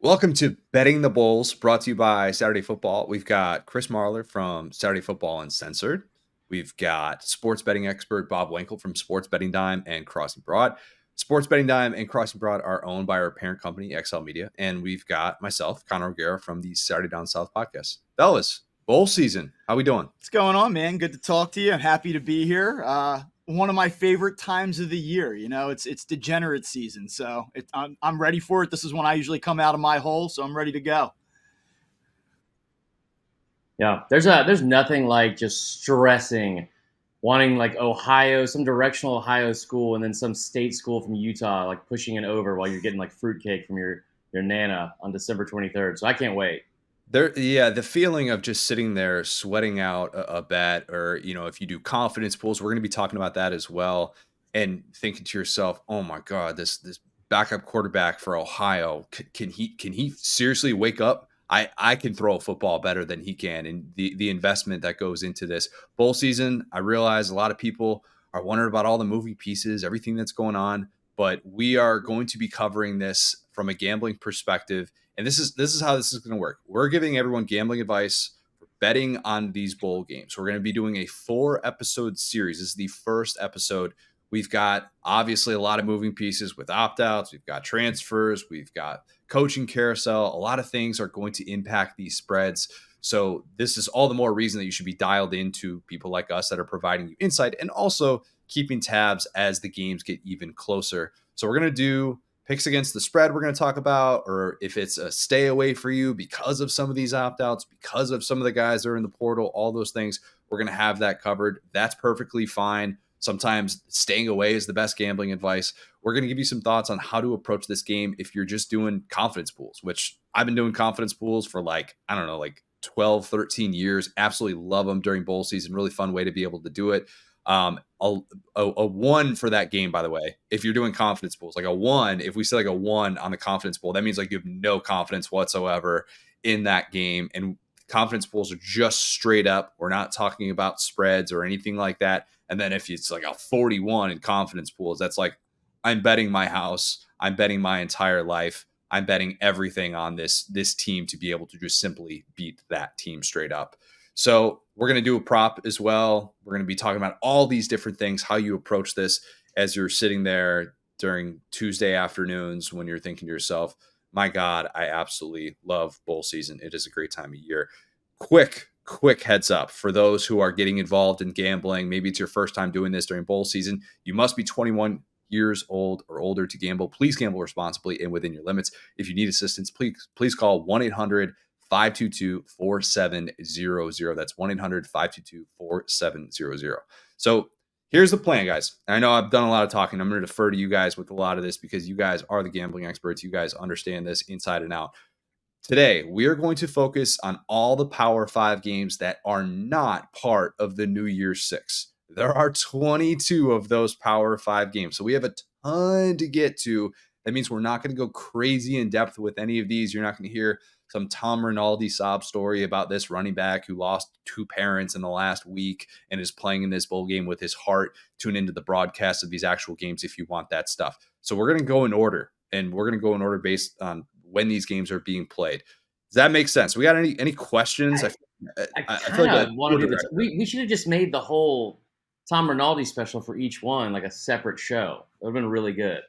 Welcome to Betting the Bulls, brought to you by Saturday Football. We've got Chris Marler from Saturday Football Uncensored. We've got sports betting expert Bob Wankel from Sports Betting Dime and Crossing Broad. Sports Betting Dime and Crossing Broad are owned by our parent company, XL Media. And we've got myself, Connor O'Gara, from the Saturday Down South podcast. Fellas, bowl season. How we doing? What's going on, man? Good to talk to you. I'm happy to be here. One of my favorite times of the year. It's degenerate season, so I'm ready for it. This is when I usually come out of my hole, so I'm ready to go. Yeah, there's nothing like just stressing, wanting like Ohio, some directional Ohio school, and then some state school from Utah, like pushing it over while you're getting like fruitcake from your nana on December 23rd. So I can't wait. The feeling of just sitting there sweating out a bet, or if you do confidence pools, we're going to be talking about that as well, and thinking to yourself, "Oh my God, this backup quarterback for Ohio, can he seriously wake up? I can throw a football better than he can." And the investment that goes into this bowl season, I realize a lot of people are wondering about all the moving pieces, everything that's going on, but we are going to be covering this from a gambling perspective. And this is how this is going to work. We're giving everyone gambling advice for betting on these bowl games. We're going to be doing a 4-episode series. This is the first episode. We've got obviously a lot of moving pieces with opt-outs. We've got transfers. We've got coaching carousel. A lot of things are going to impact these spreads. So this is all the more reason that you should be dialed into people like us that are providing you insight and also keeping tabs as the games get even closer. So we're going to do picks against the spread we're going to talk about, or if it's a stay away for you because of some of these opt-outs, because of some of the guys that are in the portal, all those things, we're going to have that covered. That's perfectly fine. Sometimes staying away is the best gambling advice. We're going to give you some thoughts on how to approach this game if you're just doing confidence pools, which I've been doing confidence pools for like 12, 13 years. Absolutely love them during bowl season. Really fun way to be able to do it. A one for that game, by the way, if you're doing confidence pools, like a one, if we say like a one on the confidence pool, that means like you have no confidence whatsoever in that game. And confidence pools are just straight up. We're not talking about spreads or anything like that. And then if it's like a 41 in confidence pools, that's like, I'm betting my house. I'm betting my entire life. I'm betting everything on this team to be able to just simply beat that team straight up. So we're going to do a prop as well. We're going to be talking about all these different things, how you approach this as you're sitting there during Tuesday afternoons when you're thinking to yourself, my God, I absolutely love bowl season. It is a great time of year. Quick heads up for those who are getting involved in gambling. Maybe it's your first time doing this during bowl season. You must be 21 years old or older to gamble. Please gamble responsibly and within your limits. If you need assistance, please call 1-800-522-4700. That's 1-800-522-4700. So here's the plan, guys. I know I've done a lot of talking. I'm going to defer to you guys with a lot of this because you guys are the gambling experts. You guys understand this inside and out. Today, we are going to focus on all the Power 5 games that are not part of the New Year's Six. There are 22 of those Power 5 games. So we have a ton to get to. That means we're not going to go crazy in depth with any of these. You're not going to hear some Tom Rinaldi sob story about this running back who lost 2 parents in the last week and is playing in this bowl game with his heart. Tune into the broadcast of these actual games if you want that stuff. So we're going to go in order, and we're going to go in order based on when these games are being played. Does that make sense? We got any questions? I feel kind like of want to do this. We should have just made the whole Tom Rinaldi special for eeach one like a separate show. It would have been really good.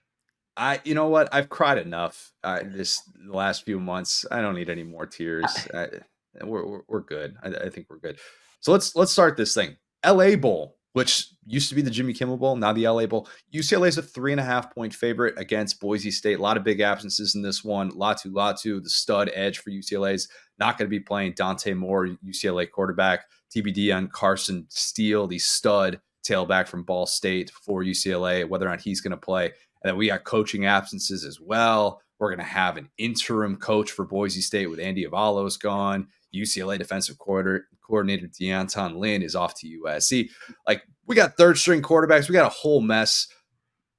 You know what? I've cried enough the last few months. I don't need any more tears. We're good. I think we're good. So let's start this thing. LA Bowl, which used to be the Jimmy Kimmel Bowl, now the LA Bowl. UCLA is a 3.5-point favorite against Boise State. A lot of big absences in this one. Latu, the stud edge for UCLA, is not going to be playing. Dante Moore, UCLA quarterback. TBD on Carson Steele, the stud tailback from Ball State for UCLA, whether or not he's going to play. And then we got coaching absences as well. We're going to have an interim coach for Boise State with Andy Avalos gone. UCLA defensive coordinator Deonton Lynn is off to USC. Like, we got third string quarterbacks. We got a whole mess.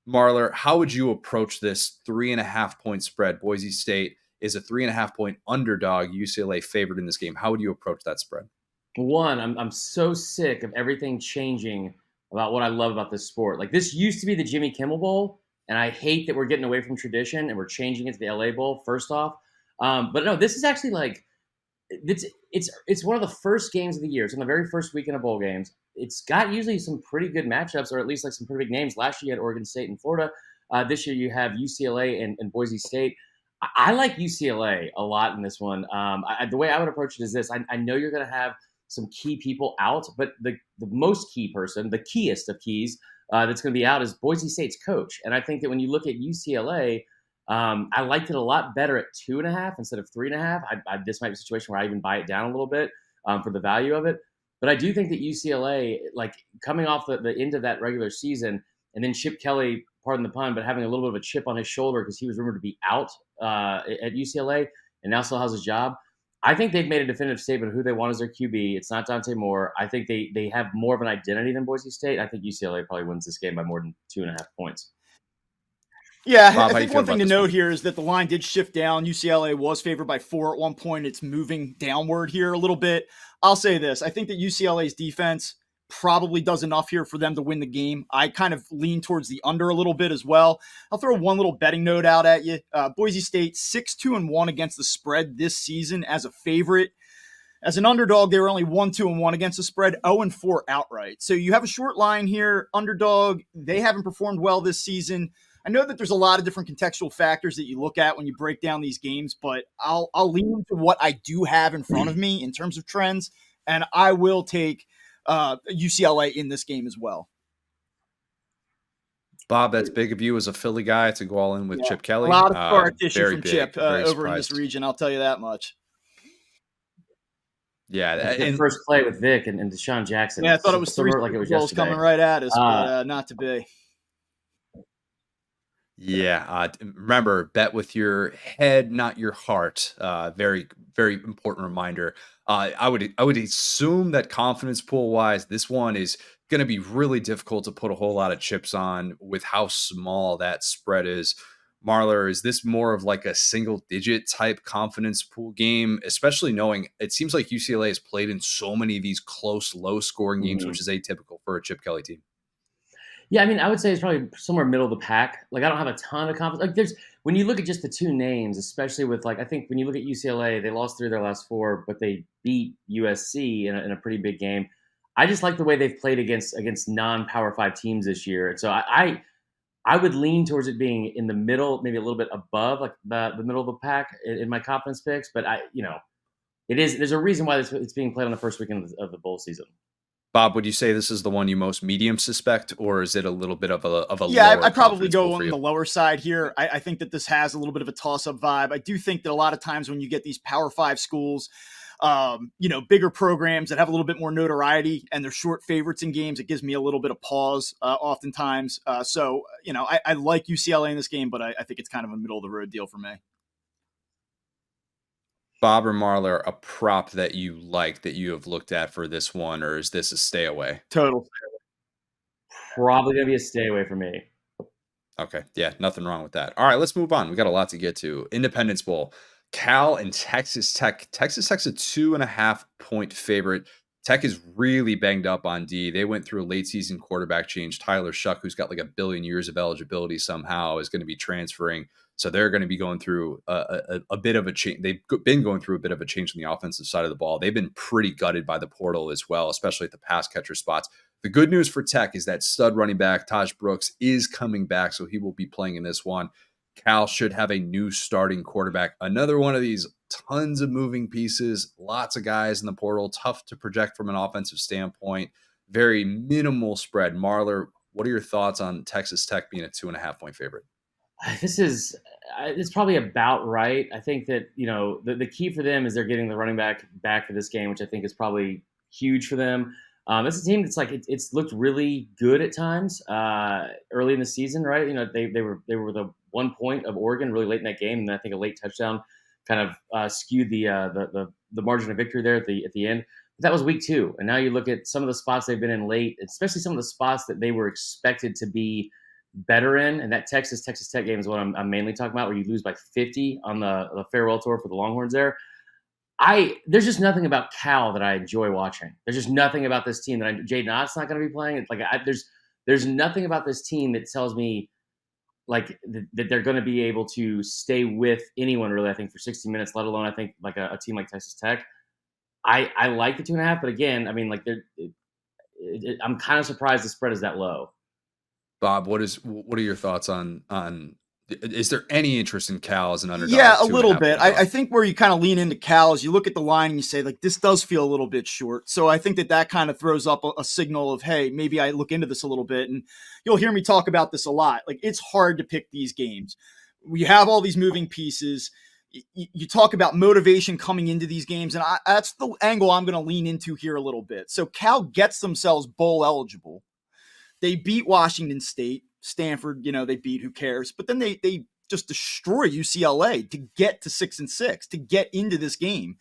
Marler, how would you approach this 3.5-point spread? Boise State is a 3.5-point underdog, UCLA favored in this game. How would you approach that spread? One, I'm so sick of everything changing about what I love about this sport. Like, this used to be the Jimmy Kimmel Bowl, and I hate that we're getting away from tradition and we're changing it to the LA Bowl. First off, But no, this is actually like it's one of the first games of the year. It's on the very first weekend of bowl games. It's got usually some pretty good matchups, or at least like some pretty big names. Last year you had Oregon State and Florida. This year you have UCLA and Boise State. I like UCLA a lot in this one. The way I would approach it is this: I know you're going to have some key people out, but the most key person, the keyest of keys, that's going to be out is Boise State's coach. And I think that when you look at UCLA, I liked it a lot better at 2.5 instead of 3.5. This might be a situation where I even buy it down a little bit for the value of it. But I do think that UCLA, like coming off the end of that regular season, and then Chip Kelly, pardon the pun, but having a little bit of a chip on his shoulder because he was rumored to be out at UCLA and now still has his job. I think they've made a definitive statement of who they want as their QB. It's not Dante Moore. I think they have more of an identity than Boise State. I think UCLA probably wins this game by more than 2.5 points. Yeah, Bob, I how you think feel one thing about to this note one? here is that the line did shift down. UCLA was favored by 4 at one point. It's moving downward here a little bit. I'll say this. I think that UCLA's defense probably does enough here for them to win the game. I kind of lean towards the under a little bit as well. I'll throw one little betting note out at you. Boise State 6-2-1 against the spread this season as a favorite. As an underdog, they were only 1-2-1 against the spread, 0-4 outright. So you have a short line here. Underdog, they haven't performed well this season. I know that there's a lot of different contextual factors that you look at when you break down these games, but I'll lean into what I do have in front of me in terms of trends, and I will take UCLA in this game as well. Bob, that's big of you as a Philly guy to go all in with Yeah, Chip a Kelly. lot of scar tissue Very from big. Chip Very over in this surprised. region. I'll tell you that much. Yeah, The and first play with Vic and Deshaun Jackson. Yeah, I thought it was Still 3 like it Super was Bowls yesterday. coming right at us, Uh, but not to be. yeah, remember, bet with your head, not your heart. Very, very important reminder. I would assume that confidence pool wise, this one is going to be really difficult to put a whole lot of chips on with how small that spread is. Marler, is this more of like a single digit type confidence pool game, especially knowing it seems like UCLA has played in so many of these close, low scoring games, mhm. which is atypical for a Chip Kelly team? Yeah, I mean, I would say it's probably somewhere middle of the pack. Like, I don't have a ton of confidence. Like, there's when you look at just the two names, especially with like, I think when you look at UCLA, they lost 3 of their last 4, but they beat USC in a pretty big game. I just like the way they've played against non-Power 5 teams this year, and so I would lean towards it being in the middle, maybe a little bit above like the middle of the pack in my confidence picks. But it is. There's a reason why it's being played on the first weekend of the bowl season. Bob, would you say this is the one you most medium suspect, or is it a little bit of a Yeah, lower I probably confidence go pool for on you? the lower side here. I think that this has a little bit of a toss-up vibe. I do think that a lot of times when you get these Power Five schools, bigger programs that have a little bit more notoriety and they're short favorites in games, it gives me a little bit of pause oftentimes. I like UCLA in this game, but I think it's kind of a middle of the road deal for me. Bob or Marler, a prop that you like that you have looked at for this one, or is this a stay away? Total. Probably gonna be a stay away for me. Okay, yeah, nothing wrong with that. All right, let's move on. We got a lot to get to. Independence Bowl, Cal and Texas Tech. Texas Tech's a 2.5 point favorite. Tech is really banged up on D. They went through a late season quarterback change. Tyler Shuck, who's got like a billion years of eligibility somehow, is going to be transferring. So they're going to be going through a bit of a change. They've been going through a bit of a change on the offensive side of the ball. They've been pretty gutted by the portal as well, especially at the pass catcher spots. The good news for Tech is that stud running back, Taj Brooks, is coming back, so he will be playing in this one. Cal should have a new starting quarterback. Another one of these tons of moving pieces, lots of guys in the portal, tough to project from an offensive standpoint, very minimal spread. Marler, what are your thoughts on Texas Tech being a 2.5 point favorite? This is it's probably about right. I think that the key for them is they're getting the running back for this game, which I think is probably huge for them. It's a team that's like it's looked really good at times early in the season, right? They were the 1 point of Oregon really late in that game, and I think a late touchdown kind of skewed the margin of victory there at the end. But that was week 2, and now you look at some of the spots they've been in late, especially some of the spots that they were expected to be better in, and that Texas Tech game is what I'm mainly talking about, where you lose by 50 on the farewell tour for the Longhorns there. There's just nothing about Cal that I enjoy watching. There's just nothing about this team that Jaden Ott's not going to be playing. It's like there's nothing about this team that tells me that they're going to be able to stay with anyone really. I think for 60 minutes, let alone I think like a team like Texas Tech. I like the 2.5, but again, I mean, like I'm kind of surprised the spread is that low. Bob, what are your thoughts on is there any interest in Cal as an Yeah, underdog, a two and a little half bit. point I dog? think where you kind of lean into Cal is you look at the line and you say, like, this does feel a little bit short. So I think that kind of throws up a signal of, hey, maybe I look into this a little bit. And you'll hear me talk about this a lot. Like, it's hard to pick these games. We have all these moving pieces. You talk about motivation coming into these games, and that's the angle I'm going to lean into here a little bit. So Cal gets themselves bowl eligible. They beat Washington State. Stanford, they beat, who cares? But then they just destroy UCLA to get to 6-6, to get into this game.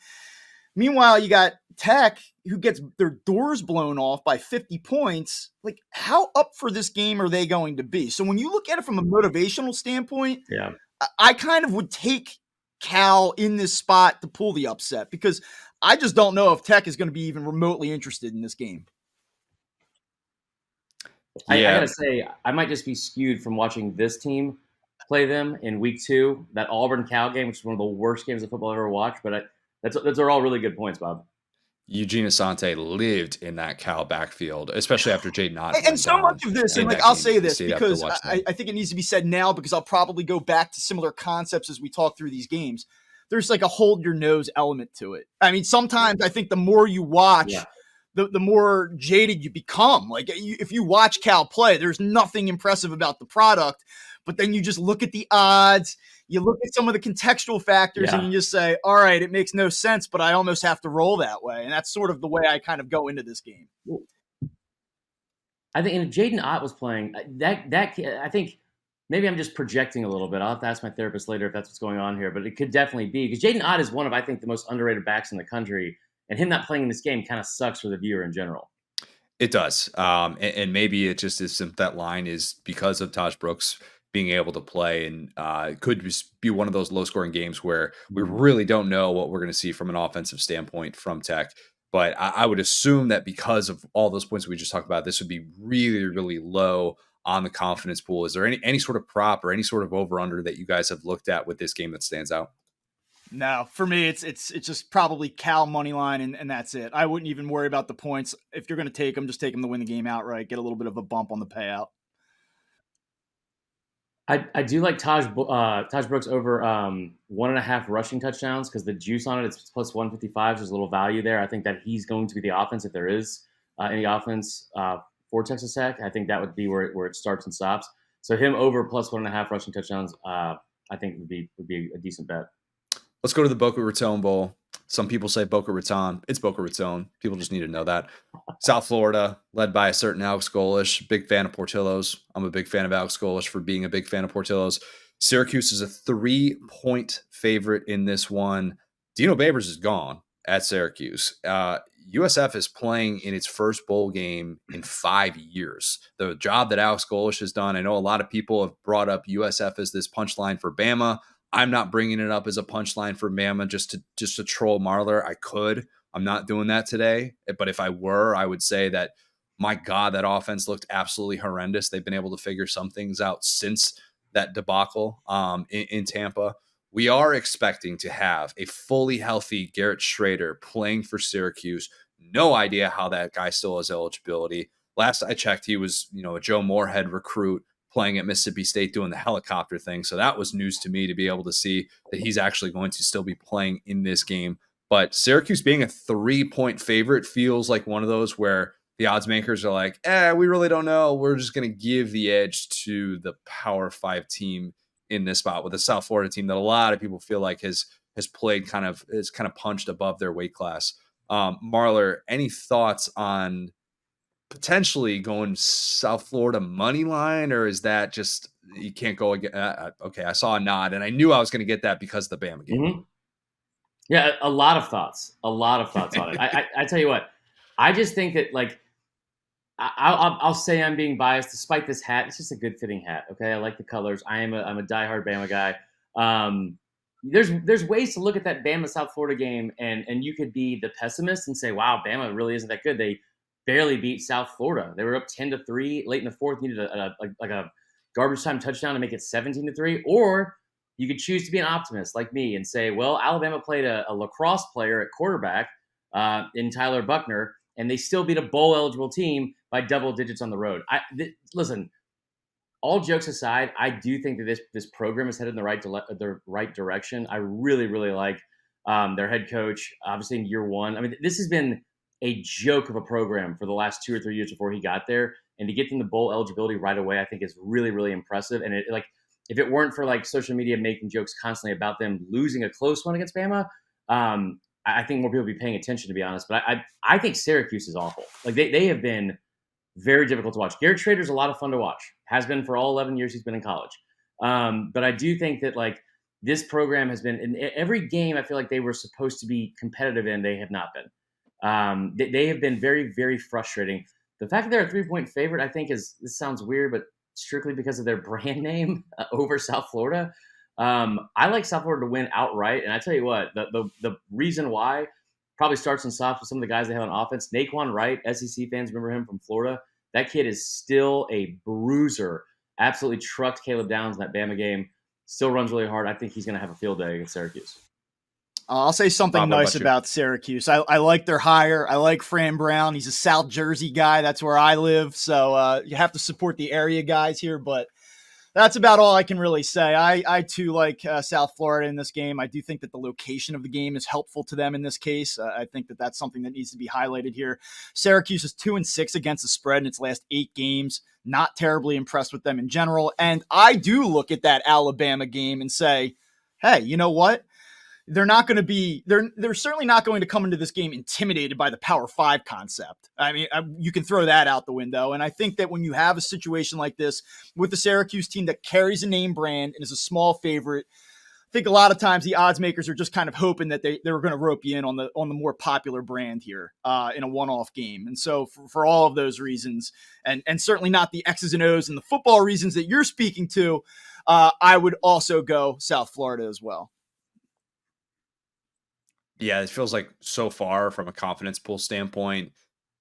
Meanwhile, you got Tech, who gets their doors blown off by 50 points. Like, how up for this game are they going to be? So when you look at it from a motivational standpoint, Yeah. I kind of would take Cal in this spot to pull the upset, because I just don't know if Tech is going to be even remotely interested in this game. I Yeah, gotta say, I might just be skewed from watching this team play them in week 2, that Auburn Cal game, which is one of the worst games of football I've ever watched. But those are all really good points, Bob. Eugene Asante lived in that Cal backfield, especially after Jaden Ott And went so down much of this, and in like, that I'll game. say He this stayed up to because watch I, them. I think it needs to be said now, because I'll probably go back to similar concepts as we talk through these games. There's like a hold your nose element to it. I mean, sometimes I think the more you Yeah. watch, the more jaded you become. Like, if you watch Cal play, there's nothing impressive about the product, but then you just look at the odds, you look at some of the contextual factors, and Yeah. you just say, all right, it makes no sense, but I almost have to roll that way. And that's sort of the way I kind of go into this game. I think, and Jaden Ott was playing I think maybe I'm just projecting a little bit. I'll have to ask my therapist later if that's what's going on here, but it could definitely be because Jaden Ott is one of, I think, the most underrated backs in the country, and him not playing in this game kind of sucks for the viewer in general. It does. And maybe it just is that line is because of Taj Brooks being able to play, and it could just be one of those low scoring games where we Mhm. really don't know what we're going to see from an offensive standpoint from Tech. But I would assume that because of all those points we just talked about, this would be really, really low on the confidence pool. Is there any sort of prop or any sort of over under that you guys have looked at with this game that stands out? No, for me, it's just probably Cal money line, and that's it. I wouldn't even worry about the points. If you're going to take them, just take them to win the game outright. Get a little bit of a bump on the payout. I do like Taj Brooks over 1.5 rushing touchdowns because the juice on it's plus 155. So there's a little value there. I think that he's going to be the offense if there is any offense for Texas Tech. I think that would be where it starts and stops. So him over plus 1.5 rushing touchdowns, I think would be a decent bet. Let's go to the Boca Raton Bowl. Some people say Boca Raton. It's Boca Raton. People just need to know that. South Florida, led by a certain Alex Golish. Big fan of Portillo's. I'm a big fan of Alex Golish for being a big fan of Portillo's. Syracuse is a 3-point favorite in this one. Dino Babers is gone at Syracuse. USF is playing in its first bowl game in 5 years. The job that Alex Golish has done, I know a lot of people have brought up USF as this punchline for Bama. I'm not bringing it up as a punchline for Bama just to troll Marler. I could. I'm not doing that today. But if I were, I would say that, my God, that offense looked absolutely horrendous. They've been able to figure some things out since that debacle in Tampa. We are expecting to have a fully healthy Garrett Schrader playing for Syracuse. No idea how that guy still has eligibility. Last I checked, he was, a Joe Moorhead recruit playing at Mississippi State doing the helicopter thing. So that was news to me to be able to see that he's actually going to still be playing in this game. But Syracuse being a 3-point favorite feels like one of those where the odds makers are like, we really don't know. We're just going to give the edge to the Power 5 team in this spot with a South Florida team that a lot of people feel like has played kind of punched above their weight class. Marler, any thoughts on potentially going South Florida money line, or is that just you can't go again? Okay, I saw a nod, and I knew I was going to get that because of the Bama game. Mm-hmm. Yeah, a lot of thoughts on it. I tell you what, I just think that like I'll say I'm being biased despite this hat. It's just a good fitting hat. Okay, I like the colors. I'm a diehard Bama guy. There's ways to look at that Bama South Florida game, and you could be the pessimist and say, wow, Bama really isn't that good. They barely beat South Florida. They were up 10-3 late in the fourth. Needed a garbage time touchdown to make it 17-3, or you could choose to be an optimist like me and say, well, Alabama played a lacrosse player at quarterback in Tyler Buckner, and they still beat a bowl eligible team by double digits on the road. Listen, all jokes aside, I do think that this program is headed in the right direction. I really, really like their head coach. Obviously, in year one, I mean, this has been a joke of a program for the last 2 or 3 years before he got there, and to get them to bowl eligibility right away, I think is really, really impressive. And if it weren't for like social media making jokes constantly about them losing a close one against Bama, I think more people would be paying attention, to be honest. But I think Syracuse is awful. Like they have been very difficult to watch. Garrett Schrader's a lot of fun to watch. Has been for all 11 years he's been in college. But I do think that like this program has been in every game I feel like they were supposed to be competitive in, they have not been. They have been very, very frustrating. The fact that they're a 3-point favorite, I think this sounds weird, but strictly because of their brand name over South Florida. I like South Florida to win outright. And I tell you what, the reason why probably starts and stops with some of the guys they have on offense. Naquan Wright, SEC fans remember him from Florida. That kid is still a bruiser. Absolutely trucked Caleb Downs in that Bama game. Still runs really hard. I think he's going to have a field day against Syracuse. I'll say something nice about Syracuse. I like their hire. I like Fran Brown. He's a South Jersey guy. That's where I live. So you have to support the area guys here, but that's about all I can really say. I too like South Florida in this game. I do think that the location of the game is helpful to them in this case. I think that that's something that needs to be highlighted here. Syracuse is 2-6 against the spread in its last 8 games. Not terribly impressed with them in general. And I do look at that Alabama game and say, hey, you know what? They're certainly not going to come into this game intimidated by the Power 5 concept. I mean, you can throw that out the window. And I think that when you have a situation like this with the Syracuse team that carries a name brand and is a small favorite, I think a lot of times the odds makers are just kind of hoping that they were going to rope you in on the more popular brand here in a one-off game. And so for all of those reasons, and certainly not the X's and O's and the football reasons that you're speaking to, I would also go South Florida as well. Yeah, it feels like so far from a confidence pool standpoint,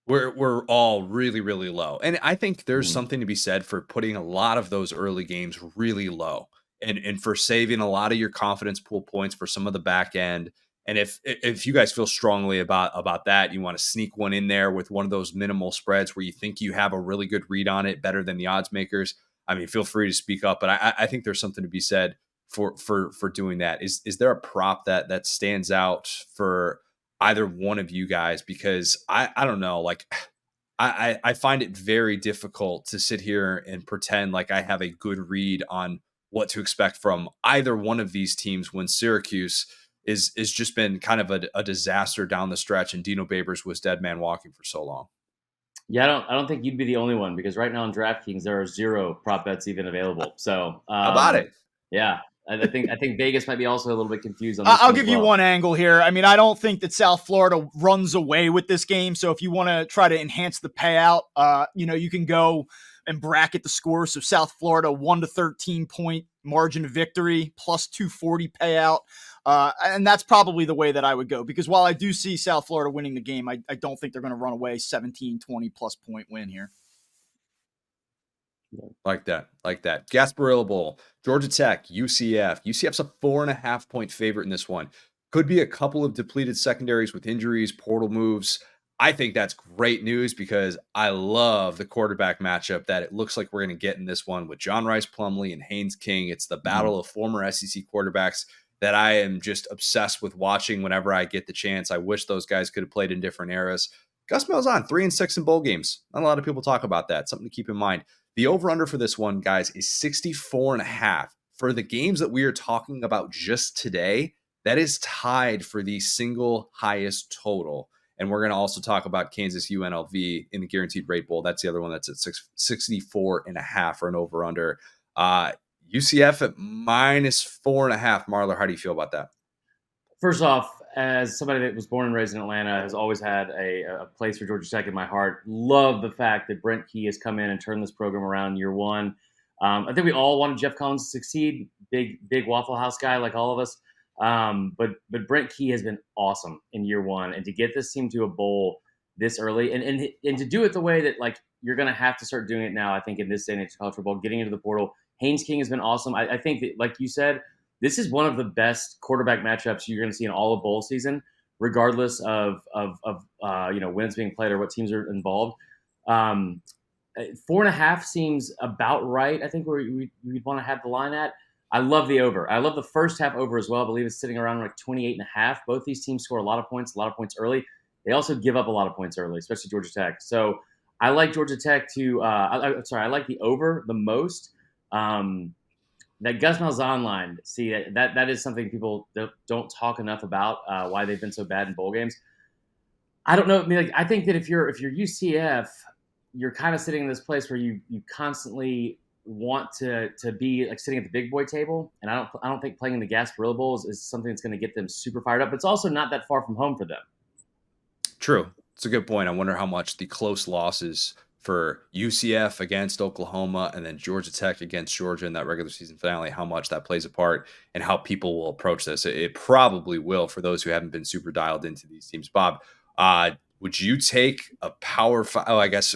we're all really, really low. And I think there's something to be said for putting a lot of those early games really low and for saving a lot of your confidence pool points for some of the back end. And if you guys feel strongly about that, you want to sneak one in there with one of those minimal spreads where you think you have a really good read on it, better than the odds makers. I mean, feel free to speak up, but I think there's something to be said for doing that. Is there a prop that stands out for either one of you guys? Because I don't know, like I find it very difficult to sit here and pretend like I have a good read on what to expect from either one of these teams when Syracuse is just been kind of a disaster down the stretch, and Dino Babers was dead man walking for so long. Yeah, I don't think you'd be the only one, because right now on DraftKings there are 0 prop bets even available. So How about it? Yeah, I think Vegas might be also a little bit confused on this. I'll give you one angle here. I mean, I don't think that South Florida runs away with this game. So if you want to try to enhance the payout, you can go and bracket the score. So South Florida 1 to 13 point margin of victory plus 240 payout. And that's probably the way that I would go, because while I do see South Florida winning the game, I don't think they're going to run away 17, 20 plus point win here. Like that. Gasparilla Bowl, Georgia Tech, UCF. UCF's a 4.5 point favorite in this one. Could be a couple of depleted secondaries with injuries, portal moves. I think that's great news because I love the quarterback matchup that it looks like we're going to get in this one with John Rice Plumlee and Haynes King. It's the battle of former SEC quarterbacks that I am just obsessed with watching whenever I get the chance. I wish those guys could have played in different eras. Gus Malzahn, 3-6 in bowl games. Not a lot of people talk about that. Something to keep in mind. The over-under for this one, guys, is 64.5. For the games that we are talking about just today, that is tied for the single highest total. And we're going to also talk about Kansas UNLV in the Guaranteed Rate Bowl. That's the other one that's at 64.5 for an over-under. UCF at -4.5. Marler, how do you feel about that? First off, as somebody that was born and raised in Atlanta, has always had a place for Georgia Tech in my heart. Love the fact that Brent Key has come in and turned this program around in year one. I think we all wanted Jeff Collins to succeed. Big Waffle House guy like all of us. But Brent Key has been awesome in year one, and to get this team to a bowl this early and to do it the way that like you're going to have to start doing it now. I think in this day and age of college football, getting into the portal, Haynes King has been awesome. I think that, like you said, this is one of the best quarterback matchups you're going to see in all of bowl season, regardless of when it's being played or what teams are involved. Um, 4.5 seems about right. I think where we'd want to have the line at. I love the over. I love the first half over as well. I believe it's sitting around like 28.5. Both these teams score a lot of points early. They also give up a lot of points early, especially Georgia Tech. So I like Georgia Tech to. I like the over the most. That Gus Malzahn line. See, that is something people don't talk enough about. Why they've been so bad in bowl games. I don't know. I mean, like, I think that if you're UCF, you're kind of sitting in this place where you constantly want to be like sitting at the big boy table, and I don't think playing in the Gasparilla Bowl is something that's going to get them super fired up. But it's also not that far from home for them. True. It's a good point. I wonder how much the close losses for UCF against Oklahoma and then Georgia Tech against Georgia in that regular season finale, how much that plays a part and how people will approach this. It probably will for those who haven't been super dialed into these teams. Bob, would you take a Power Five? Oh, I guess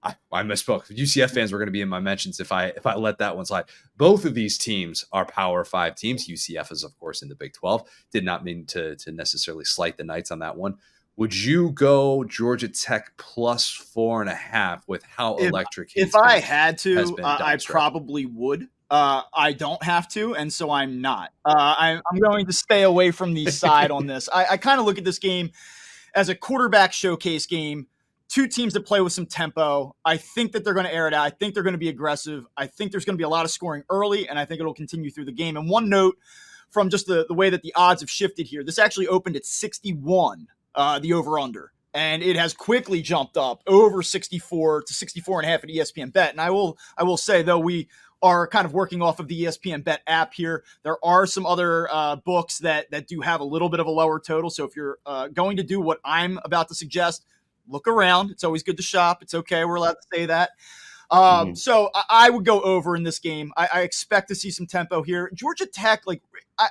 I misspoke. UCF fans were going to be in my mentions if I let that one slide. Both of these teams are Power Five teams. UCF is, of course, in the Big 12. Did not mean to necessarily slight the Knights on that one. Would you go Georgia Tech plus 4.5 with how electric? If I had to, I probably would. I don't have to, and so I'm not. I'm going to stay away from the side on this. I kind of look at this game as a quarterback showcase game. Two teams that play with some tempo. I think that they're going to air it out. I think they're going to be aggressive. I think there's going to be a lot of scoring early, and I think it'll continue through the game. And one note from just the way that the odds have shifted here, this actually opened at 61, the over-under. And it has quickly jumped up over 64 to 64.5 at ESPN Bet. And I will say, though, we are kind of working off of the ESPN Bet app here. There are some other books that do have a little bit of a lower total. So if you're going to do what I'm about to suggest, look around. It's always good to shop. It's okay. We're allowed to say that. So I would go over in this game. I expect to see some tempo here. Georgia Tech, like,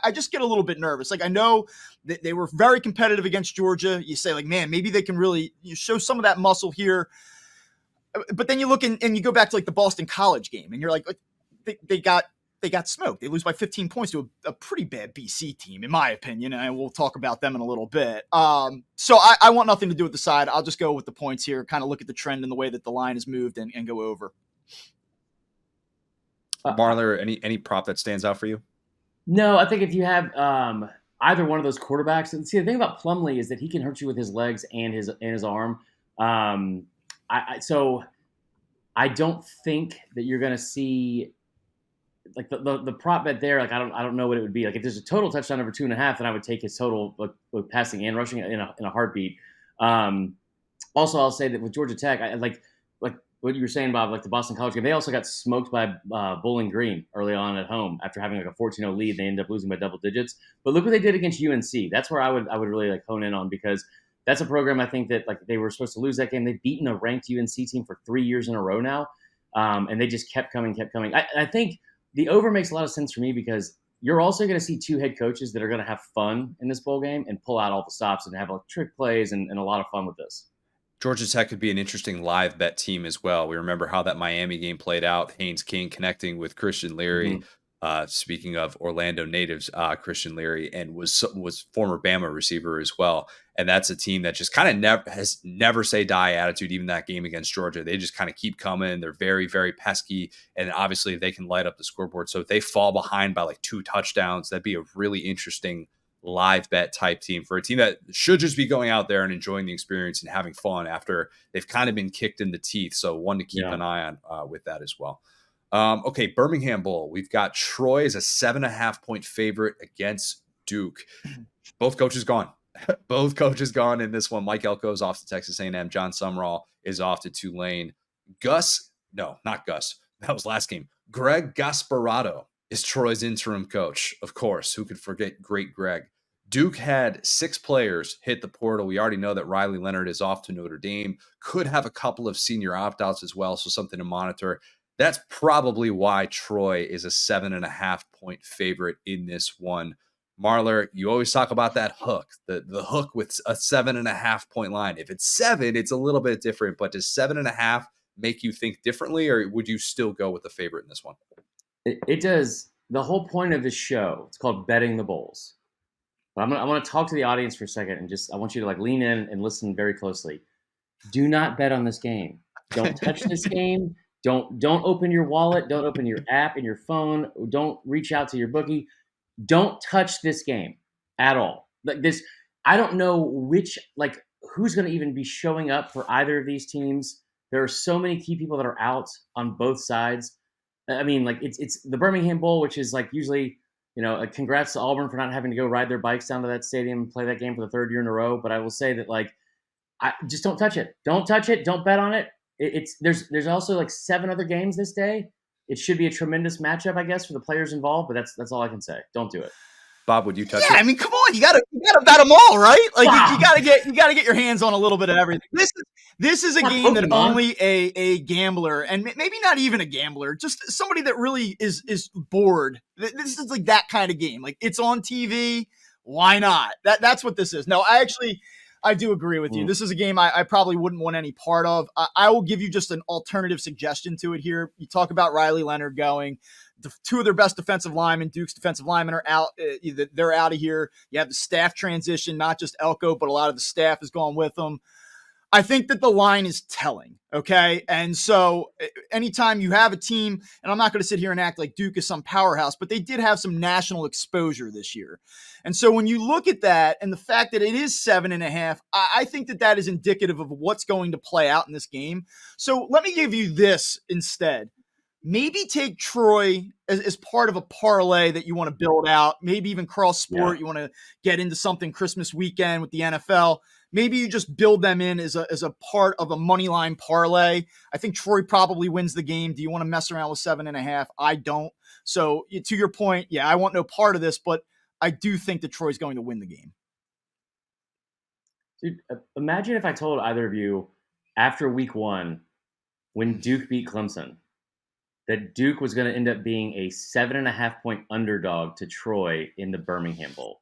I just get a little bit nervous. Like, I know that they were very competitive against Georgia. You say, like, man, maybe they can really show some of that muscle here. But then you look and you go back to like the Boston College game, and you're like, they got smoked. They lose by 15 points to a pretty bad BC team, in my opinion, and we'll talk about them in a little bit. So I want nothing to do with the side. I'll just go with the points here, kind of look at the trend and the way that the line has moved and go over. Marler, any prop that stands out for you? No, I think if you have either one of those quarterbacks, and see, the thing about Plumlee is that he can hurt you with his legs and his arm. So I don't think that you're going to see like the prop bet there. Like I don't know what it would be. Like if there's a total touchdown over 2.5, then I would take his total with passing and rushing in a heartbeat. Also, I'll say that with Georgia Tech, I like what you were saying, Bob, like the Boston College game, they also got smoked by Bowling Green early on at home after having like a 14-0 lead. They ended up losing by double digits. But look what they did against UNC. That's where I would really like hone in on, because that's a program I think that like they were supposed to lose that game. They've beaten a ranked UNC team for 3 years in a row now, and they just kept coming. I think the over makes a lot of sense for me because you're also going to see two head coaches that are going to have fun in this bowl game and pull out all the stops and have like trick plays and a lot of fun with this. Georgia Tech could be an interesting live bet team as well. We remember how that Miami game played out. Haynes King connecting with Christian Leary. Speaking of Orlando natives, Christian Leary, and was former Bama receiver as well. And that's a team that just kind of has never say die attitude. Even that game against Georgia, they just kind of keep coming. They're very, very pesky, and obviously they can light up the scoreboard. So if they fall behind by like 2 touchdowns, that'd be a really interesting live bet type team for a team that should just be going out there and enjoying the experience and having fun after they've kind of been kicked in the teeth. So one to keep an eye on with that as well. Okay, Birmingham Bowl. We've got Troy as a 7.5 point favorite against Duke. Both coaches gone. Both coaches gone in this one. Mike Elko's off to Texas A&M. John Sumrall is off to Tulane. Not Gus. That was last game. Greg Gasparotto is Troy's interim coach. Of course, who could forget great Greg? Duke had 6 players hit the portal. We already know that Riley Leonard is off to Notre Dame. Could have a couple of senior opt-outs as well, so something to monitor. That's probably why Troy is a 7.5 point favorite in this one. Marler, you always talk about that hook, the hook with a 7.5 point line. If it's 7, it's a little bit different, but does 7.5 make you think differently, or would you still go with the favorite in this one? It does. The whole point of this show, it's called Betting the Bowls. But I want to talk to the audience for a second and I want you to like lean in and listen very closely. Do not bet on this game. Don't touch this game. Don't open your wallet. Don't open your app in your phone. Don't reach out to your bookie. Don't touch this game at all. Like this, I don't know who's going to even be showing up for either of these teams. There are so many key people that are out on both sides. I mean, like it's the Birmingham Bowl, which is like usually, congrats to Auburn for not having to go ride their bikes down to that stadium and play that game for the third year in a row. But I will say that I just don't touch it. Don't touch it. Don't bet on it. There's also like 7 other games this day. It should be a tremendous matchup, I guess, for the players involved. But that's all I can say. Don't do it. Bob, would you touch Yeah, it? I mean, come on, you gotta bet them all, right? Like Wow. you gotta get your hands on a little bit of everything. This is a game that only a gambler, and maybe not even a gambler, just somebody that really is bored. This is like that kind of game. Like it's on TV, why not? That's what this is. No, I do agree with you. This is a game I probably wouldn't want any part of. I will give you just an alternative suggestion to it here. You talk about Riley Leonard going. 2 of their best defensive linemen, Duke's defensive linemen, are out. They're out of here. You have the staff transition, not just Elko, but a lot of the staff has gone with them. I think that the line is telling, okay? And so anytime you have a team, and I'm not going to sit here and act like Duke is some powerhouse, but they did have some national exposure this year. And so when you look at that and the fact that it is 7.5, I think that is indicative of what's going to play out in this game. So let me give you this instead. Maybe take Troy as part of a parlay that you want to build out. Maybe even cross sport. Yeah. You want to get into something Christmas weekend with the NFL. Maybe you just build them in as a part of a money line parlay. I think Troy probably wins the game. Do you want to mess around with 7.5? I don't. So to your point, yeah, I want no part of this, but I do think that Troy's going to win the game. Dude, imagine if I told either of you after week 1, when Duke beat Clemson, that Duke was going to end up being a 7.5-point underdog to Troy in the Birmingham Bowl.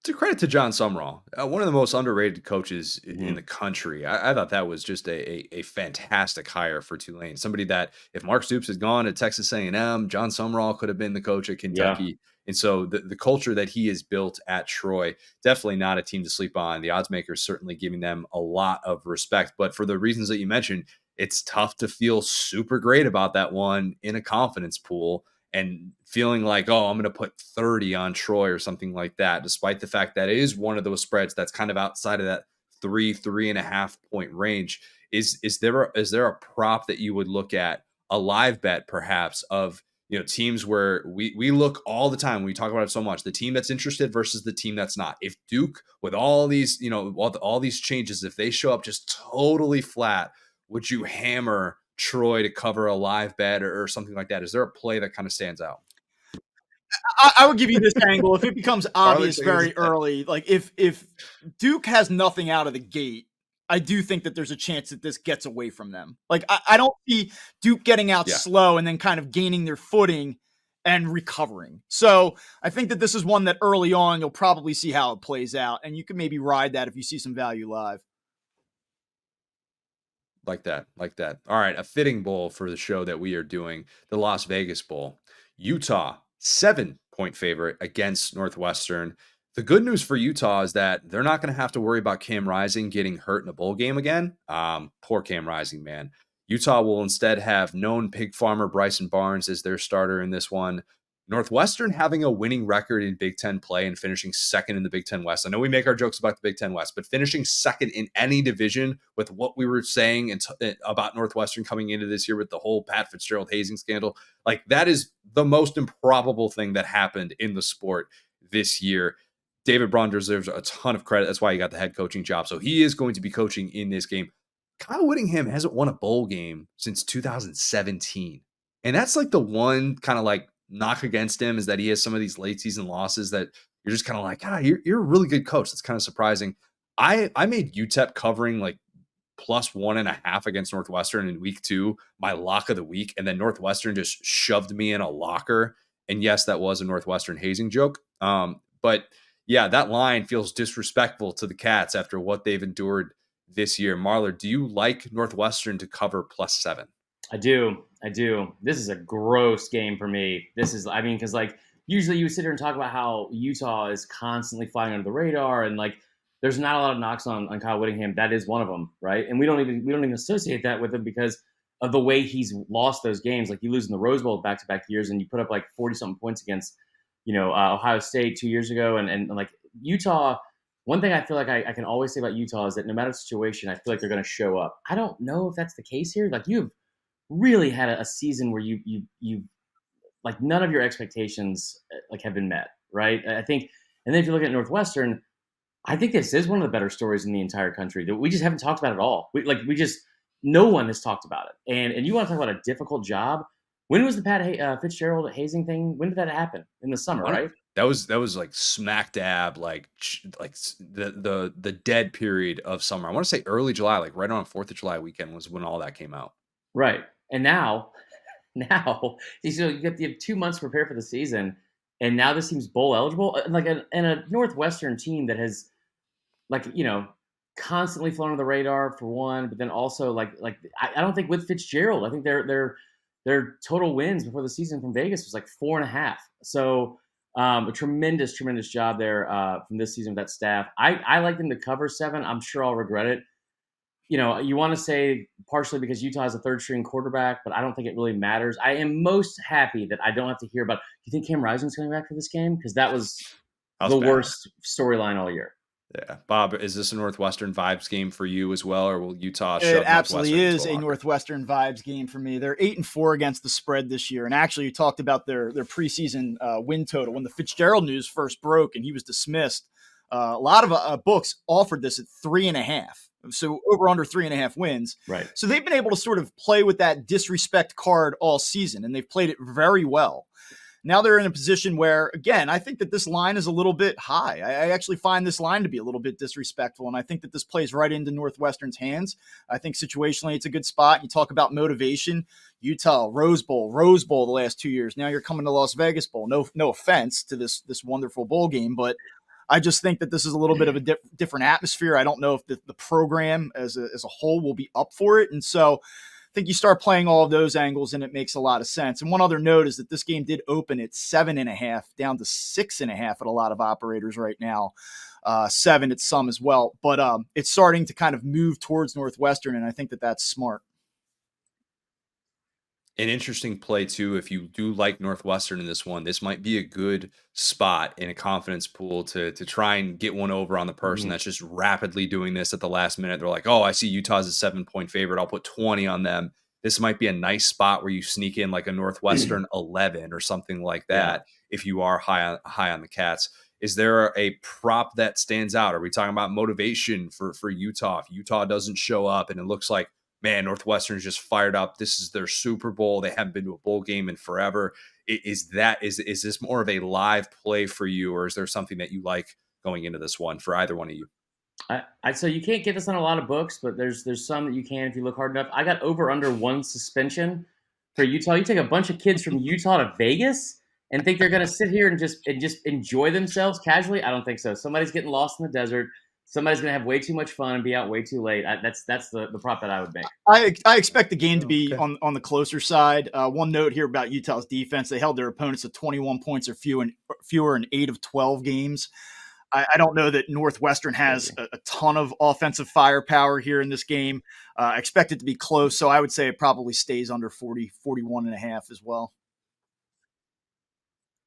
To credit to John Sumrall, one of the most underrated coaches in the country. I thought that was just a fantastic hire for Tulane. Somebody that if Mark Stoops had gone to Texas A&M, John Sumrall could have been the coach at Kentucky. Yeah. And so the culture that he has built at Troy, definitely not a team to sleep on. The odds makers certainly giving them a lot of respect. But for the reasons that you mentioned, it's tough to feel super great about that one in a confidence pool and feeling like, oh, I'm going to put 30 on Troy or something like that, despite the fact that it is one of those spreads that's kind of outside of that 3.5 point range. Is there a prop that you would look at, a live bet perhaps, of teams where we look all the time, we talk about it so much, the team that's interested versus the team that's not? If Duke, with all these all these changes, if they show up just totally flat, would you hammer Troy to cover a live bet or something like that? Is there a play that kind of stands out? I would give you this angle. If it becomes obvious very early, like if Duke has nothing out of the gate, I do think that there's a chance that this gets away from them. Like I don't see Duke getting out slow and then kind of gaining their footing and recovering. So I think that this is one that early on you'll probably see how it plays out, and you can maybe ride that if you see some value live. Like that. All right, a fitting bowl for the show that we are doing, the Las Vegas Bowl. Utah, 7-point favorite against Northwestern. The good news for Utah is that they're not going to have to worry about Cam Rising getting hurt in a bowl game again. Poor Cam Rising, man. Utah will instead have known pig farmer Bryson Barnes as their starter in this one. Northwestern having a winning record in Big Ten play and finishing second in the Big Ten West. I know we make our jokes about the Big Ten West, but finishing second in any division with what we were saying about Northwestern coming into this year with the whole Pat Fitzgerald hazing scandal, like that is the most improbable thing that happened in the sport this year. David Braun deserves a ton of credit. That's why he got the head coaching job. So he is going to be coaching in this game. Kyle Whittingham hasn't won a bowl game since 2017. And that's like the one kind of like knock against him, is that he has some of these late season losses that you're just kind of like, you're a really good coach. That's kind of surprising. I made UTEP covering like +1.5 against Northwestern in week 2, my lock of the week. And then Northwestern just shoved me in a locker. And yes, that was a Northwestern hazing joke. But yeah, that line feels disrespectful to the Cats after what they've endured this year. Marler, do you like Northwestern to cover +7? I do. I do. This is a gross game for me. This is, I mean, because like usually you would sit here and talk about how Utah is constantly flying under the radar, and like there's not a lot of knocks on Kyle Whittingham. That is one of them, right? And we don't even associate that with him because of the way he's lost those games. Like you lose in the Rose Bowl back to back years, and you put up like 40 something points against Ohio State 2 years ago, and like Utah. One thing I feel like I can always say about Utah is that no matter the situation, I feel like they're going to show up. I don't know if that's the case here. Like you've really had a season where you like none of your expectations like have been met, right? I think, and then if you look at Northwestern, I think this is one of the better stories in the entire country that we just haven't talked about at all. We just no one has talked about it. And you want to talk about a difficult job? When was the Fitzgerald hazing thing? When did that happen? In the summer, right? That was like smack dab, the dead period of summer. I want to say early July, like right on 4th of July weekend was when all that came out. Right. And now you have 2 months to prepare for the season, and now this seems bowl eligible. Like and a Northwestern team that has like constantly flown under the radar for one, but then also I don't think with Fitzgerald, I think their total wins before the season from Vegas was like 4.5. So a tremendous job there from this season with that staff. I like them to cover 7. I'm sure I'll regret it. You want to say partially because Utah has a third string quarterback, but I don't think it really matters. I am most happy that I don't have to hear about, do you think Cam Rising's coming back for this game? Because that was the bad. worst storyline all year. Yeah. Bob, is this a Northwestern vibes game for you as well, or will Utah shove It absolutely Northwestern is into a locker? Northwestern vibes game for me. They're 8-4 against the spread this year, and actually, you talked about their preseason win total when the Fitzgerald news first broke and he was dismissed. A lot of books offered this at 3.5. So over under 3.5 wins. Right. So they've been able to sort of play with that disrespect card all season, and they've played it very well. Now they're in a position where, again, I think that this line is a little bit high. I actually find this line to be a little bit disrespectful, and I think that this plays right into Northwestern's hands. I think situationally it's a good spot. You talk about motivation. Utah, Rose Bowl the last 2 years. Now you're coming to Las Vegas Bowl. No offense to this wonderful bowl game, but I just think that this is a little bit of a different atmosphere. I don't know if the program as a whole will be up for it, and so I think you start playing all of those angles and it makes a lot of sense. And one other note is that this game did open at 7.5 down to 6.5 at a lot of operators right now. 7 at some as well, but it's starting to kind of move towards Northwestern. And I think that that's smart. An interesting play too. If you do like Northwestern in this one, this might be a good spot in a confidence pool to try and get one over on the person that's just rapidly doing this at the last minute. They're like, oh, I see Utah's a 7-point favorite. I'll put 20 on them. This might be a nice spot where you sneak in like a Northwestern 11 or something like that. If you are high on the Cats, is there a prop that stands out? Are we talking about motivation for Utah? If Utah doesn't show up and it looks like, man, Northwestern's just fired up. This is their Super Bowl. They haven't been to a bowl game in forever. Is this more of a live play for you, or is there something that you like going into this one for either one of you? So you can't get this on a lot of books, but there's some that you can if you look hard enough. I got over under 1 suspension for Utah. You take a bunch of kids from Utah to Vegas and think they're going to sit here and just enjoy themselves casually. I don't think so. Somebody's getting lost in the desert. Somebody's going to have way too much fun and be out way too late. That's the prop that I would make. I expect the game to be on the closer side. One note here about Utah's defense: they held their opponents to 21 points or fewer in 8 of 12 games. I don't know that Northwestern has a ton of offensive firepower here in this game. I expect it to be close, so I would say it probably stays under 41.5 as well.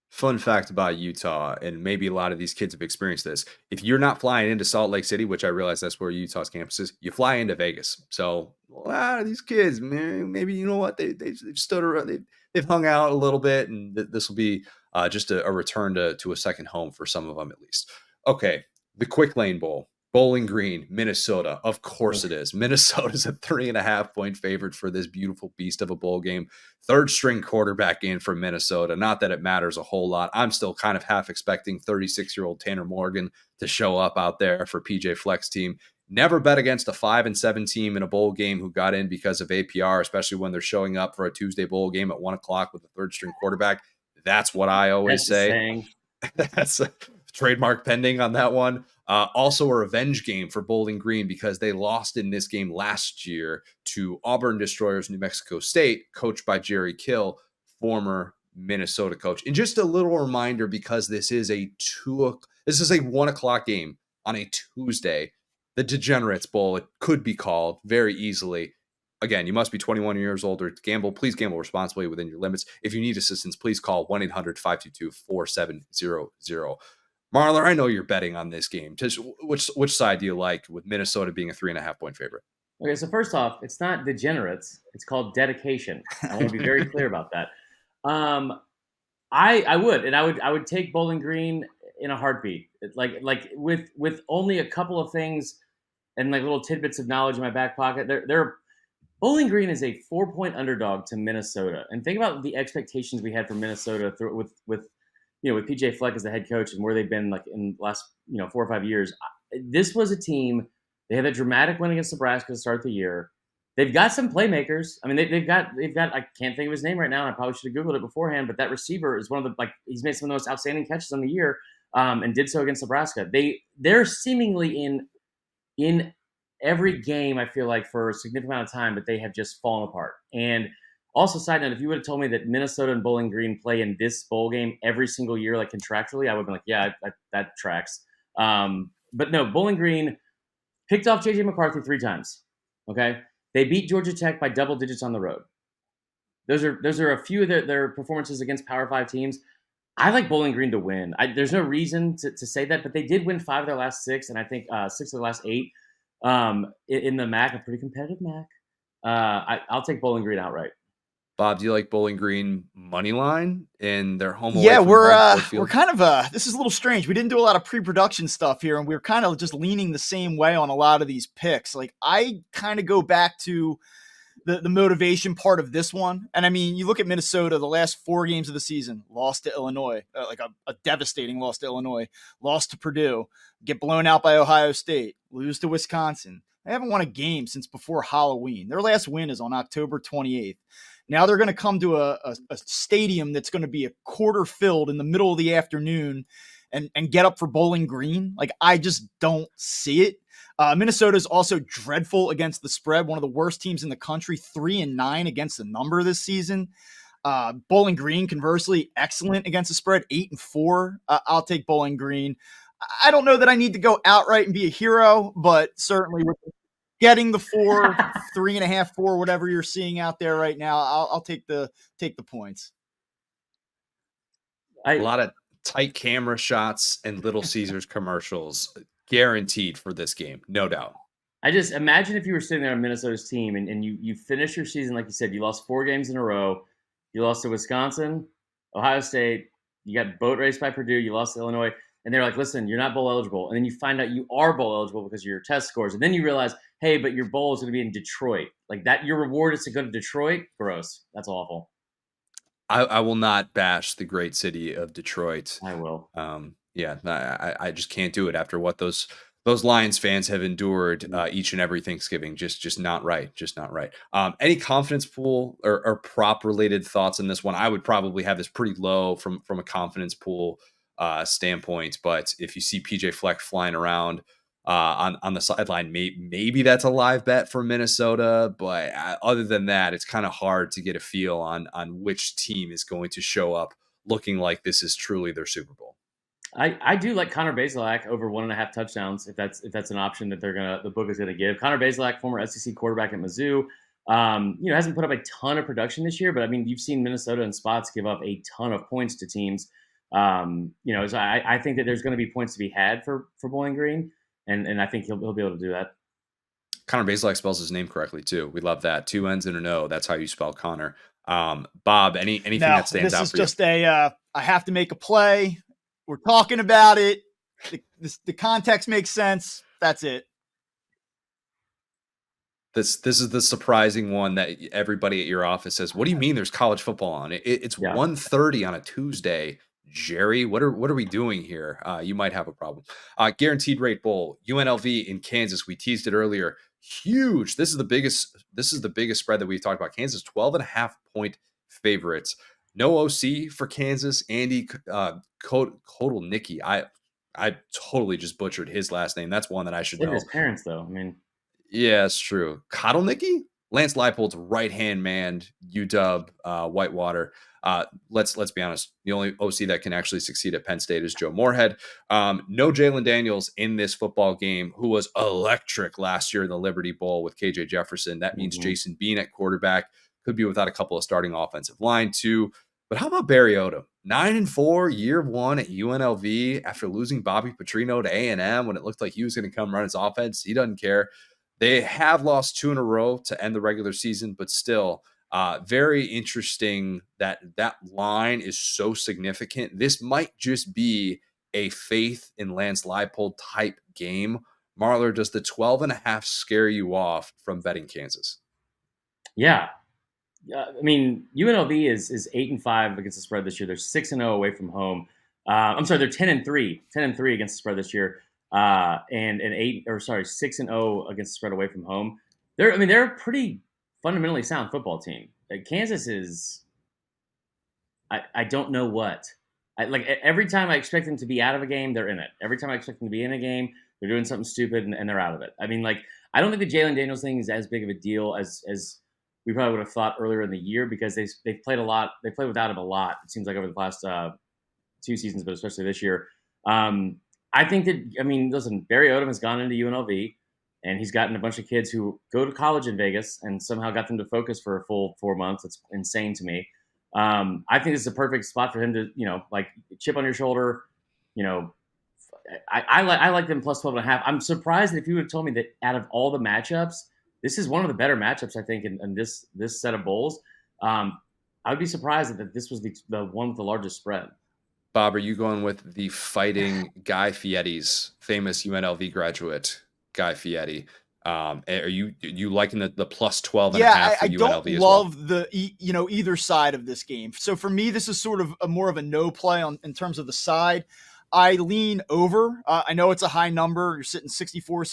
Fun fact about Utah, and maybe a lot of these kids have experienced this. If you're not flying into Salt Lake City, which I realize that's where Utah's campus is, you fly into Vegas. So a lot of these kids, man, maybe you know what they've stood around, they've hung out a little bit, and this will be just a return to a second home for some of them at least. Okay, the Quick Lane Bowl. Bowling Green, Minnesota. Of course it is. Minnesota's a 3.5-point favorite for this beautiful beast of a bowl game. Third string quarterback in for Minnesota. Not that it matters a whole lot. I'm still kind of half expecting 36-year-old Tanner Morgan to show up out there for PJ Fleck's team. Never bet against a 5-7 team in a bowl game who got in because of APR, especially when they're showing up for a Tuesday bowl game at 1 o'clock with a third string quarterback. That's what I always say. That's a trademark pending on that one. Also, a revenge game for Bowling Green because they lost in this game last year to Auburn Destroyers, New Mexico State, coached by Jerry Kill, former Minnesota coach. And just a little reminder, because this is a 1 o'clock game on a Tuesday, the Degenerates Bowl, it could be called very easily. Again, you must be 21 years old or gamble. Please gamble responsibly within your limits. If you need assistance, please call 1-800-522-4700. Marler, I know you're betting on this game. Just which side do you like, with Minnesota being a 3.5-point favorite? Okay, so first off, it's not degenerates; it's called dedication. I want to be very clear about that. Um, I would take Bowling Green in a heartbeat. Like with only a couple of things and like little tidbits of knowledge in my back pocket. They're Bowling Green is a 4-point underdog to Minnesota, and think about the expectations we had for Minnesota with PJ Fleck as the head coach and where they've been like in the last 4 or 5 years. This was a team. They had a dramatic win against Nebraska to start the year. They've got some playmakers. I mean, they've got. I can't think of his name right now, and I probably should have googled it beforehand. But that receiver is one of the he's made some of the most outstanding catches on the year, and did so against Nebraska. They're seemingly in every game, I feel like, for a significant amount of time, but they have just fallen apart. And also, side note, if you would have told me that Minnesota and Bowling Green play in this bowl game every single year, like contractually, I would have been like, yeah, that tracks. But no, Bowling Green picked off J.J. McCarthy 3 times. Okay, they beat Georgia Tech by double digits on the road. Those are a few of their performances against Power 5 teams. I like Bowling Green to win. There's no reason to say that, but they did win 5 of their last 6, and I think 6 of the last 8 in the MAC, a pretty competitive MAC. I'll take Bowling Green outright. Bob, do you like Bowling Green money line in their home away? Yeah, from we're kind of this is a little strange. We didn't do a lot of pre-production stuff here, and we're kind of just leaning the same way on a lot of these picks. Like, I kind of go back to the motivation part of this one. And I mean, you look at Minnesota, the last 4 games of the season, lost to Illinois, like a devastating loss to Illinois, lost to Purdue, get blown out by Ohio State, lose to Wisconsin. They haven't won a game since before Halloween. Their last win is on October 28th. Now they're going to come to a stadium that's going to be a quarter filled in the middle of the afternoon and get up for Bowling Green. Like, I just don't see it. Minnesota is also dreadful against the spread. One of the worst teams in the country, 3-9 against the number this season. Bowling Green, conversely, excellent against the spread, 8-4. I'll take Bowling Green. I don't know that I need to go outright and be a hero, but certainly with getting the 4, 3.5, 4, whatever you're seeing out there right now, I'll take the points. A lot of tight camera shots and Little Caesars commercials guaranteed for this game, no doubt. I just imagine if you were sitting there on Minnesota's team and you finish your season, like you said, you lost 4 games in a row. You lost to Wisconsin, Ohio State, you got boat raced by Purdue, you lost to Illinois, and they're like, listen, you're not bowl eligible. And then you find out you are bowl eligible because of your test scores. And then you realize, hey, but your bowl is going to be in Detroit. Like that, your reward is to go to Detroit. Gross. That's awful. I will not bash the great city of Detroit. I will. Yeah, I just can't do it after what those Lions fans have endured each and every Thanksgiving. Just not right. Just not right. Any confidence pool or prop related thoughts in this one? I would probably have this pretty low from a confidence pool standpoint. But if you see PJ Fleck flying around on the sideline, maybe that's a live bet for Minnesota. But other than that, it's kind of hard to get a feel on which team is going to show up looking like this is truly their Super Bowl. I do like Connor Bazelak over 1.5 touchdowns if that's an option that the book is gonna give. Connor Bazelak, former SEC quarterback at Mizzou, hasn't put up a ton of production this year, but I mean, you've seen Minnesota in spots give up a ton of points to teams. So I think that there's going to be points to be had for Bowling Green, and I think he'll be able to do that. Connor Bazelak spells his name correctly too. We love that. 2 N's and an O. That's how you spell Connor. Bob, anything that stands out for you? This is just I have to make a play. We're talking about it. The context makes sense. That's it. This is the surprising one that everybody at your office says, what do you mean there's college football on? It's 1:30 on a Tuesday. Jerry, what are we doing here? You might have a problem. Guaranteed rate bowl, UNLV in Kansas. We teased it earlier. Huge. This is the biggest spread that we've talked about. Kansas 12.5-point favorites. No OC for Kansas. Andy Kotelnicki. I totally just butchered his last name. That's one that I should Look at know. his parents, though. I mean, Yeah, it's true. Kotelnicki? Lance Leipold's right-hand man, UW, Whitewater. Let's be honest. The only OC that can actually succeed at Penn State is Joe Moorhead. No Jalen Daniels in this football game, who was electric last year in the Liberty Bowl with KJ Jefferson. That means Jason Bean at quarterback could be without a couple of starting offensive line too. But how about Barry Odom? 9-4, year one at UNLV after losing Bobby Petrino to A&M when it looked like he was going to come run his offense. He doesn't care. They have lost 2 in a row to end the regular season, but still very interesting that that line is so significant. This might just be a faith in Lance Leipold type game. Marler, does the 12.5 scare you off from betting Kansas? yeah. I mean, UNLV is 8-5 against the spread this year. They're 6-0 away from home. I'm sorry, they're 10-3 against the spread this year, and 6-0 against the spread away from home. They're a pretty fundamentally sound football team. Kansas is, I don't know what. Every time I expect them to be out of a game, they're in it. Every time I expect them to be in a game, they're doing something stupid and they're out of it. I mean, I don't think the Jalen Daniels thing is as big of a deal as we probably would have thought earlier in the year, because they've played a lot. They played without him a lot. It seems like over the past 2 seasons, but especially this year. I think that, listen, Barry Odom has gone into UNLV, and he's gotten a bunch of kids who go to college in Vegas and somehow got them to focus for a full 4 months. It's insane to me. I think this is a perfect spot for him to, chip on your shoulder. I like them plus 12.5. I'm surprised that if you would have told me that out of all the matchups, this is one of the better matchups, I think, in this set of bowls. I would be surprised that this was the one with the largest spread. Bob, are you going with the Fighting Guy Fieri's famous UNLV graduate, Guy Fieri? Are you liking the plus 12.5 for UNLV don't as love well? either side of this game. So for me, this is sort of more of a no play in terms of the side. I lean over. I know it's a high number. You're sitting 64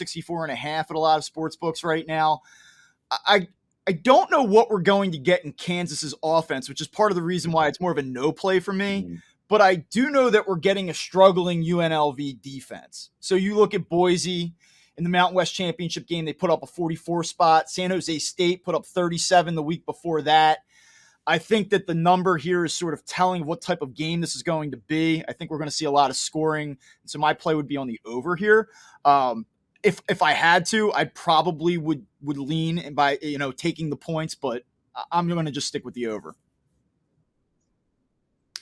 and a half at a lot of sports books right now. I don't know what we're going to get in Kansas's offense, which is part of the reason why it's more of a no play for me. Mm-hmm. But I do know that we're getting a struggling UNLV defense. So you look at Boise in the Mountain West Championship game, they put up a 44 spot. San Jose State put up 37 the week before that. I think that the number here is sort of telling what type of game this is going to be. I think we're going to see a lot of scoring. So my play would be on the over here. If I had to, I probably would lean by taking the points, but I'm going to just stick with the over.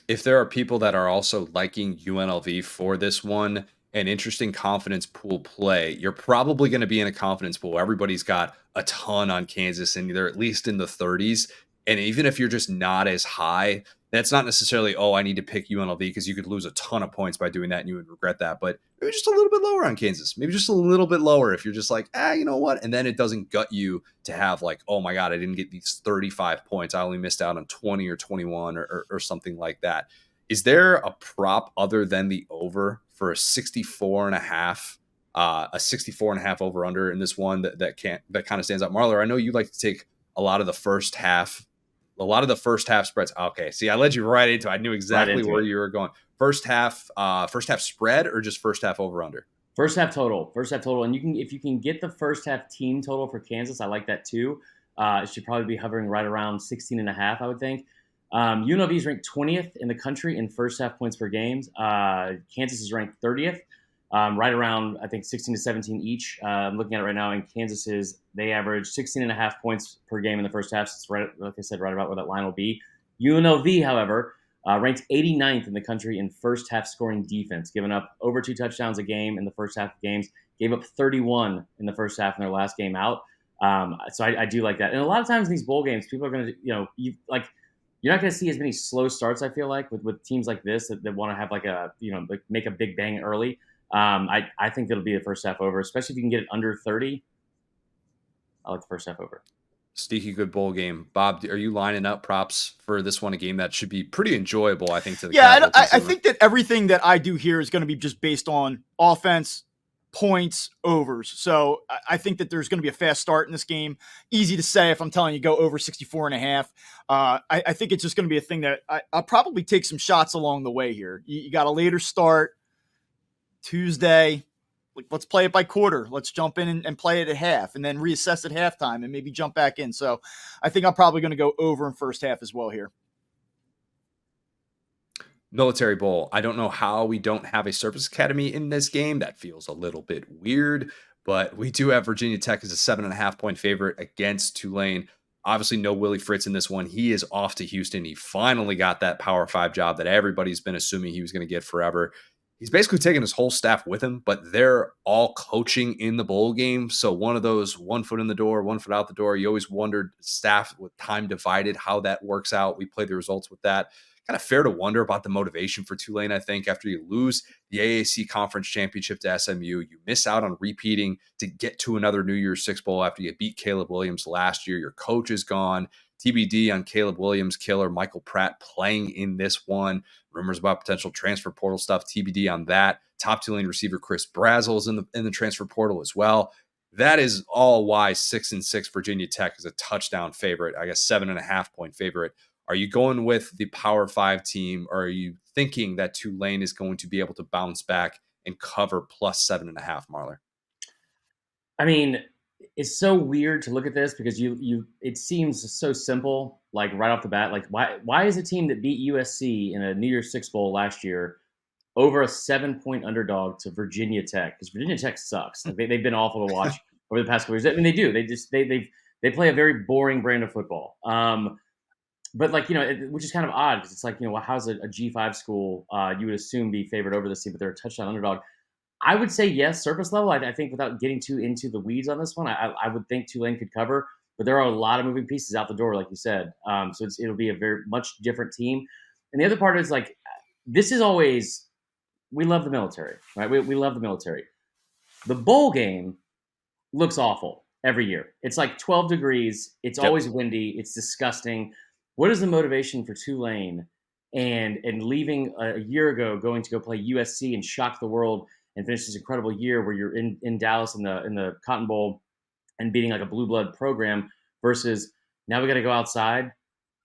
If there are people that are also liking UNLV for this one, an interesting confidence pool play, you're probably going to be in a confidence pool. Everybody's got a ton on Kansas, and they're at least in the 30s. And even if you're just not as high, that's not necessarily, I need to pick UNLV, because you could lose a ton of points by doing that and you would regret that. But maybe just a little bit lower on Kansas. Maybe just a little bit lower if you're just like, you know what? And then it doesn't gut you to have like, oh my God, I didn't get these 35 points. I only missed out on 20 or 21 or something like that. Is there a prop other than the over for a 64.5? A 64.5 over under in this one that kind of stands out? Marler, I know you like to take a lot of the first half spreads. Okay, see, I led you right into it. I knew exactly where you were going. First half spread, or just first half over under? First half total, and if you can get the first half team total for Kansas, I like that too. It should probably be hovering right around 16.5, I would think. UNLV is ranked 20th in the country in first half points per game. Kansas is ranked 30th, right around, I think, 16 to 17 each. I'm looking at it right now, and they average 16.5 points per game in the first half. So it's right, like I said, right about where that line will be. UNLV, however, ranked 89th in the country in first half scoring defense, giving up over 2 touchdowns a game in the first half of games, gave up 31 in the first half in their last game out. So I do like that. And a lot of times in these bowl games, people are going to, you're not going to see as many slow starts, I feel like, with teams like this that want to have make a big bang early. I think that'll be the first half over, especially if you can get it under 30. I like the first half over. Sneaky good bowl game. Bob, are you lining up props for this one, a game that should be pretty enjoyable, I think, to the I think that everything that I do here is going to be just based on offense, points, overs. So I think that there's going to be a fast start in this game. Easy to say if I'm telling you go over 64.5. I think it's just going to be a thing that I'll probably take some shots along the way here. You got a later start. Tuesday, like, let's play it by quarter. Let's jump in and play it at half and then reassess at halftime and maybe jump back in. So I think I'm probably going to go over in first half as well here. Military Bowl. I don't know how we don't have a service academy in this game. That feels a little bit weird, but we do have Virginia Tech as a 7.5 point favorite against Tulane. Obviously, no Willie Fritz in this one. He is off to Houston. He finally got that Power Five job that everybody's been assuming he was going to get forever. He's basically taken his whole staff with him, but they're all coaching in the bowl game. So one of those 1 foot in the door, 1 foot out the door. You always wondered staff with time divided, how that works out. We play the results with that. Kind of fair to wonder about the motivation for Tulane, I think, after you lose the AAC Conference Championship to SMU. You miss out on repeating to get to another New Year's Six Bowl after you beat Caleb Williams last year. Your coach is gone. TBD on Caleb Williams killer Michael Pratt playing in this one. Rumors about potential transfer portal stuff. TBD on that. Top Tulane receiver Chris Brazzell is in the transfer portal as well. That is all why 6-6 Virginia Tech is a touchdown favorite. I guess 7.5 point favorite. Are you going with the Power Five team, or are you thinking that Tulane is going to be able to bounce back and cover plus 7.5, Marler? I mean, it's so weird to look at this because it seems so simple, like right off the bat. Like why is a team that beat USC in a New Year's Six Bowl last year over a 7 point underdog to Virginia Tech? Because Virginia Tech sucks. Like they've been awful to watch over the past couple years. I mean, they do. They play a very boring brand of football. But like, which is kind of odd because it's like, how's a G5 school you would assume be favored over this team, but they're a touchdown underdog. I would say yes, surface level. I think without getting too into the weeds on this one, I would think Tulane could cover, but there are a lot of moving pieces out the door, like you said. So it'll be a very much different team. And the other part is like, this is always, we love the military, right? We love the military. The bowl game looks awful every year. It's like 12 degrees. It's always windy. It's disgusting. What is the motivation for Tulane and leaving a year ago, going to go play USC and shock the world and finish this incredible year where you're in Dallas in the Cotton Bowl and beating like a blue blood program versus now we got to go outside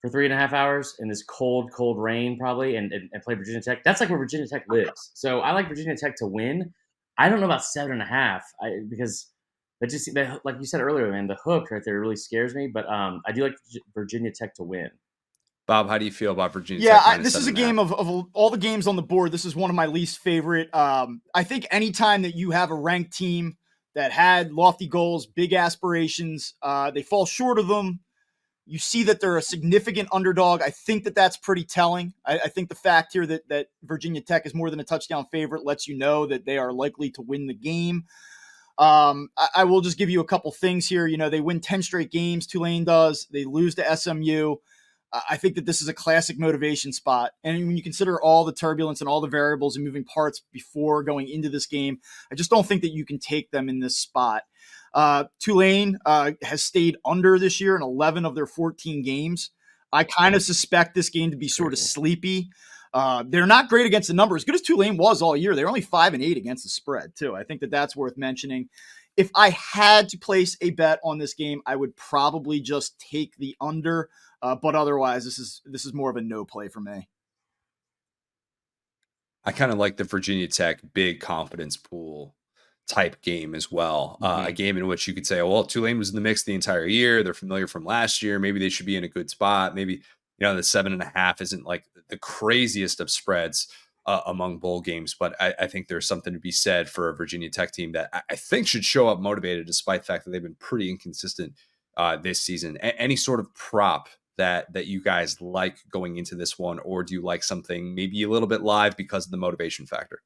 for 3.5 hours in this cold rain probably and play Virginia Tech. That's like where Virginia Tech lives. So I like Virginia Tech to win. I don't know about 7.5 because like you said earlier, man, the hook right there really scares me. But I do like Virginia Tech to win. Bob, how do you feel about Virginia Tech? Yeah, this is a game of all the games on the board. This is one of my least favorite. I think anytime that you have a ranked team that had lofty goals, big aspirations, they fall short of them. You see that they're a significant underdog. I think that that's pretty telling. I think the fact here that Virginia Tech is more than a touchdown favorite lets you know that they are likely to win the game. I will just give you a couple things here. They win 10 straight games. Tulane does. They lose to SMU. I think that this is a classic motivation spot. And when you consider all the turbulence and all the variables and moving parts before going into this game, I just don't think that you can take them in this spot. Tulane has stayed under this year in 11 of their 14 games. I kind of suspect this game to be sort of sleepy. They're not great against the number, as good as Tulane was all year. They're only 5-8 against the spread, too. I think that that's worth mentioning. If I had to place a bet on this game, I would probably just take the under. But otherwise, this is more of a no play for me. I kind of like the Virginia Tech big confidence pool type game as well. A game in which you could say, oh, well, Tulane was in the mix the entire year. They're familiar from last year. Maybe they should be in a good spot. Maybe, the 7.5 isn't like the craziest of spreads among bowl games. But I think there's something to be said for a Virginia Tech team that I think should show up motivated, despite the fact that they've been pretty inconsistent this season. Any sort of prop that you guys like going into this one, or do you like something maybe a little bit live because of the motivation factor?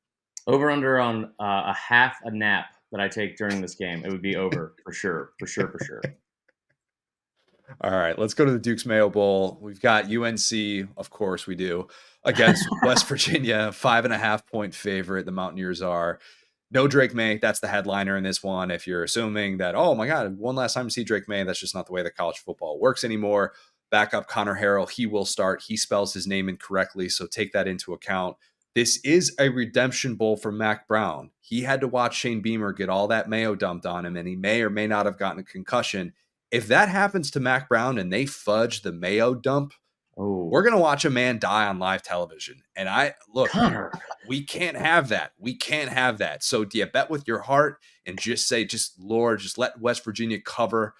Over under on a half a nap that I take during this game. It would be over for sure. All right, let's go to the Duke's Mayo Bowl. We've got UNC, of course we do, against West Virginia, 5.5 point favorite. The Mountaineers are. No Drake May. That's the headliner in this one. If you're assuming that, oh my God, one last time to see Drake May, that's just not the way that college football works anymore. Backup Connor Harrell, he will start. He spells his name incorrectly, so take that into account. This is a redemption bowl for Mac Brown. He had to watch Shane Beamer get all that mayo dumped on him, and he may or may not have gotten a concussion. If that happens to Mac Brown and they fudge the mayo dump We're Oh, going to watch a man die on live television. And Connor. we can't have that. We can't have that. So do you bet with your heart and just say, Lord, just let West Virginia cover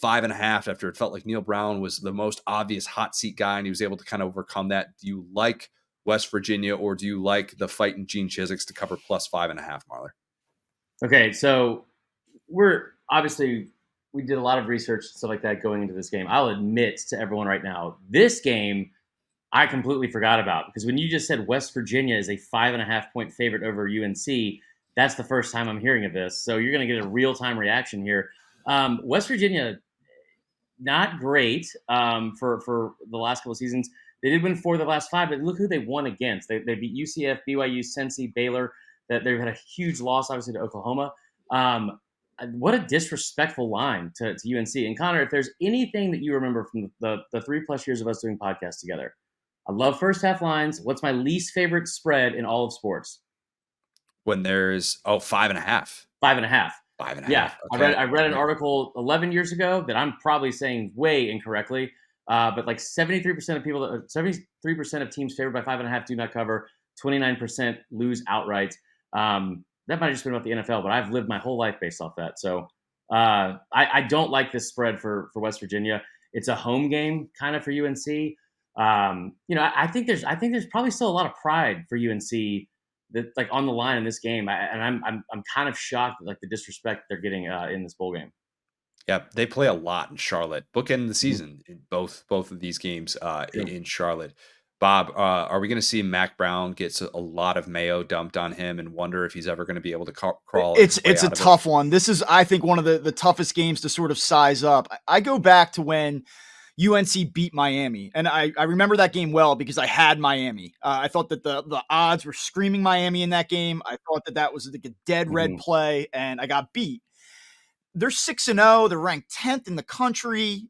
5.5 after it felt like Neil Brown was the most obvious hot seat guy and he was able to kind of overcome that? Do you like West Virginia or do you like the fight in Gene Chiswick's to cover plus 5.5, Marler? Okay, so we're obviously we did a lot of research and stuff like that going into this game. I'll admit to everyone right now, this game I completely forgot about because when you just said West Virginia is a 5.5 point favorite over UNC, that's the first time I'm hearing of this. So you're going to get a real time reaction here. West Virginia, not great for the last couple of seasons. They did win 4 of the last 5, but look who they won against. They beat UCF, BYU, Cincy, Baylor. That they had a huge loss, obviously, to Oklahoma. What a disrespectful line to UNC. And Connor, if there's anything that you remember from the 3+ years of us doing podcasts together, I love first half lines. What's my least favorite spread in all of sports? When there's 5.5. 5.5. Five and a Yeah, half. I Okay. read an Right. article 11 years ago that I'm probably saying way incorrectly, but like 73% of people, 73% of teams favored by 5.5 do not cover. 29% lose outright. That might have just been about the NFL, but I've lived my whole life based off that. So I don't like this spread for West Virginia. It's a home game kind of for UNC. I think there's probably still a lot of pride for UNC that like on the line in this game, and I'm kind of shocked at like the disrespect they're getting in this bowl game. Yep, they play a lot in Charlotte. Bookend the Mhm. season in both of these games True. in Charlotte. Bob, are we going to see Mac Brown gets a lot of mayo dumped on him and wonder if he's ever going to be able to crawl his way It's a out of it? tough one. This is, I think, one of the toughest games to sort of size up. I go back to when UNC beat Miami, and I remember that game well because I had Miami. I thought that the odds were screaming Miami in that game. I thought that that was like a dead red Mm-hmm. play, and I got beat. They're 6-0. They're ranked 10th in the country.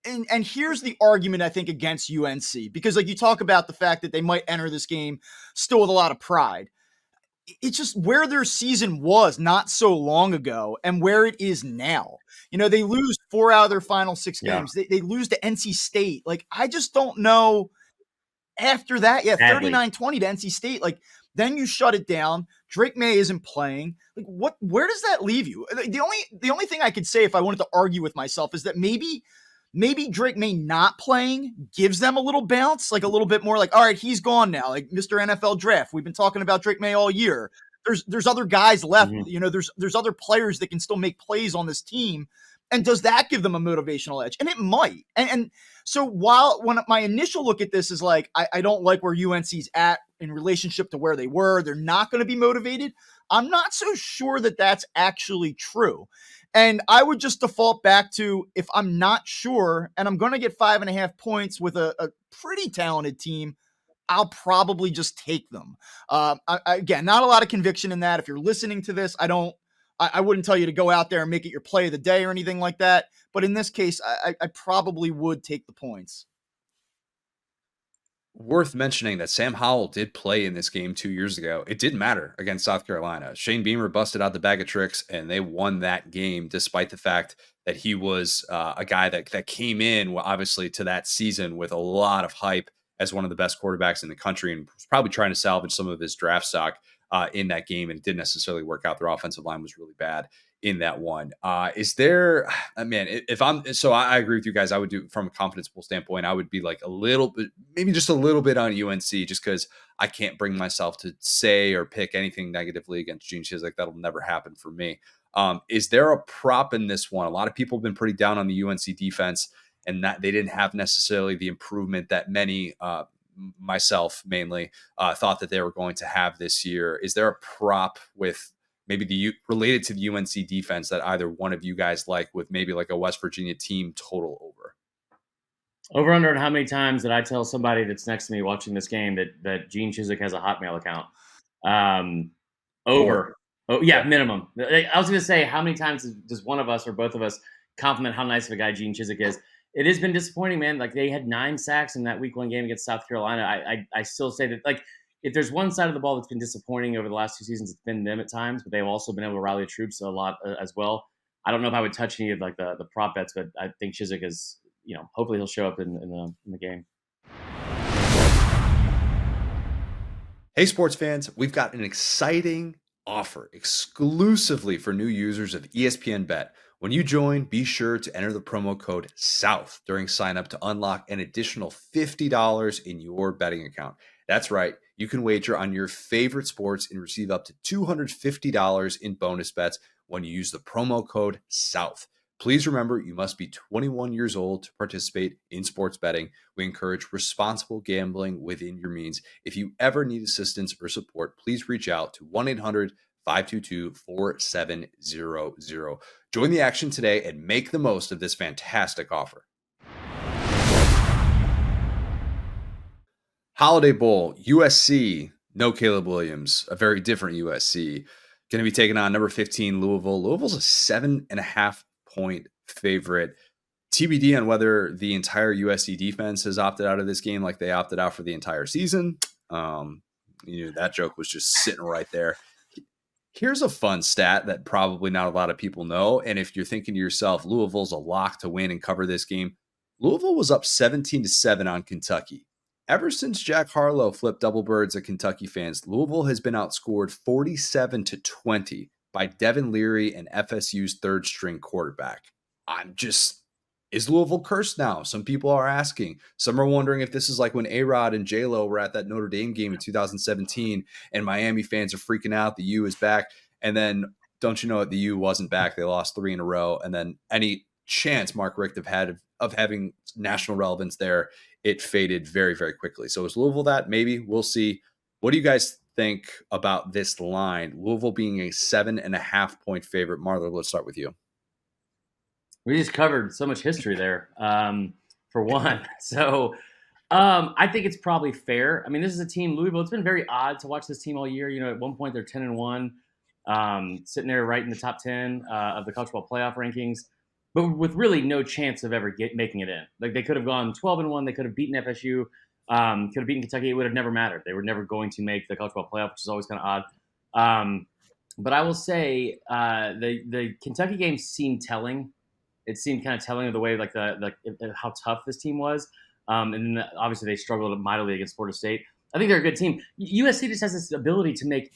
And here's the argument I think against UNC because like you talk about the fact that they might enter this game still with a lot of pride. It's just where their season was not so long ago and where it is now. You know, they lose 4 out of their final 6 Yeah, games. They lose to NC State. Like, I just don't know after that. Yeah, badly. 39-20 to NC State. Like, then you shut it down. Drake May isn't playing. Like, where does that leave you? The only thing I could say if I wanted to argue with myself is that maybe Drake May not playing gives them a little bounce, like a little bit more like, all right, he's gone now, like Mr. NFL draft. We've been talking about Drake May all year. There's other guys left. Mm-hmm. You know, there's other players that can still make plays on this team. And does that give them a motivational edge? And it might. And so when my initial look at this is like, I don't like where UNC's at in relationship to where they were. They're not going to be motivated. I'm not so sure that that's actually true. And I would just default back to if I'm not sure and I'm going to get 5.5 points with a pretty talented team, I'll probably just take them. Again, not a lot of conviction in that. If you're listening to this, I wouldn't tell you to go out there and make it your play of the day or anything like that. But in this case, I probably would take the points. Worth mentioning that Sam Howell did play in this game 2 years ago. It didn't matter against South Carolina. Shane Beamer busted out the bag of tricks, and they won that game despite the fact that he was a guy that came in, well, obviously, to that season with a lot of hype as one of the best quarterbacks in the country and was probably trying to salvage some of his draft stock in that game, and it didn't necessarily work out. Their offensive line was really bad in that one. Is there, man, if I'm, so I agree with you guys. I would do from a confidence pool standpoint, I would be like a little bit, maybe just a little bit on UNC just because I can't bring myself to say or pick anything negatively against Gene Chizik. That'll never happen for me. Is there a prop in this one? A lot of people have been pretty down on the UNC defense and that they didn't have necessarily the improvement that many, myself mainly, thought that they were going to have this year. Is there a prop with maybe related to the UNC defense that either one of you guys like with maybe like a West Virginia team total over? Over under and how many times did I tell somebody that's next to me watching this game that Gene Chizik has a Hotmail account? Um, More. Over. Oh yeah, Okay. minimum. I was going to say how many times does one of us or both of us compliment how nice of a guy Gene Chizik is? It has been disappointing, man. Like they had 9 sacks in that week 1 game against South Carolina. I still say that like if there's one side of the ball that's been disappointing over the last 2 seasons, it's been them at times, but they've also been able to rally the troops a lot as well. I don't know if I would touch any of like the prop bets, but I think Chizik is hopefully he'll show up in the game. Hey, sports fans, we've got an exciting offer exclusively for new users of ESPN Bet. When you join, be sure to enter the promo code SOUTH during sign up to unlock an additional $50 in your betting account. That's right, you can wager on your favorite sports and receive up to $250 in bonus bets when you use the promo code SOUTH. Please remember, you must be 21 years old to participate in sports betting. We encourage responsible gambling within your means. If you ever need assistance or support, please reach out to 1-800-522-4700. Join the action today and make the most of this fantastic offer. Holiday Bowl, USC, no Caleb Williams, a very different USC. Going to be taking on number 15, Louisville. Louisville's a 7.5-point favorite. TBD on whether the entire USC defense has opted out of this game like they opted out for the entire season. That joke was just sitting right there. Here's a fun stat that probably not a lot of people know. And if you're thinking to yourself, Louisville's a lock to win and cover this game, Louisville was up 17-7 on Kentucky. Ever since Jack Harlow flipped double birds at Kentucky fans, Louisville has been outscored 47-20 by Devin Leary and FSU's third string quarterback. Is Louisville cursed now? Some people are asking. Some are wondering if this is like when A-Rod and J-Lo were at that Notre Dame game in 2017 and Miami fans are freaking out. The U is back. And then don't you know what? The U wasn't back. They lost 3 in a row. And then any chance Mark Richt had of having national relevance there, it faded very, very quickly. So is Louisville that? Maybe. We'll see. What do you guys think about this line? Louisville being a 7.5-point favorite. Marler, let's start with you. We just covered so much history there, for one. So I think it's probably fair. I mean, this is a team, Louisville. It's been very odd to watch this team all year. At one point they're 10-1, sitting there right in the top 10 of the college football playoff rankings, but with really no chance of ever making it in. Like they could have gone 12-1. They could have beaten FSU, could have beaten Kentucky. It would have never mattered. They were never going to make the college football playoff, which is always kind of odd. But I will say the Kentucky game seemed telling. It seemed kind of telling of the way, like how tough this team was. And then obviously they struggled mightily against Florida State. I think they're a good team. USC just has this ability to make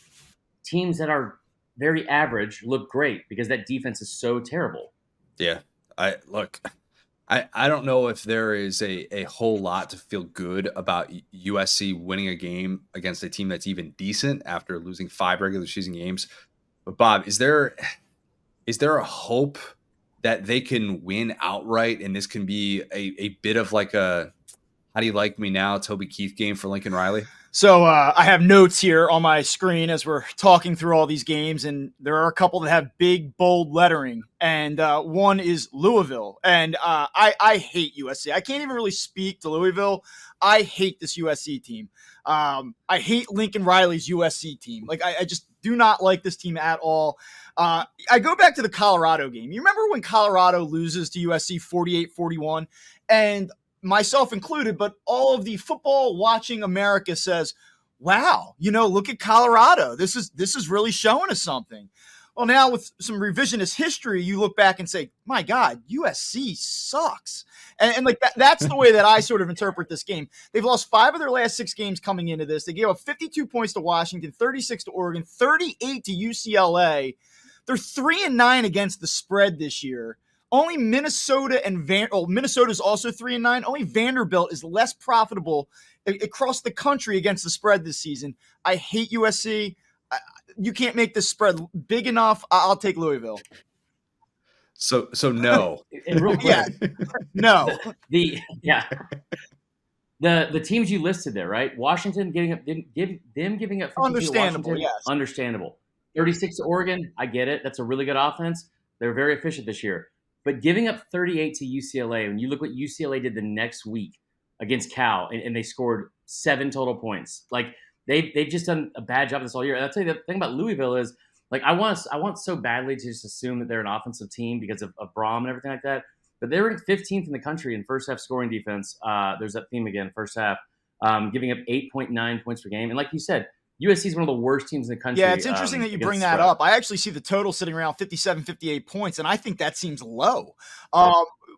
teams that are very average look great because that defense is so terrible. Yeah. I don't know if there is a whole lot to feel good about USC winning a game against a team that's even decent after losing 5 regular season games. But Bob, is there a hope that they can win outright and this can be a bit of like a how do you like me now Toby Keith game for Lincoln Riley? So I have notes here on my screen as we're talking through all these games, and there are a couple that have big, bold lettering, and one is Louisville. And I hate USC. I can't even really speak to Louisville. I hate this USC team. I hate Lincoln Riley's USC team. Like, I just do not like this team at all. I go back to the Colorado game. You remember when Colorado loses to USC 48-41? And myself included, but all of the football watching America says, wow, look at Colorado. This is really showing us something. Well, now with some revisionist history, you look back and say, my God, USC sucks. And like that's the way that I sort of interpret this game. They've lost 5 of their last 6 games coming into this. They gave up 52 points to Washington, 36 to Oregon, 38 to UCLA. They're 3-9 against the spread this year. Only Minnesota and Minnesota's also 3-9. Only Vanderbilt is less profitable across the country against the spread this season. I hate USC. You can't make this spread big enough. I'll take Louisville. So no. And real quick, Yeah, no. The teams you listed there, right? Washington giving up 52 Understandable, to Washington, yes. understandable. 36 to Oregon, I get it. That's a really good offense. They're very efficient this year. But giving up 38 to UCLA, when you look what UCLA did the next week against Cal, and they scored 7 total points. Like they've just done a bad job of this all year. And I'll tell you the thing about Louisville is, like, I want so badly to just assume that they're an offensive team because of Braum and everything like that. But they were 15th in the country in first half scoring defense. There's that theme again, first half, giving up 8.9 points per game. And like you said, USC is one of the worst teams in the country. Yeah, it's interesting that you bring that up. I actually see the total sitting around 57, 58 points, and I think that seems low.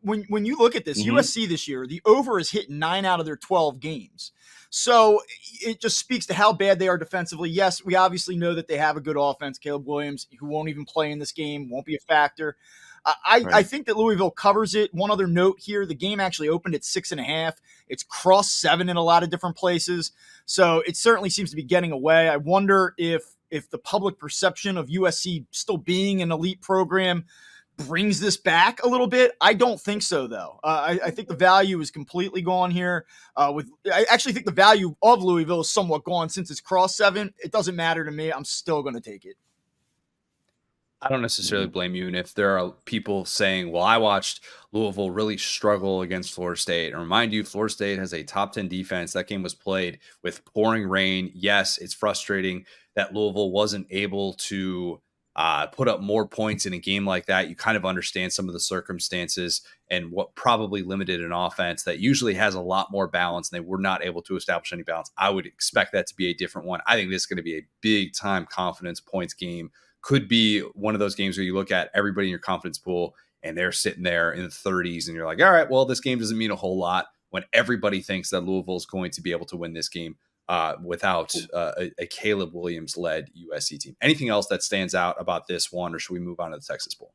when you look at this, Mm-hmm. USC this year, the over is hit 9 out of their 12 games. So it just speaks to how bad they are defensively. Yes, we obviously know that they have a good offense. Caleb Williams, who won't even play in this game, won't be a factor. I Right. think that Louisville covers it. One other note here: the game actually opened at 6.5. It's crossed 7 in a lot of different places, so it certainly seems to be getting away. I wonder if the public perception of USC still being an elite program brings this back a little bit. I don't think so, though. I think the value is completely gone here. I actually think the value of Louisville is somewhat gone since it's crossed 7. It doesn't matter to me. I'm still going to take it. I don't necessarily blame you. And if there are people saying, well, I watched Louisville really struggle against Florida State, and remind you, Florida State has a top 10 defense. That game was played with pouring rain. Yes, it's frustrating that Louisville wasn't able to put up more points in a game like that. You kind of understand some of the circumstances and what probably limited an offense that usually has a lot more balance, and they were not able to establish any balance. I would expect that to be a different one. I think this is going to be a big time confidence points game. Could be one of those games where you look at everybody in your confidence pool and they're sitting there in the 30s and you're like, all right, well, this game doesn't mean a whole lot when everybody thinks that Louisville is going to be able to win this game without a Caleb Williams led USC team. Anything else that stands out about this one, or should we move on to the Texas Bowl?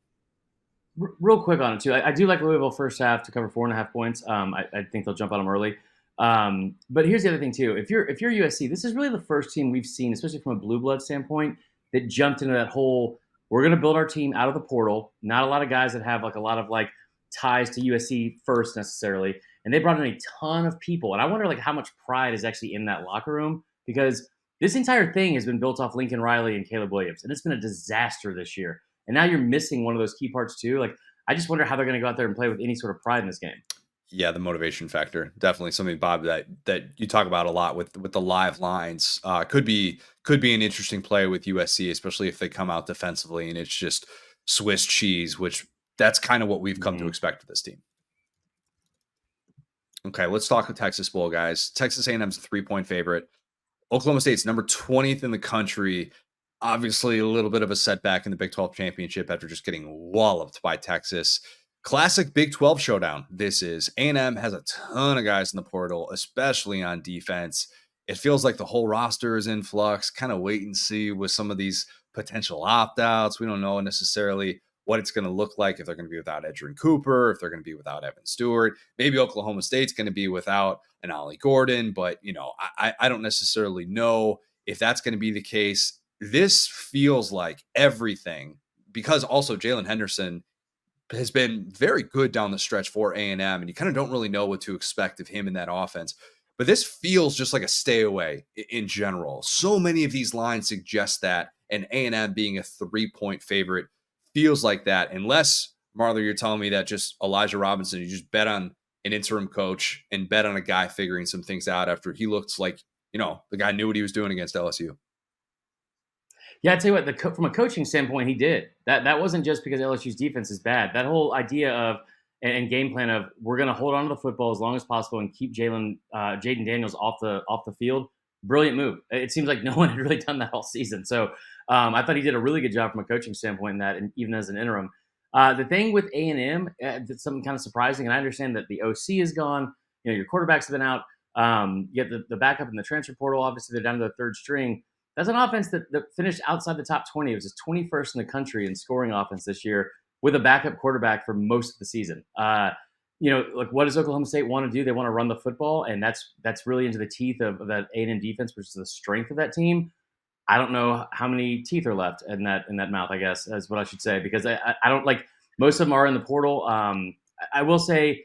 Real quick on it too. I do like Louisville first half to cover 4.5 points. I think they'll jump on them early. But here's the other thing too. If you're USC, this is really the first team we've seen, especially from a blue blood standpoint, that jumped into that whole, we're going to build our team out of the portal. Not a lot of guys that have like a lot of like ties to USC first necessarily. And they brought in a ton of people. And I wonder like how much pride is actually in that locker room, because this entire thing has been built off Lincoln Riley and Caleb Williams. And it's been a disaster this year. And now you're missing one of those key parts too. Like, I just wonder how they're going to go out there and play with any sort of pride in this game. Yeah, the motivation factor, definitely something, Bob, that you talk about a lot with the live lines. Could be an interesting play with USC, especially if they come out defensively and it's just Swiss cheese, which that's kind of what we've come to expect with this team. Okay, let's talk with Texas Bowl, guys. Texas A&M's a 3-point favorite. Oklahoma State's number 20th in the country. Obviously, a little bit of a setback in the Big 12 championship after just getting walloped by Texas. Classic Big 12 showdown. This is. A&M has a ton of guys in the portal, especially on defense. It feels like the whole roster is in flux. Kind of wait and see with some of these potential opt-outs. We don't know necessarily what it's going to look like, if they're going to be without Edgerrin Cooper, if they're going to be without Evan Stewart. Maybe Oklahoma State's going to be without an Ollie Gordon, but I don't necessarily know if that's going to be the case. This feels like everything, because also Jalen Henderson has been very good down the stretch for A&M, and you kind of don't really know what to expect of him in that offense. But this feels just like a stay away in general. So many of these lines suggest that, and A&M being a 3-point favorite feels like that. Unless, Marler, you're telling me that just Elijah Robinson, you just bet on an interim coach and bet on a guy figuring some things out after he looked like, the guy knew what he was doing against LSU. Yeah, I tell you what, from a coaching standpoint, he did. That wasn't just because LSU's defense is bad. That whole idea of and game plan of we're going to hold on to the football as long as possible and keep Jaden Daniels off the field. Brilliant move. It seems like no one had really done that all season. So I thought he did a really good job from a coaching standpoint in that, and even as an interim. The thing with A&M, that's something kind of surprising, and I understand that the OC is gone. Your quarterbacks have been out. You get the backup in the transfer portal. Obviously, they're down to the third string. That's an offense that finished outside the top 20. It was just 21st in the country in scoring offense this year with a backup quarterback for most of the season. Like, what does Oklahoma State want to do? They want to run the football, and that's really into the teeth of that A&M defense, which is the strength of that team. I don't know how many teeth are left in that mouth, I guess, is what I should say, because I don't like, most of them are in the portal. I will say,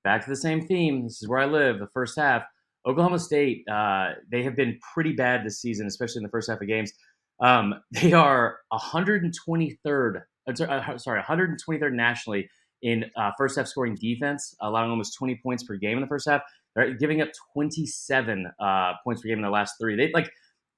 back to the same theme, this is where I live, the first half, Oklahoma State, they have been pretty bad this season, especially in the first half of games. They are 123rd nationally in first half scoring defense, allowing almost 20 points per game in the first half. They're giving up 27 points per game in the last 3.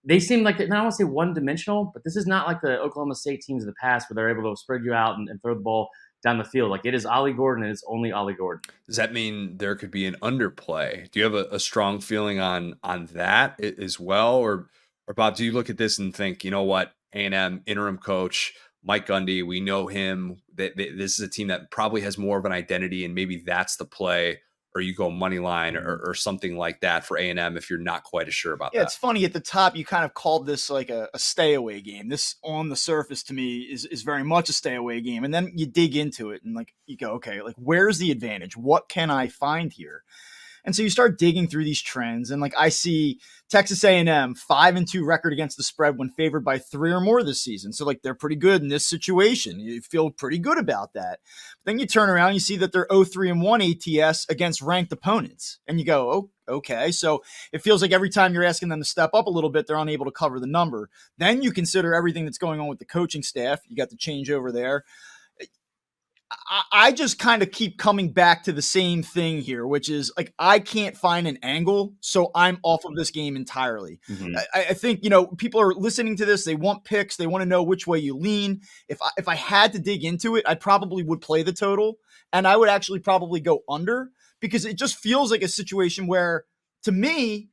They seem like, I don't want to say one-dimensional, but this is not like the Oklahoma State teams of the past where they're able to spread you out and throw the ball down the field. Like, it is Ollie Gordon, and it's only Ollie Gordon. Does that mean there could be an underplay? Do you have a strong feeling on that as well? Or Bob, do you look at this and think, you know what, A&M interim coach, Mike Gundy, we know him. This is a team that probably has more of an identity, and maybe that's the play, or you go money line or something like that for A&M if you're not quite as sure about Yeah, that. it's funny at the top. You kind of called this like a stay away game. This on the surface to me is very much a stay away game. And then you dig into it and like you go, okay, like where's the advantage? What can I find here? And so you start digging through these trends, and like I see Texas A&M 5-2 record against the spread when favored by 3 or more this season. So like they're pretty good in this situation. You feel pretty good about that. But then you turn around, you see that they're 0-3-1 ATS against ranked opponents, and you go, oh, okay. So it feels like every time you're asking them to step up a little bit, they're unable to cover the number. Then you consider everything that's going on with the coaching staff. You got the changeover there. I just kind of keep coming back to the same thing here, which is like I can't find an angle, so I'm off of this game entirely. I think people are listening to this; they want picks, they want to know which way you lean. If I had to dig into it, I probably would play the total, and I would actually probably go under because it just feels like a situation where, to me,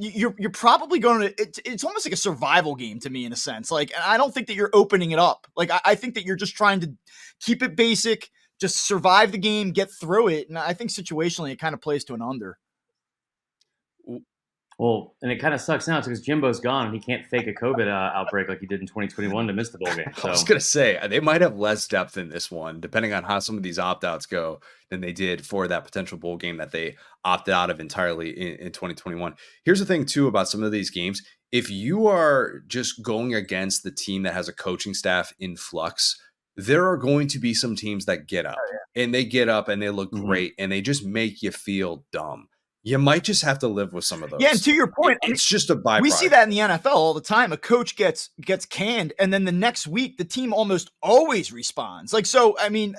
you're probably going to it's almost like a survival game to me in a sense. Like, and I don't think that you're opening it up. Like, I think that you're just trying to keep it basic, just survive the game, get through it. And I think situationally it kind of plays to an under. Well, and it kind of sucks now because Jimbo's gone and he can't fake a COVID outbreak like he did in 2021 to miss the bowl game. So. I was going to say, they might have less depth in this one, depending on how some of these opt-outs go, than they did for that potential bowl game that they opted out of entirely in 2021. Here's the thing, too, about some of these games. If you are just going against the team that has a coaching staff in flux, there are going to be some teams that get up, and they get up and they look great, and they just make you feel dumb. You might just have to live with some of those. Yeah, and to your point, it's just a byproduct. We see that in the NFL all the time. A coach gets canned, and then the next week, the team almost always responds. Like, so, I mean,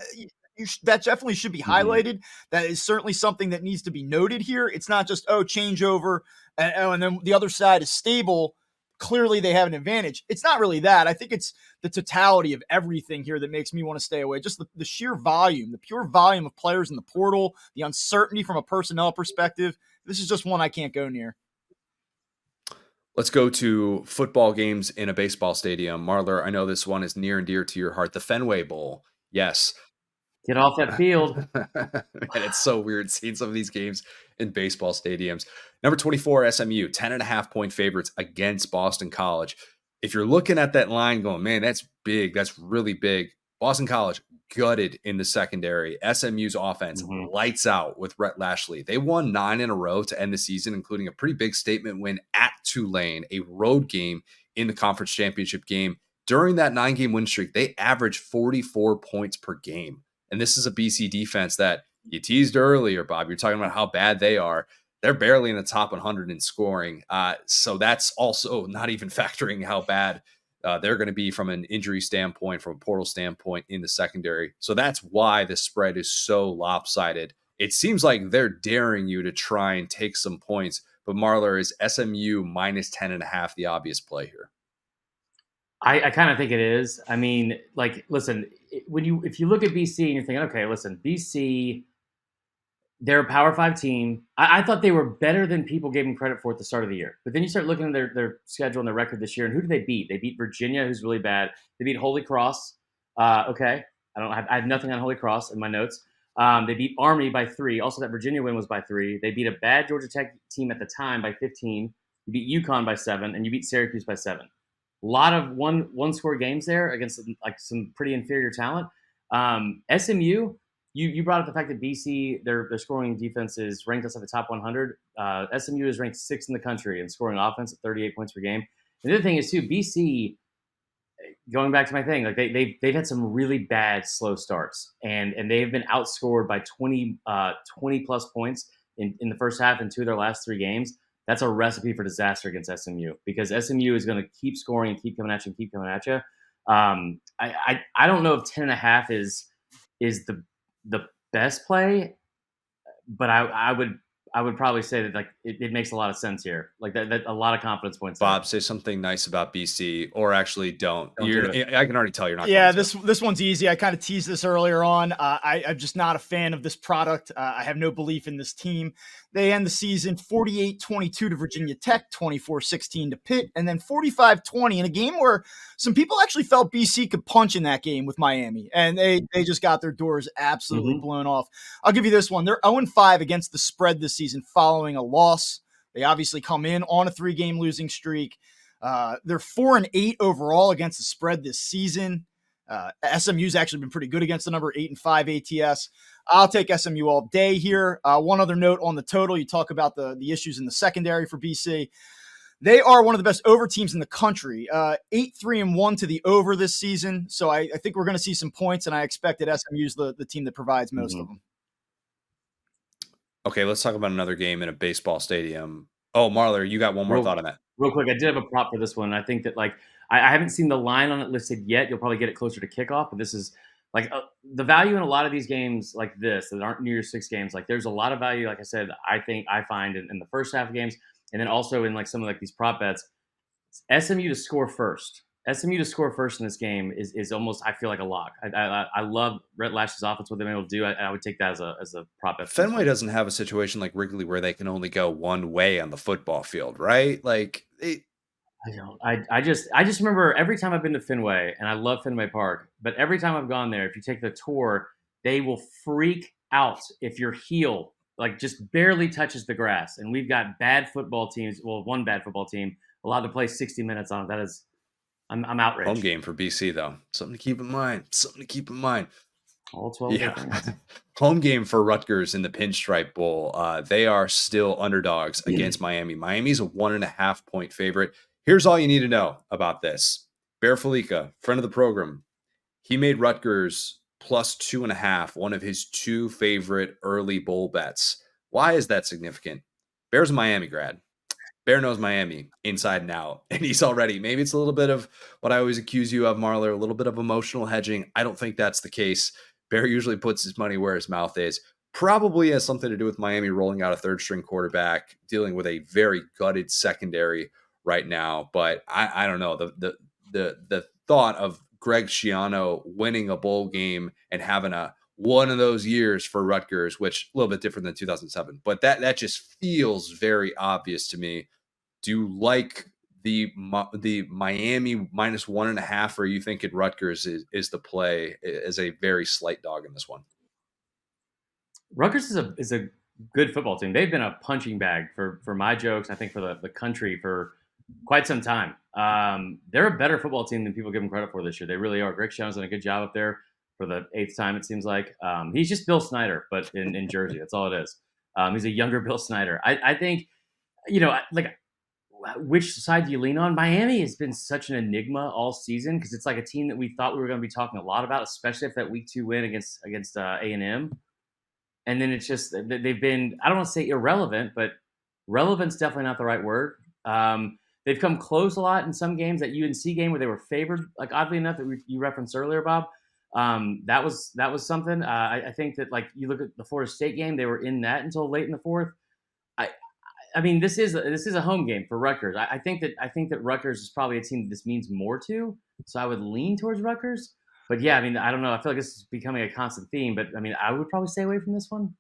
that definitely should be highlighted. That is certainly something that needs to be noted here. It's not just, changeover, and then the other side is stable. Clearly, they have an advantage. It's not really that. I think it's the totality of everything here that makes me want to stay away. Just the sheer volume, the pure volume of players in the portal, the uncertainty from a personnel perspective. This is just one I can't go near. Let's go to football games in a baseball stadium. Marler, I know this one is near and dear to your heart. The Fenway Bowl. Yes. Get off that field. And it's so weird seeing some of these games in baseball stadiums. Number 24, SMU, 10.5-point favorites against Boston College. If you're looking at that line going, man, that's big. That's really big. Boston College gutted in the secondary. SMU's offense lights out with Rhett Lashley. They won 9 in a row to end the season, including a pretty big statement win at Tulane, a road game in the conference championship game. During that 9-game win streak, they averaged 44 points per game. And this is a BC defense that you teased earlier, Bob. You're talking about how bad they are. They're barely in the top 100 in scoring. So that's also not even factoring how bad they're going to be from an injury standpoint, from a portal standpoint in the secondary. So that's why the spread is so lopsided. It seems like they're daring you to try and take some points. But Marler, is SMU minus 10.5 the obvious play here? I kind of think it is. I mean, like, listen, if you look at BC and you're thinking, okay, listen, BC, they're a Power 5 team. I thought they were better than people gave them credit for at the start of the year. But then you start looking at their schedule and their record this year, and who did they beat? They beat Virginia, who's really bad. They beat Holy Cross. Okay, I have nothing on Holy Cross in my notes. They beat Army by 3. Also, that Virginia win was by 3. They beat a bad Georgia Tech team at the time by 15. You beat UConn by 7, and you beat Syracuse by 7. A lot of one score games there against like some pretty inferior talent. SMU, you brought up the fact that BC, their scoring defense is ranked us at the top 100. SMU is ranked 6th in the country in scoring offense at 38 points per game. And the other thing is too, BC, going back to my thing, like they've had some really bad slow starts, and they've been outscored by 20 plus points in the first half in 2 of their last 3 games. That's a recipe for disaster against SMU because SMU is going to keep scoring and keep coming at you and keep coming at you. I don't know if 10.5 is the best play, but I would probably say that like it makes a lot of sense here. Like that a lot of confidence points. Bob, say something nice about BC, or actually don't. I can already tell you're not. Yeah, this one's easy. I kind of teased this earlier on. I'm just not a fan of this product. I have no belief in this team. They end the season 48-22 to Virginia Tech, 24-16 to Pitt, and then 45-20 in a game where some people actually felt BC could punch in that game with Miami, and they just got their doors absolutely blown off. I'll give you this one. They're 0-5 against the spread this season following a loss. They obviously come in on a 3-game losing streak. They're 4-8 overall against the spread this season. SMU's actually been pretty good against the number, 8-5 ATS. I'll take SMU all day here. One other note on the total. You talk about the issues in the secondary for BC. They are one of the best over teams in the country. 8-3-1 to the over this season. So I think we're going to see some points, and I expect that SMU's the team that provides most of them. Okay, let's talk about another game in a baseball stadium. Oh, Marler, you got one more thought on that. Real quick, I did have a prop for this one. I think that I haven't seen the line on it listed yet. You'll probably get it closer to kickoff, but this is the value in a lot of these games like this that aren't New Year's Six games. Like there's a lot of value, like I said, I find in the first half of games, and then also in like some of these prop bets. SMU to score first. SMU to score first in this game is almost, I feel like, a lock. I love Rhett Lash's offense, what they've been able to do. I would take that as a prop bet. Fenway doesn't have a situation like Wrigley where they can only go one way on the football field, right? Like I just remember every time I've been to Fenway, and I love Fenway Park, but every time I've gone there, if you take the tour, they will freak out if your heel just barely touches the grass. And we've got bad football teams. Well, one bad football team allowed to play 60 minutes on it. That is, I'm outraged. Home game for BC though. Something to keep in mind. All 12 things. Home game for Rutgers in the Pinstripe Bowl. They are still underdogs against Miami. Miami's a 1.5 point favorite. Here's all you need to know about this. Bear Felica, friend of the program, he made Rutgers plus 2.5, one of his two favorite early bowl bets. Why is that significant? Bear's a Miami grad. Bear knows Miami inside and out, and he's already, maybe it's a little bit of what I always accuse you of, Marler, a little bit of emotional hedging. I don't think that's the case. Bear usually puts his money where his mouth is. Probably has something to do with Miami rolling out a third-string quarterback, dealing with a very gutted secondary right now. But I don't know. The thought of Greg Schiano winning a bowl game and having one of those years for Rutgers, which a little bit different than 2007, but that just feels very obvious to me. Do you like the Miami minus 1.5, or you think Rutgers is the play as a very slight dog in this one? Rutgers is a good football team. They've been a punching bag for my jokes. I think for the country for quite some time. They're a better football team than people give them credit for this year. They really are. Greg Schiano's done a good job up there for the 8th time, it seems like. He's just Bill Snyder, but in Jersey. That's all it is. He's a younger Bill Snyder. I think, which side do you lean on? Miami has been such an enigma all season because it's like a team that we thought we were going to be talking a lot about, especially if that week 2 win against A&M. And then it's just they've been, I don't want to say irrelevant, but relevant's definitely not the right word. They've come close a lot in some games. That UNC game where they were favored, oddly enough, that you referenced earlier, Bob. That was something. I think that you look at the Florida State game, they were in that until late in the 4th. I mean, this is a home game for Rutgers. I think that Rutgers is probably a team that this means more to. So I would lean towards Rutgers. But yeah, I mean, I don't know. I feel like this is becoming a constant theme. But I mean, I would probably stay away from this one.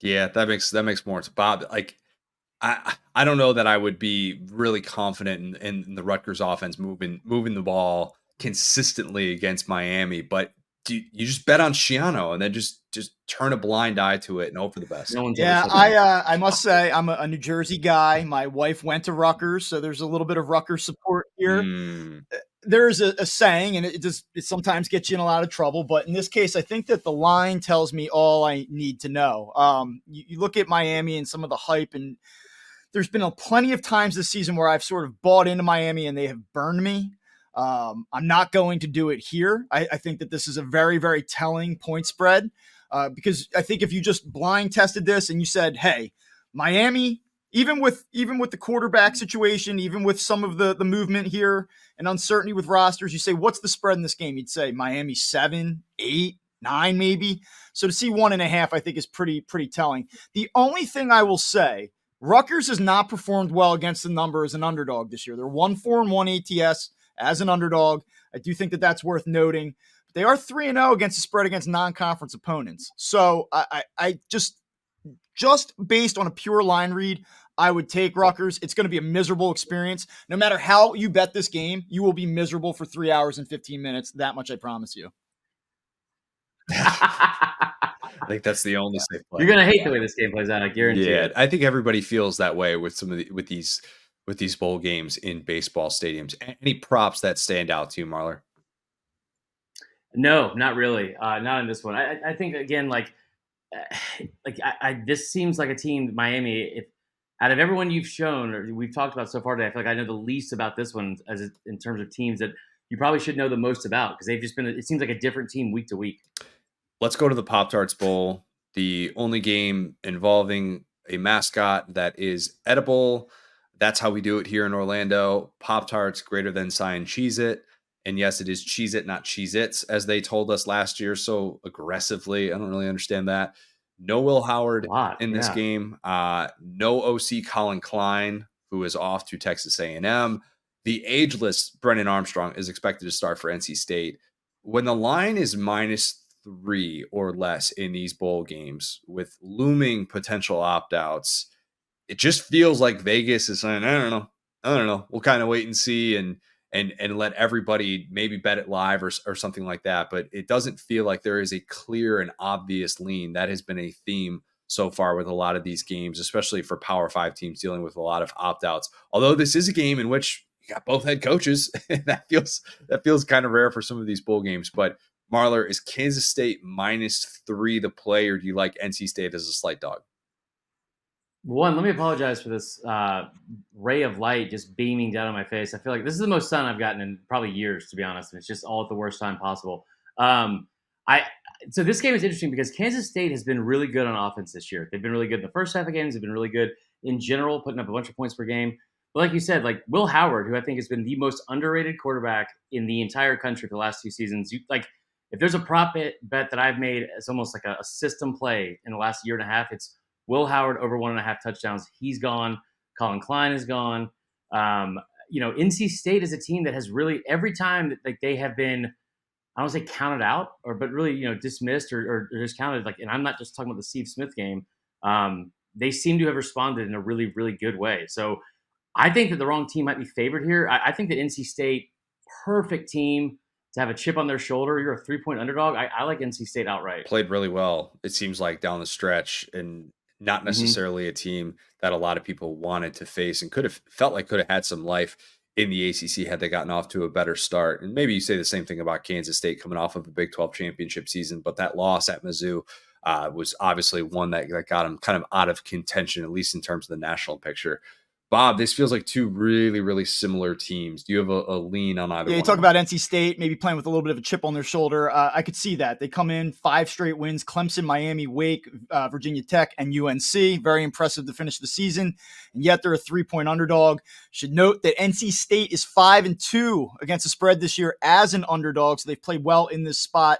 Yeah, that makes more sense, Bob. I don't know that I would be really confident in the Rutgers offense moving the ball consistently against Miami, but you just bet on Schiano and then just turn a blind eye to it and hope for the best. Yeah, I must say I'm a New Jersey guy. My wife went to Rutgers, so there's a little bit of Rutgers support here. There's a saying, and it sometimes gets you in a lot of trouble, but in this case, I think that the line tells me all I need to know. You look at Miami and some of the hype, and there's been plenty of times this season where I've sort of bought into Miami and they have burned me. I'm not going to do it here. I think that this is a very, very telling point spread because I think if you just blind tested this and you said, hey, Miami, even with the quarterback situation, even with some of the movement here and uncertainty with rosters, you say, what's the spread in this game? You'd say Miami 7, 8, 9, maybe. So to see 1.5, I think is pretty telling. The only thing I will say, Rutgers has not performed well against the number as an underdog this year. They're 1-4-1 ATS as an underdog. I do think that that's worth noting. They are 3-0 against the spread against non-conference opponents. So I just just based on a pure line read, I would take Rutgers. It's going to be a miserable experience. No matter how you bet this game, you will be miserable for 3 hours and 15 minutes. That much I promise you. I think that's the only safe play. You're gonna hate the way this game plays out. I guarantee Yeah, it. I think everybody feels that way with with these bowl games in baseball stadiums. Any props that stand out to you, Marler? No, not really. Not in this one. I think again, this seems like a team, Miami. If out of everyone you've shown or we've talked about so far today, I feel like I know the least about this one in terms of teams that you probably should know the most about because they've just been. It seems like a different team week to week. Let's go to the Pop-Tarts Bowl, the only game involving a mascot that is edible. That's how we do it here in Orlando. Pop-Tarts greater than sign Cheez-It. And yes, it is Cheez-It, not Cheez-Its, as they told us last year so aggressively. I don't really understand that. No Will A Howard lot, in this yeah. game. No OC Colin Klein, who is off to Texas A&M. The ageless Brennan Armstrong is expected to start for NC State. When the line is -3 or less in these bowl games with looming potential opt-outs, it just feels like Vegas is saying, I don't know. We'll kind of wait and see and let everybody maybe bet it live or something like that. But it doesn't feel like there is a clear and obvious lean. That has been a theme so far with a lot of these games, especially for Power Five teams dealing with a lot of opt-outs. Although this is a game in which you got both head coaches, that feels kind of rare for some of these bowl games. But Marler, is Kansas State -3 the play, or do you like NC State as a slight dog? One, let me apologize for this ray of light just beaming down on my face. I feel like this is the most sun I've gotten in probably years, to be honest. And it's just all at the worst time possible. I so this game is interesting because Kansas State has been really good on offense this year. They've been really good in the first half of games. They've been really good in general, putting up a bunch of points per game. But like you said, like Will Howard, who I think has been the most underrated quarterback in the entire country for the last 2 seasons. If there's a prop bet that I've made, it's almost like a system play in the last year and a half. It's Will Howard over 1.5 touchdowns. He's gone. Colin Klein is gone. NC State is a team that has really every time that they have been, I don't say counted out but really dismissed or discounted. And I'm not just talking about the Steve Smith game. They seem to have responded in a really really good way. So I think that the wrong team might be favored here. I think that NC State, perfect team to have a chip on their shoulder. You're a 3-point underdog. I like NC State outright. Played really well, it seems like, down the stretch, and not necessarily a team that a lot of people wanted to face and could have had some life in the ACC had they gotten off to a better start. And maybe you say the same thing about Kansas State coming off of a Big 12 championship season, but that loss at Mizzou was obviously one that got them kind of out of contention, at least in terms of the national picture. Bob, this feels like two really, really similar teams. Do you have a lean on either Yeah, one? you talk about NC State maybe playing with a little bit of a chip on their shoulder. I could see that. They come in 5 straight wins: Clemson, Miami, Wake, Virginia Tech, and UNC. Very impressive to finish the season. And yet they're a 3-point underdog. Should note that NC State is 5-2 against the spread this year as an underdog. So they've played well in this spot.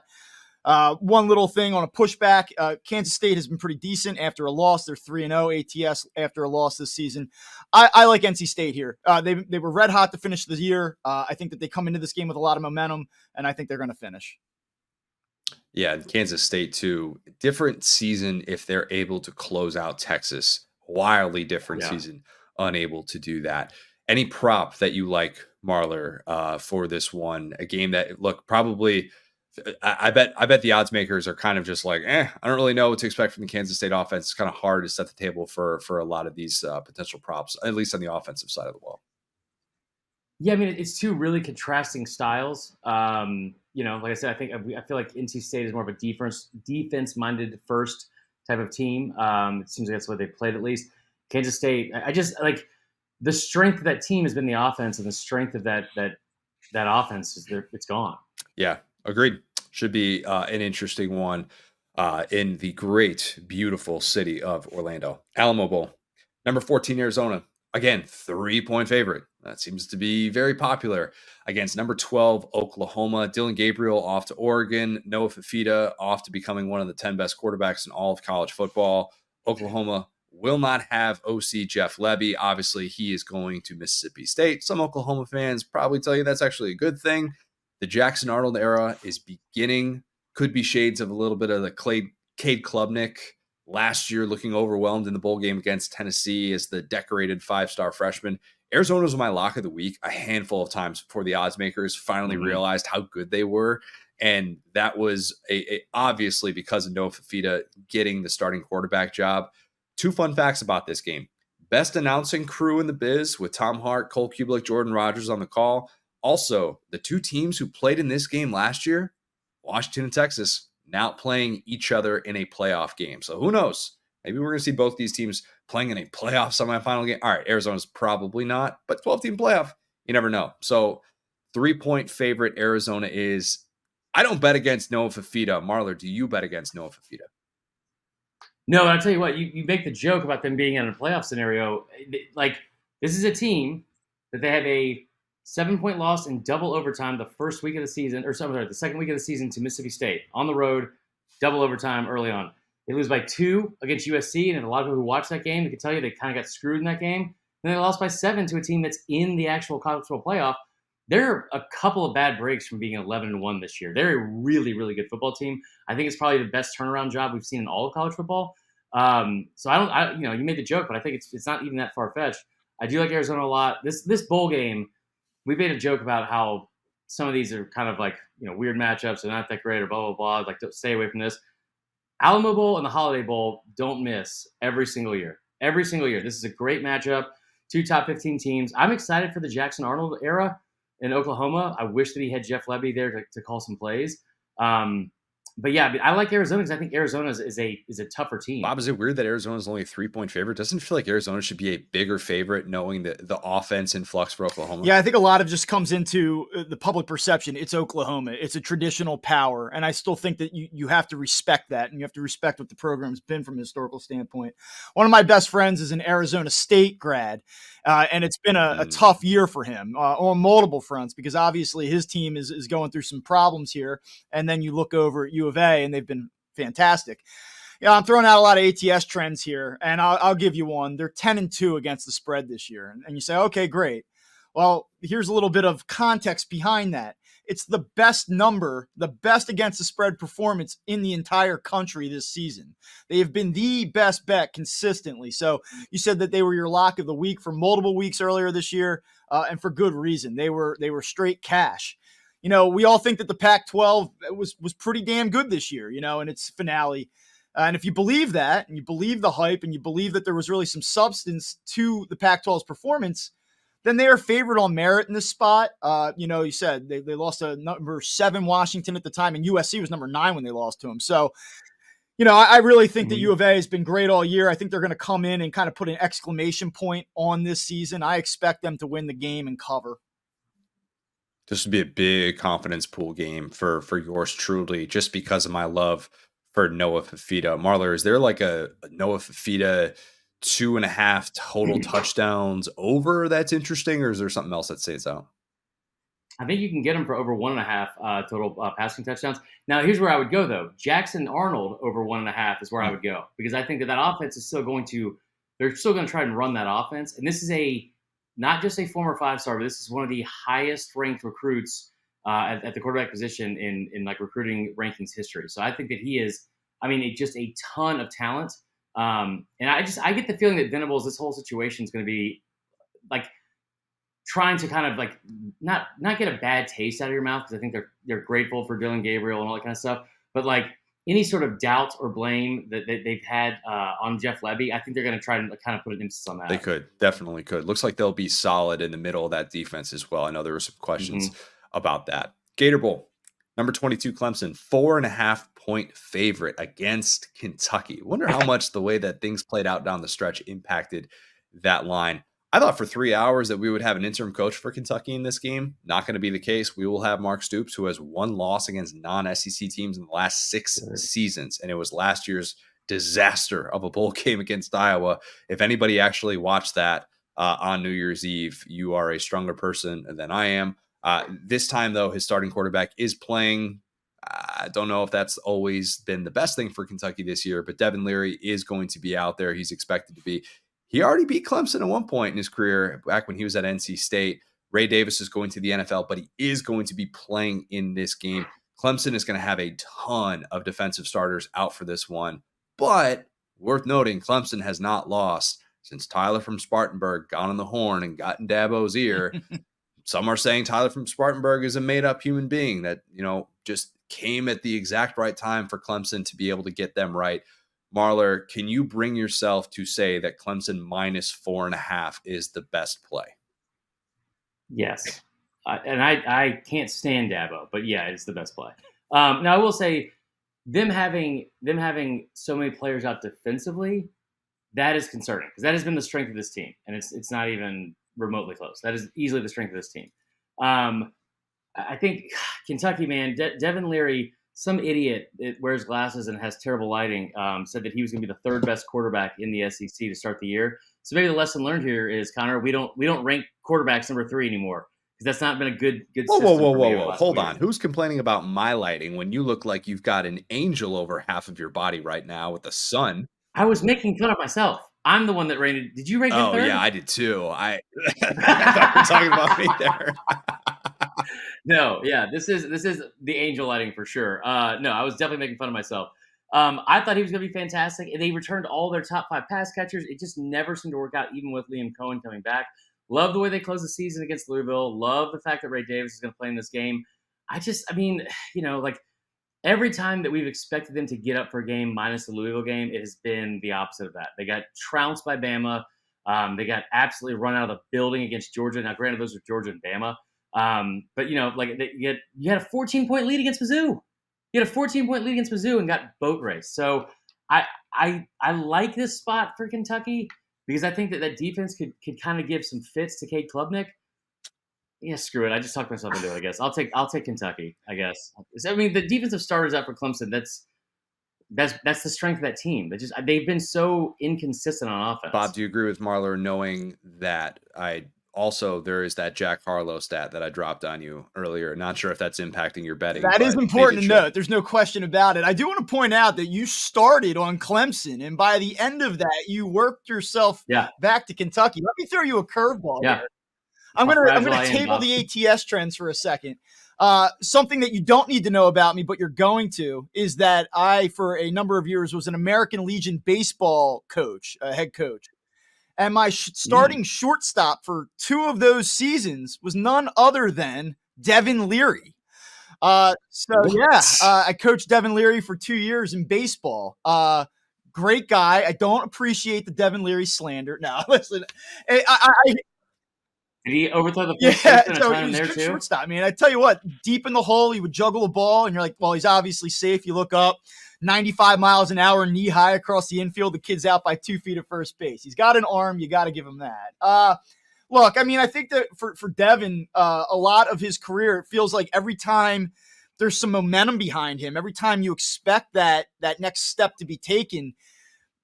One little thing on a pushback, Kansas State has been pretty decent after a loss. They're 3-0 ATS after a loss this season. I like NC State here. They were red hot to finish the year. I think that they come into this game with a lot of momentum, and I think they're going to finish. Yeah, Kansas State too. Different season if they're able to close out Texas. Wildly different season, unable to do that. Any prop that you like, Marler, for this one? A game that, look, probably – I bet the odds makers are kind of just like, I don't really know what to expect from the Kansas State offense. It's kind of hard to set the table for a lot of these potential props, at least on the offensive side of the ball. Yeah, I mean, it's two really contrasting styles. Like I said, I feel like NC State is more of a defense-minded first type of team. It seems like that's what they played at least. Kansas State, I just like the strength of that team has been the offense, and the strength of that offense it's gone. Yeah, agreed. Should be an interesting one in the great, beautiful city of Orlando. Alamo Bowl, number 14, Arizona. Again, 3-point favorite. That seems to be very popular against number 12, Oklahoma. Dylan Gabriel off to Oregon. Noah Fifita off to becoming one of the 10 best quarterbacks in all of college football. Oklahoma will not have OC Jeff Lebby. Obviously, he is going to Mississippi State. Some Oklahoma fans probably tell you that's actually a good thing. The Jackson Arnold era is beginning. Could be shades of a little bit of the Cade Klubnik last year looking overwhelmed in the bowl game against Tennessee as the decorated 5-star freshman. Arizona was my lock of the week a handful of times before the odds makers finally realized how good they were. And that was obviously because of Noah Fafita getting the starting quarterback job. Two fun facts about this game. Best announcing crew in the biz with Tom Hart, Cole Kubelik, Jordan Rogers on the call. Also, the two teams who played in this game last year, Washington and Texas, now playing each other in a playoff game. So who knows? Maybe we're going to see both these teams playing in a playoff semifinal game. All right, Arizona's probably not, but 12-team playoff, you never know. So 3-point favorite Arizona is. I don't bet against Noah Fafita. Marler, do you bet against Noah Fafita? No, I'll tell you what, you make the joke about them being in a playoff scenario. Like, this is a team that they have a 7-point loss in double overtime the first week of the season, or sorry, the second week of the season to Mississippi State on the road, double overtime early on. They lose by 2 against USC, and a lot of people who watch that game, they can tell you they kind of got screwed in that game. And they lost by 7 to a team that's in the actual college football playoff. They're a couple of bad breaks from being 11-1 this year. They're a really, really good football team. I think it's probably the best turnaround job we've seen in all of college football. So you made the joke, but I think it's not even that far fetched. I do like Arizona a lot. This bowl game, we made a joke about how some of these are kind of like, weird matchups. They're not that great or blah, blah, blah. Like, don't stay away from this. Alamo Bowl and the Holiday Bowl don't miss every single year. Every single year. This is a great matchup. 2 top 15 teams. I'm excited for the Jackson Arnold era in Oklahoma. I wish that he had Jeff Lebby there to call some plays. But yeah, I like Arizona because I think Arizona is a tougher team. Bob, is it weird that Arizona is only a 3-point favorite? Doesn't it feel like Arizona should be a bigger favorite knowing the offense in flux for Oklahoma? Yeah, I think a lot of just comes into the public perception. It's Oklahoma. It's a traditional power. And I still think that you have to respect that, and you have to respect what the program's been from a historical standpoint. One of my best friends is an Arizona State grad, and it's been a tough year for him on multiple fronts because obviously his team is going through some problems here. And then you look over at U of A, and they've been fantastic. Yeah, I'm throwing out a lot of ATS trends here, and I'll give you one. They're 10-2 against the spread this year. And you say, okay, great. Well, here's a little bit of context behind that. It's the best number, the best against the spread performance in the entire country this season. They have been the best bet consistently. So you said that they were your lock of the week for multiple weeks earlier this year, and for good reason. They were straight cash. We all think that the Pac-12 was pretty damn good this year, in its finale. And if you believe that, and you believe the hype, and you believe that there was really some substance to the Pac-12's performance, then they are favored on merit in this spot. You said they lost to number 7 Washington at the time, and USC was number 9 when they lost to them. So, I really think that U of A has been great all year. I think they're going to come in and kind of put an exclamation point on this season. I expect them to win the game and cover. This would be a big confidence pool game for yours truly, just because of my love for Noah Fafita. Marler, is there like a Noah Fafita 2.5 total touchdowns over that's interesting, or is there something else that stands out? I think you can get him for over 1.5 total passing touchdowns. Now, here's where I would go, though. Jackson Arnold over 1.5 is where I would go, because I think that offense is still they're still going to try and run that offense. And this is not just a former 5-star, but this is one of the highest ranked recruits at the quarterback position in like recruiting rankings history. So I think that he is, just a ton of talent. And I get the feeling that Venables, this whole situation is going to be like trying to kind of like not get a bad taste out of your mouth, because I think they're grateful for Dylan Gabriel and all that kind of stuff. But like any sort of doubt or blame that they've had on Jeff Lebby, I think they're going to try and kind of put an emphasis on that. They definitely could. Looks like they'll be solid in the middle of that defense as well. I know there were some questions about that. Gator Bowl, number 22 Clemson, 4.5-point favorite against Kentucky. Wonder how much the way that things played out down the stretch impacted that line. I thought for 3 hours that we would have an interim coach for Kentucky in this game. Not going to be the case. We will have Mark Stoops, who has 1 loss against non-SEC teams in the last 6 seasons. And it was last year's disaster of a bowl game against Iowa. If anybody actually watched that on New Year's Eve, you are a stronger person than I am. This time, though, his starting quarterback is playing. I don't know if that's always been the best thing for Kentucky this year, but Devin Leary is going to be out there. He's expected to be. He already beat Clemson at one point in his career back when he was at NC State. Ray Davis is going to the NFL, but he is going to be playing in this game. Clemson is going to have a ton of defensive starters out for this one, but Worth noting, Clemson has not lost since Tyler from Spartanburg got on the horn and got in Dabo's ear. Some are saying Tyler from Spartanburg is a made-up human being that, just came at the exact right time for Clemson to be able to get them right. Marler, can you bring yourself to say that Clemson minus 4.5 is the best play? Yes. And I can't stand Dabo, but yeah, it's the best play. Now I will say them having so many players out defensively, that is concerning because that has been the strength of this team, and it's not even remotely close. That is easily the strength of this team. I think Kentucky, man, Devin Leary, some idiot that wears glasses and has terrible lighting, said that he was going to be the third best quarterback in the SEC to start the year. So maybe the lesson learned here is, Connor, we don't rank quarterbacks number 3 anymore because that's not been a good Whoa, system. whoa. Hold on. Who's complaining about my lighting when you look like you've got an angel over half of your body right now with the sun? I was making fun of myself. I'm the one that rated. Did you rank him Oh, third? yeah, I did too. I thought you were talking about me there. No, yeah, this is the angel lighting for sure. No, I was definitely making fun of myself. I thought he was going to be fantastic. They returned all their top 5 pass catchers. It just never seemed to work out, even with Liam Cohen coming back. Love the way they closed the season against Louisville. Love the fact that Ray Davis is going to play in this game. Like every time that we've expected them to get up for a game, minus the Louisville game, it has been the opposite of that. They got trounced by Bama. They got absolutely run out of the building against Georgia. Now, granted, those are Georgia and Bama. But you had a 14-point lead against Mizzou. You had a 14-point lead against Mizzou and got boat raced. So I like this spot for Kentucky because I think that defense could kind of give some fits to Cade Klubnik. Yeah, screw it. I just talked myself into it, I guess. I'll take Kentucky, I guess. I mean, the defensive starters out for Clemson, that's the strength of that team. They've been so inconsistent on offense. Bob, do you agree with Marler knowing that there is that Jack Harlow stat that I dropped on you earlier? Not sure if that's impacting your betting. That is important to note. There's no question about it. I do want to point out that you started on Clemson, and by the end of that, you worked yourself back to Kentucky. Let me throw you a curveball here. I'm gonna table the ATS trends for a second. Something that you don't need to know about me, but you're going to, is that I, for a number of years, was an American Legion baseball coach, head coach. And my starting shortstop for 2 of those seasons was none other than Devin Leary. I coached Devin Leary for 2 years in baseball. Great guy. I don't appreciate the Devin Leary slander. No, listen, did he overthrow the first baseman so he was a good shortstop. I mean, I tell you what, deep in the hole, he would juggle a ball, and you're like, well, he's obviously safe. You look up, 95 miles an hour, knee high across the infield. The kid's out by 2 feet at first base. He's got an arm. You got to give him that. Look, I mean, I think that for Devin, a lot of his career, it feels like every time there's some momentum behind him, every time you expect that next step to be taken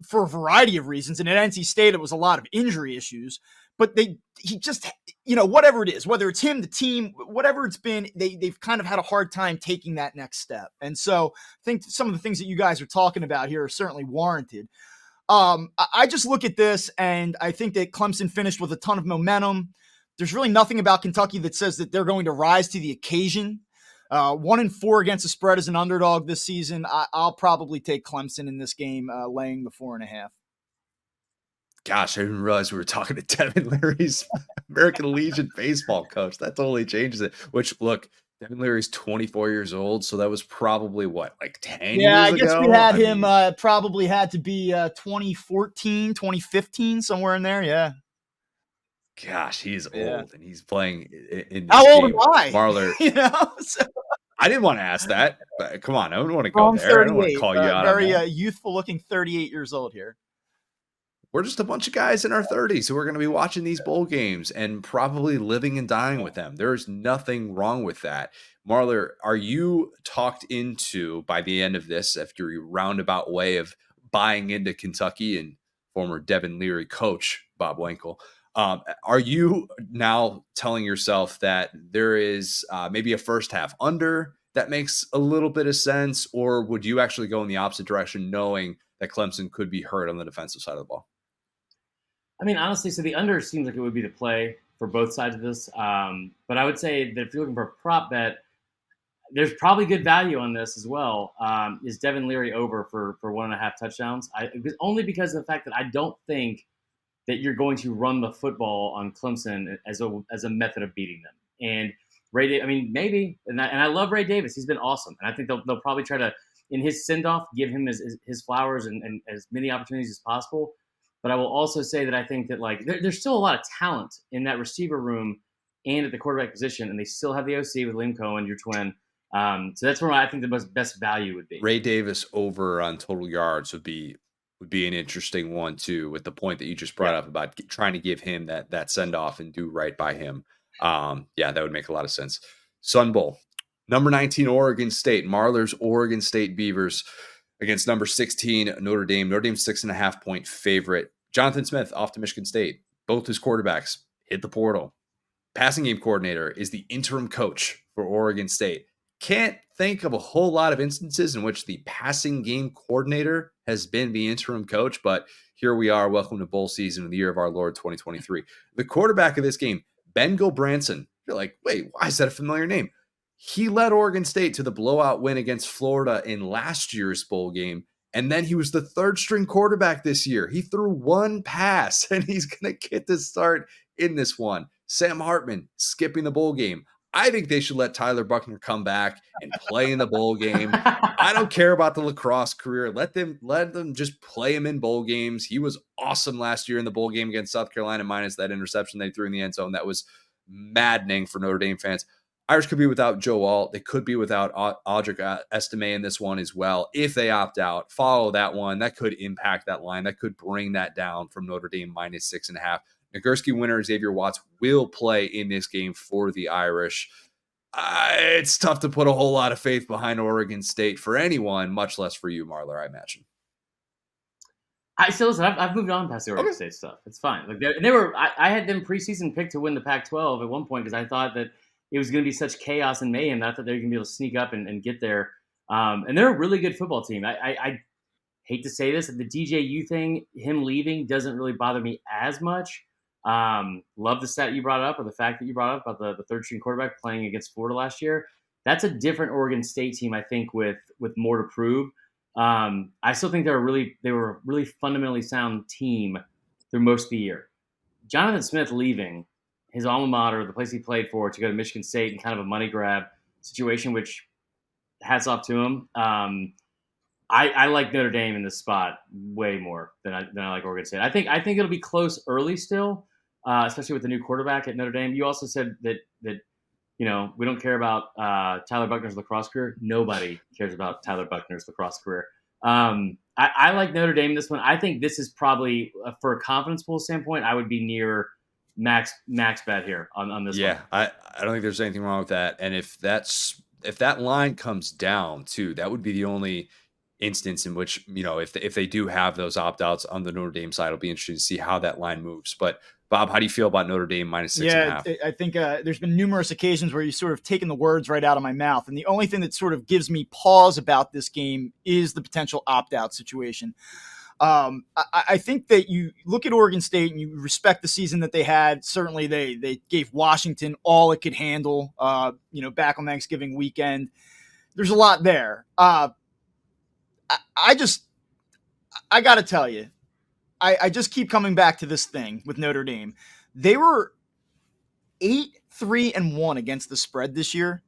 for a variety of reasons, and at NC State, it was a lot of injury issues. But he just, whatever it is, whether it's him, the team, whatever it's been, they've kind of had a hard time taking that next step. And so I think some of the things that you guys are talking about here are certainly warranted. I just look at this and I think that Clemson finished with a ton of momentum. There's really nothing about Kentucky that says that they're going to rise to the occasion. 1-4 against the spread as an underdog this season. I'll probably take Clemson in this game, laying the 4.5. Gosh, I didn't realize we were talking to Devin Leary's American Legion baseball coach. That totally changes it. Which, look, Devin Leary's 24 years old, so that was probably, what, like 10 years ago? Yeah, I guess we had him probably had to be 2014, 2015, somewhere in there, yeah. Gosh, he's old, and he's playing in this How old game. am I? Marler, I didn't want to ask that, but come on, I don't want to go there. I don't want to call you out on that. Very youthful-looking 38 years old here. We're just a bunch of guys in our 30s who are going to be watching these bowl games and probably living and dying with them. There's nothing wrong with that. Marler, are you talked into, by the end of this, after your roundabout way of buying into Kentucky and former Devin Leary coach, Bob Wankel, are you now telling yourself that there is maybe a first half under that makes a little bit of sense, or would you actually go in the opposite direction knowing that Clemson could be hurt on the defensive side of the ball? I mean, honestly, so the under seems like it would be the play for both sides of this. But I would say that if you're looking for a prop bet, there's probably good value on this as well. Is Devin Leary over for 1.5 touchdowns? Only because of the fact that I don't think that you're going to run the football on Clemson as a method of beating them. And I mean, maybe, and I love Ray Davis. He's been awesome, and I think they'll probably try to, in his send off, give him his flowers and as many opportunities as possible. But I will also say that I think that like there's still a lot of talent in that receiver room and at the quarterback position, and they still have the OC with Liam Cohen, your twin. So that's where I think the best value would be. Ray Davis over on total yards would be an interesting one too, with the point that you just brought up about trying to give him that send off and do right by him. Yeah, that would make a lot of sense. Sun Bowl, number 19 Oregon State, Marler's Oregon State Beavers against number 16 Notre Dame. Notre Dame's 6.5-point favorite. Jonathan Smith off to Michigan State. Both his quarterbacks hit the portal. Passing game coordinator is the interim coach for Oregon State. Can't think of a whole lot of instances in which the passing game coordinator has been the interim coach, but here we are. Welcome to bowl season in the year of our Lord 2023. The quarterback of this game, Ben Gilbranson. You're like, wait, why is that a familiar name? He led Oregon State to the blowout win against Florida in last year's bowl game, and then he was the third string quarterback this year. He threw one pass, and he's going to get to start in this one. Sam Hartman skipping the bowl game. I think they should let Tyler Buckner come back and play in the bowl game. I don't care about the lacrosse career. Let them just play him in bowl games. He was awesome last year in the bowl game against South Carolina, minus that interception they threw in the end zone. That was maddening for Notre Dame fans. Irish could be without Joe Alt. They could be without Audric Estime in this one as well. If they opt out, follow that one. That could impact that line. That could bring that down from Notre Dame minus 6.5. Nagurski winner Xavier Watts will play in this game for the Irish. It's tough to put a whole lot of faith behind Oregon State for anyone, much less for you, Marler, I imagine. Listen, I've moved on past the Oregon State stuff. It's fine. Like they were, I had them preseason picked to win the Pac-12 at one point because I thought that it was going to be such chaos and mayhem that I thought they were going to be able to sneak up and get there. And they're a really good football team. I hate to say this, the DJU thing, him leaving doesn't really bother me as much. Love the stat you brought up, or the fact that you brought up about the third string quarterback playing against Florida last year. That's a different Oregon State team, I think, with more to prove. I still think they were a really fundamentally sound team through most of the year. Jonathan Smith leaving his alma mater, the place he played for, to go to Michigan State in kind of a money grab situation, which hats off to him. I like Notre Dame in this spot way more than I like Oregon State. I think it'll be close early still, especially with the new quarterback at Notre Dame. You also said that we don't care about Tyler Buckner's lacrosse career. Nobody cares about Tyler Buckner's lacrosse career. I like Notre Dame in this one. I think this is probably, for a confidence pool standpoint, I would be near max bet here on this one. Yeah, I don't think there's anything wrong with that. And if that line comes down too, that would be the only instance in which, if they do have those opt-outs on the Notre Dame side, it'll be interesting to see how that line moves. But Bob, how do you feel about Notre Dame minus 6.5? Yeah, I think there's been numerous occasions where you sort of taken the words right out of my mouth. And the only thing that sort of gives me pause about this game is the potential opt-out situation. I think that you look at Oregon State and you respect the season that they had. Certainly they gave Washington all it could handle, back on Thanksgiving weekend. There's a lot there. I got to tell you, I just keep coming back to this thing with Notre Dame. They were 8-3-1 against the spread this year.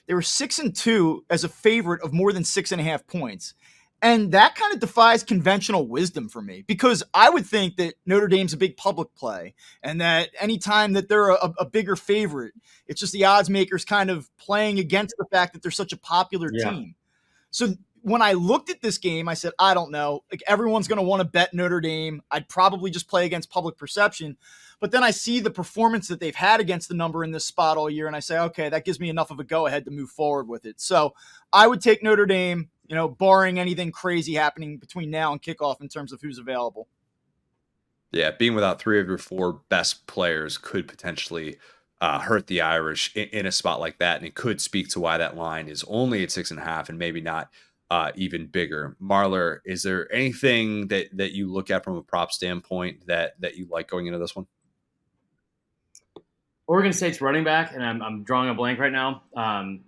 They were 6-2 as a favorite of more than 6.5 points. And that kind of defies conventional wisdom for me, because I would think that Notre Dame's a big public play and that anytime that they're a bigger favorite, it's just the odds makers kind of playing against the fact that they're such a popular team. So when I looked at this game, I said, I don't know. Like, everyone's going to want to bet Notre Dame. I'd probably just play against public perception. But then I see the performance that they've had against the number in this spot all year, and I say, okay, that gives me enough of a go-ahead to move forward with it. So I would take Notre Dame, barring anything crazy happening between now and kickoff in terms of who's available. Yeah, being without 3 of your 4 best players could potentially hurt the Irish in a spot like that, and it could speak to why that line is only at 6.5 and maybe not even bigger. Marler, is there anything that you look at from a prop standpoint that you like going into this one? Oregon State's running back, and I'm drawing a blank right now,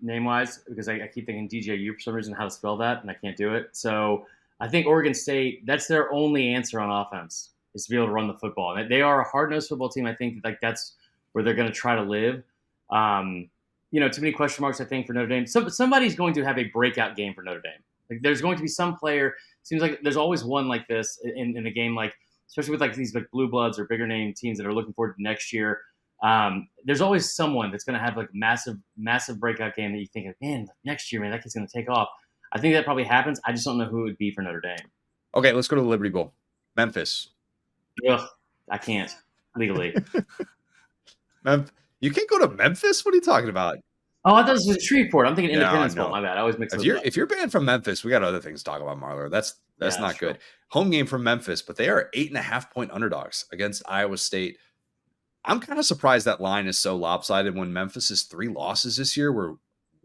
name wise, because I keep thinking DJU for some reason how to spell that, and I can't do it. So I think Oregon State, that's their only answer on offense, is to be able to run the football. And they are a hard nosed football team. I think like that's where they're going to try to live. Too many question marks, I think, for Notre Dame. Somebody's going to have a breakout game for Notre Dame. Like there's going to be some player. Seems like there's always one like this in a game, like especially with like these like blue bloods or bigger name teams that are looking forward to next year. There's always someone that's going to have like massive breakout game that you think, man, next year, man, that kid's going to take off. I think that probably happens. I just don't know who it would be for Notre Dame. Okay, let's go to the Liberty Bowl. Memphis. Ugh, I can't legally. You can't go to Memphis? What are you talking about? Oh, I thought this was Shreveport. I'm thinking No, Independence no. Bowl. My bad. I always mix If those you're up. if you're banned from Memphis, we got other things to talk about, Marler. That's Yeah, not true. good. Home game from Memphis, but they are 8.5-point underdogs against Iowa State. I'm kind of surprised that line is so lopsided when Memphis' 3 losses this year were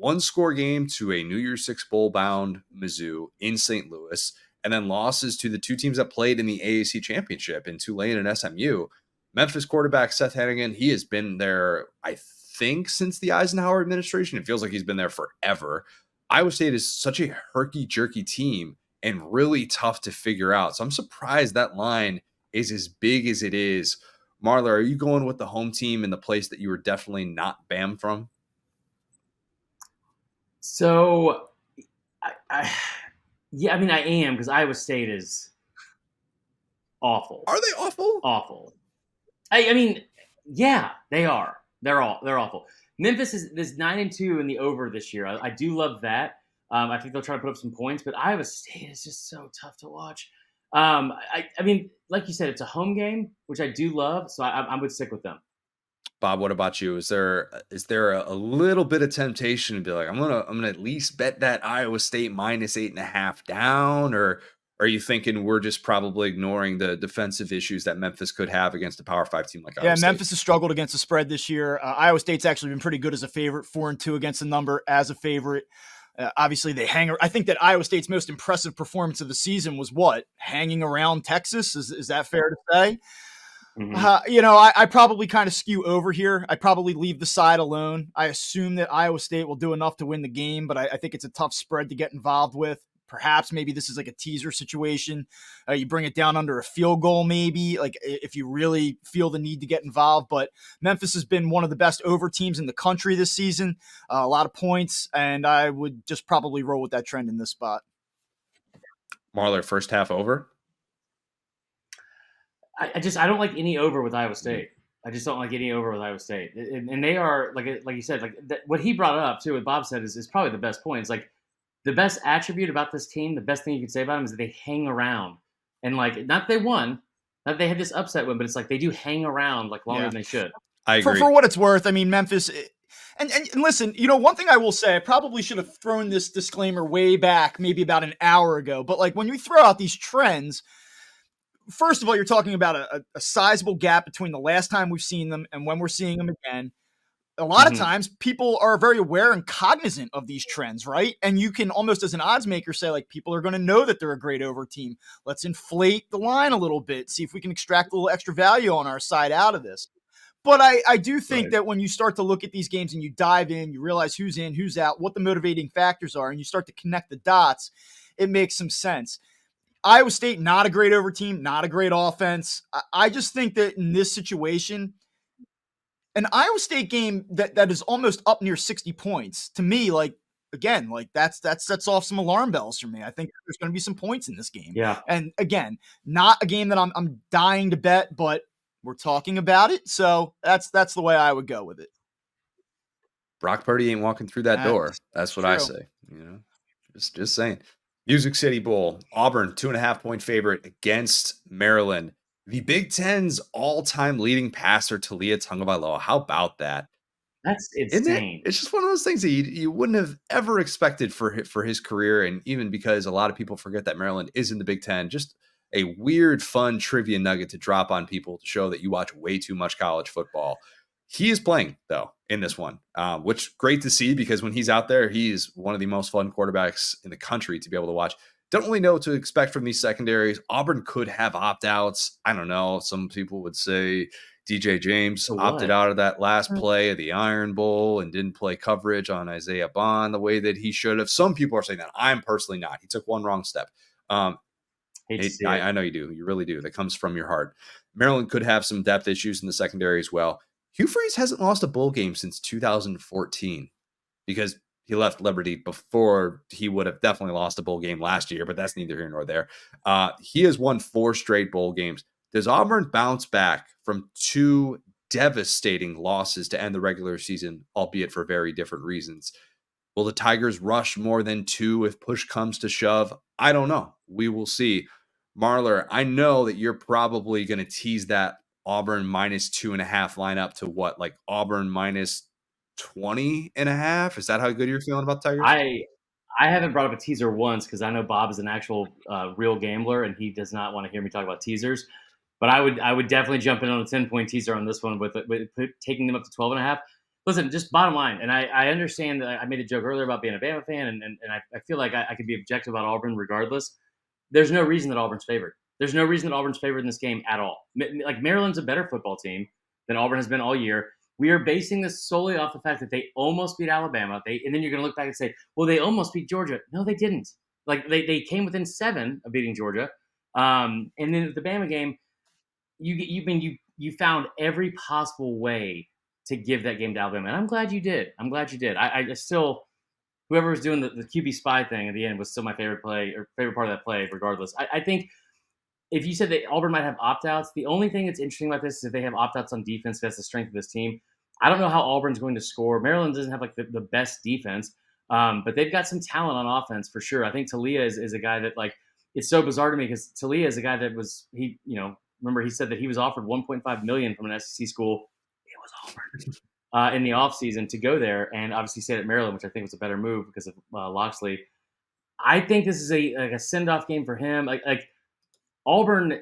1-score game to a New Year's Six bowl bound Mizzou in St. Louis, and then losses to the 2 teams that played in the AAC championship in Tulane and SMU. Memphis quarterback Seth Hannigan, he has been there, I think, since the Eisenhower administration. It feels like he's been there forever. Iowa State is such a herky-jerky team and really tough to figure out. So I'm surprised that line is as big as it is. Marler, are you going with the home team in the place that you were definitely not banned from? So, yeah, I mean, I am because Iowa State is awful. Are they awful? Awful. I mean, yeah, they are. They're awful. Memphis is 9-2 in the over this year. I do love that. I think they'll try to put up some points, but Iowa State is just so tough to watch. I mean, like you said, it's a home game, which I do love, so I would stick with them. Bob, what about you? Is there a little bit of temptation to be like, I'm gonna at least bet that Iowa State minus 8.5 down, or are you thinking we're just probably ignoring the defensive issues that Memphis could have against a Power 5 team like Iowa State? Memphis has struggled against the spread this year. Iowa State's actually been pretty good as a favorite, 4-2 against the number as a favorite. Obviously, they hang. I think that Iowa State's most impressive performance of the season was what? Hanging around Texas. Is that fair to say? Mhm. I probably kind of skew over here. I probably leave the side alone. I assume that Iowa State will do enough to win the game, but I think it's a tough spread to get involved with. Perhaps maybe this is like a teaser situation. You bring it down under a field goal, maybe, like if you really feel the need to get involved. But Memphis has been one of the best over teams in the country this season. A lot of points, and I would just probably roll with that trend in this spot. Marler, first half over? I don't like any over with Iowa State. I just don't like any over with Iowa State, and they are like you said, like what he brought up too. What Bob said is probably the best point. It's like the best attribute about this team, the best thing you could say about them is that they hang around, and like not they won, not they had this upset win, but it's like they do hang around like longer than they should. I agree. For what it's worth, I mean, Memphis. And listen, one thing I will say, I probably should have thrown this disclaimer way back, maybe about an hour ago. But like when you throw out these trends, first of all, you're talking about a sizable gap between the last time we've seen them and when we're seeing them again. A lot of times people are very aware and cognizant of these trends, right? And you can almost as an odds maker say, like, people are going to know that they're a great over team. Let's inflate the line a little bit, see if we can extract a little extra value on our side out of this. But I do think that when you start to look at these games and you dive in, you realize who's in, who's out, what the motivating factors are, and you start to connect the dots, it makes some sense. Iowa State, not a great over team, not a great offense. I just think that in this situation, an Iowa State game that is almost up near 60 points, to me, like, again, like that sets off some alarm bells for me. I think there's going to be some points in this game. Yeah. And again, not a game that I'm dying to bet, but we're talking about it. So that's the way I would go with it. Brock Purdy ain't walking through that door. That's what I true. say. Just saying. Music City Bowl, Auburn, 2.5-point favorite against Maryland. The Big Ten's all-time leading passer, Talia Tagovailoa. How about that? That's Isn't it? insane. It's just one of those things that you wouldn't have ever expected for his career, and even because a lot of people forget that Maryland is in the Big Ten. Just a weird, fun trivia nugget to drop on people to show that you watch way too much college football. He is playing, though, in this one, which great to see, because when he's out there, he's one of the most fun quarterbacks in the country to be able to watch. Don't really know what to expect from these secondaries. Auburn could have opt-outs. I don't know. Some people would say, DJ James So opted what? out of that last play of the Iron Bowl and didn't play coverage on Isaiah Bond the way that he should have. Some people are saying that. I'm personally not. He took one wrong step. Um, Hate to see it. I know you do. You really do. That comes from your heart. Maryland could have some depth issues in the secondary as well. Hugh Freeze hasn't lost a bowl game since 2014 because he left Liberty before he would have definitely lost a bowl game last year, but that's neither here nor there. He has won 4 straight bowl games. Does Auburn bounce back from 2 devastating losses to end the regular season, albeit for very different reasons? Will the Tigers rush more than 2 if push comes to shove? I don't know. We will see. Marler, I know that you're probably going to tease that Auburn minus 2.5 lineup to what, like Auburn minus 20.5? Is that how good you're feeling about the Tigers? I I haven't brought up a teaser once because I know Bob is an actual real gambler and he does not want to hear me talk about teasers. But I would definitely jump in on a 10-point teaser on this one with taking them up to 12.5. Listen, just bottom line, and I understand that I made a joke earlier about being a Bama fan, and I feel like I could be objective about Auburn regardless. There's no reason that Auburn's favored. There's no reason that Auburn's favored in this game at all. Like Maryland's a better football team than Auburn has been all year. We are basing this solely off the fact that they almost beat Alabama. And then you're going to look back and say, well, they almost beat Georgia. No, they didn't. Like they came within 7 of beating Georgia. And then the Bama game, you found every possible way to give that game to Alabama, and I'm glad you did. I'm glad you did. I still, whoever was doing the QB spy thing at the end was still my favorite play or favorite part of that play. Regardless, I think if you said that Auburn might have opt outs, the only thing that's interesting about this is if they have opt outs on defense. That's the strength of this team. I don't know how Auburn's going to score. Maryland doesn't have like the best defense, but they've got some talent on offense for sure. I think Talia is a guy that like it's so bizarre to me because Talia is a guy that was remember he said that he was offered 1.5 million from an SEC school. It was Auburn in the offseason to go there, and obviously stayed at Maryland, which I think was a better move because of Loxley. I think this is a send off game for him. Like Auburn,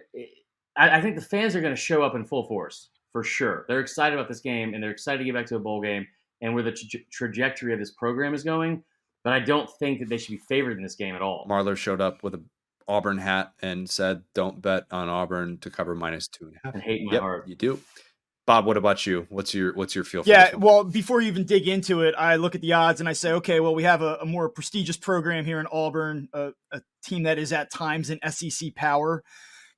I think the fans are going to show up in full force for sure. They're excited about this game and they're excited to get back to a bowl game and where the trajectory of this program is going. But I don't think that they should be favored in this game at all. Marler showed up with a Auburn hat and said, "Don't bet on Auburn to cover minus 2.5." And hate in my Yep, heart. you do. Bob, what about you? What's your feel for Yeah, this one? well, before you even dig into it, I look at the odds and I say, okay, well, we have a more prestigious program here in Auburn, a team that is at times an SEC power,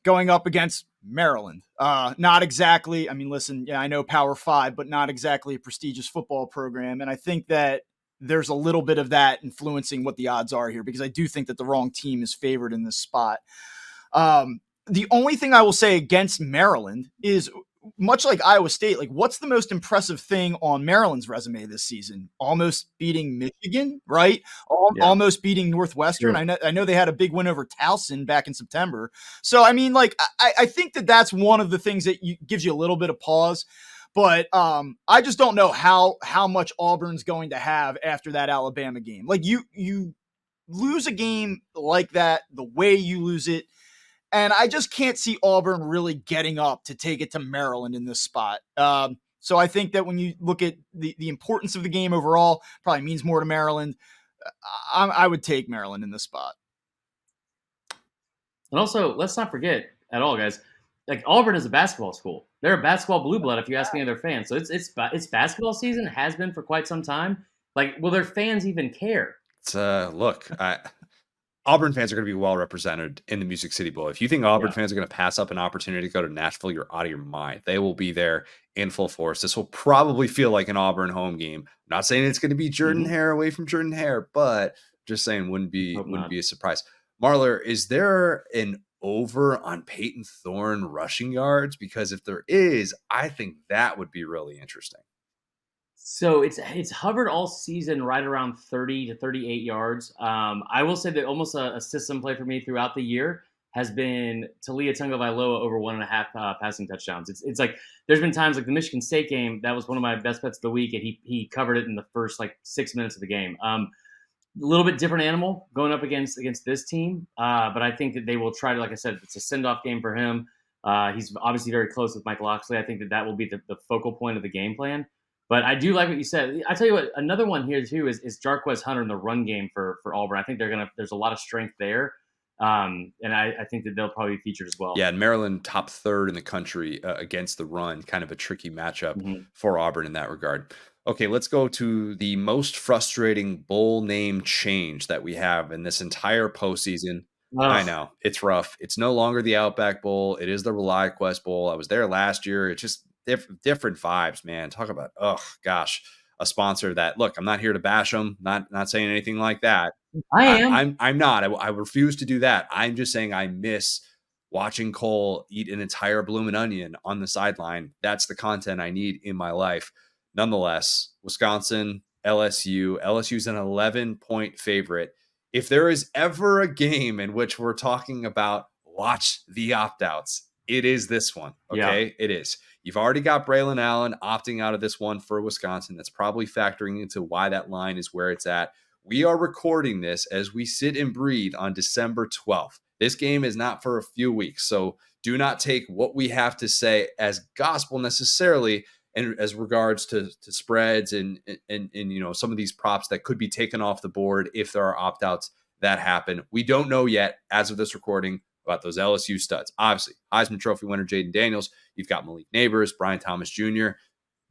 going up against Maryland. Not exactly, I mean, listen, yeah, I know Power 5, but not exactly a prestigious football program. And I think that there's a little bit of that influencing what the odds are here because I do think that the wrong team is favored in this spot. The only thing I will say against Maryland is much like Iowa State, like what's the most impressive thing on Maryland's resume this season? Almost beating Michigan, right? Yeah. Almost beating Northwestern. Sure. I know they had a big win over Towson back in September. So I mean, like I think that that's one of the things that gives you a little bit of pause. But I just don't know how much Auburn's going to have after that Alabama game. Like you lose a game like that, the way you lose it. And I just can't see Auburn really getting up to take it to Maryland in this spot. So I think that when you look at the importance of the game overall, probably means more to Maryland. I would take Maryland in this spot. And also, let's not forget at all, guys. Like Auburn is a basketball school. They're a basketball blue blood. If you ask any of their fans, so it's basketball season. Has been for quite some time. Like, will their fans even care? Look, Auburn fans are going to be well represented in the Music City Bowl. If you think Auburn fans are going to pass up an opportunity to go to Nashville, you're out of your mind. They will be there in full force. This will probably feel like an Auburn home game. I'm not saying it's going to be Jordan Hare away from Jordan Hare, but just saying wouldn't be a surprise. Marler, is there an over on Peyton Thorne rushing yards? Because if there is, I think that would be really interesting. So it's hovered all season right around 30 to 38 yards. I will say that almost a system play for me throughout the year has been Talia Tagovailoa over 1.5 passing touchdowns. It's like there's been times like the Michigan State game that was one of my best bets of the week, and he covered it in the first like 6 minutes of the game. A little bit different animal going up against this team, but I think that they will try to, like I said, it's a send off game for him. He's obviously very close with Mike Loxley. I think that will be the focal point of the game plan. But I do like what you said. I tell you what, another one here too is Jarquez Hunter in the run game for Auburn. I think there's a lot of strength there. And I think that they'll probably be featured as well. Yeah, and Maryland top third in the country against the run. Kind of a tricky matchup Mhm. for Auburn in that regard. Okay, let's go to the most frustrating bowl name change that we have in this entire postseason. I Ugh. know it's rough. It's no longer the Outback Bowl. It is the ReliaQuest Bowl. I was there last year. It's just different vibes, man. Talk about gosh, a sponsor that look. I'm not here to bash them. Not saying anything like that. I am. I'm not. I refuse to do that. I'm just saying I miss watching Cole eat an entire bloomin' onion on the sideline. That's the content I need in my life. Nonetheless, Wisconsin, LSU. LSU's an 11-point favorite. If there is ever a game in which we're talking about watch the opt-outs, it is this one. Yeah. Okay. It is. You've already got Braylon Allen opting out of this one for Wisconsin. That's probably factoring into why that line is where it's at. We are recording this as we sit and breathe on December 12th. This game is not for a few weeks. So do not take what we have to say as gospel necessarily, and as regards to spreads and some of these props that could be taken off the board if there are opt-outs that happen. We don't know yet as of this recording about those LSU studs. Obviously, Heisman Trophy winner Jaden Daniels. You've got Malik Neighbors, Brian Thomas Jr.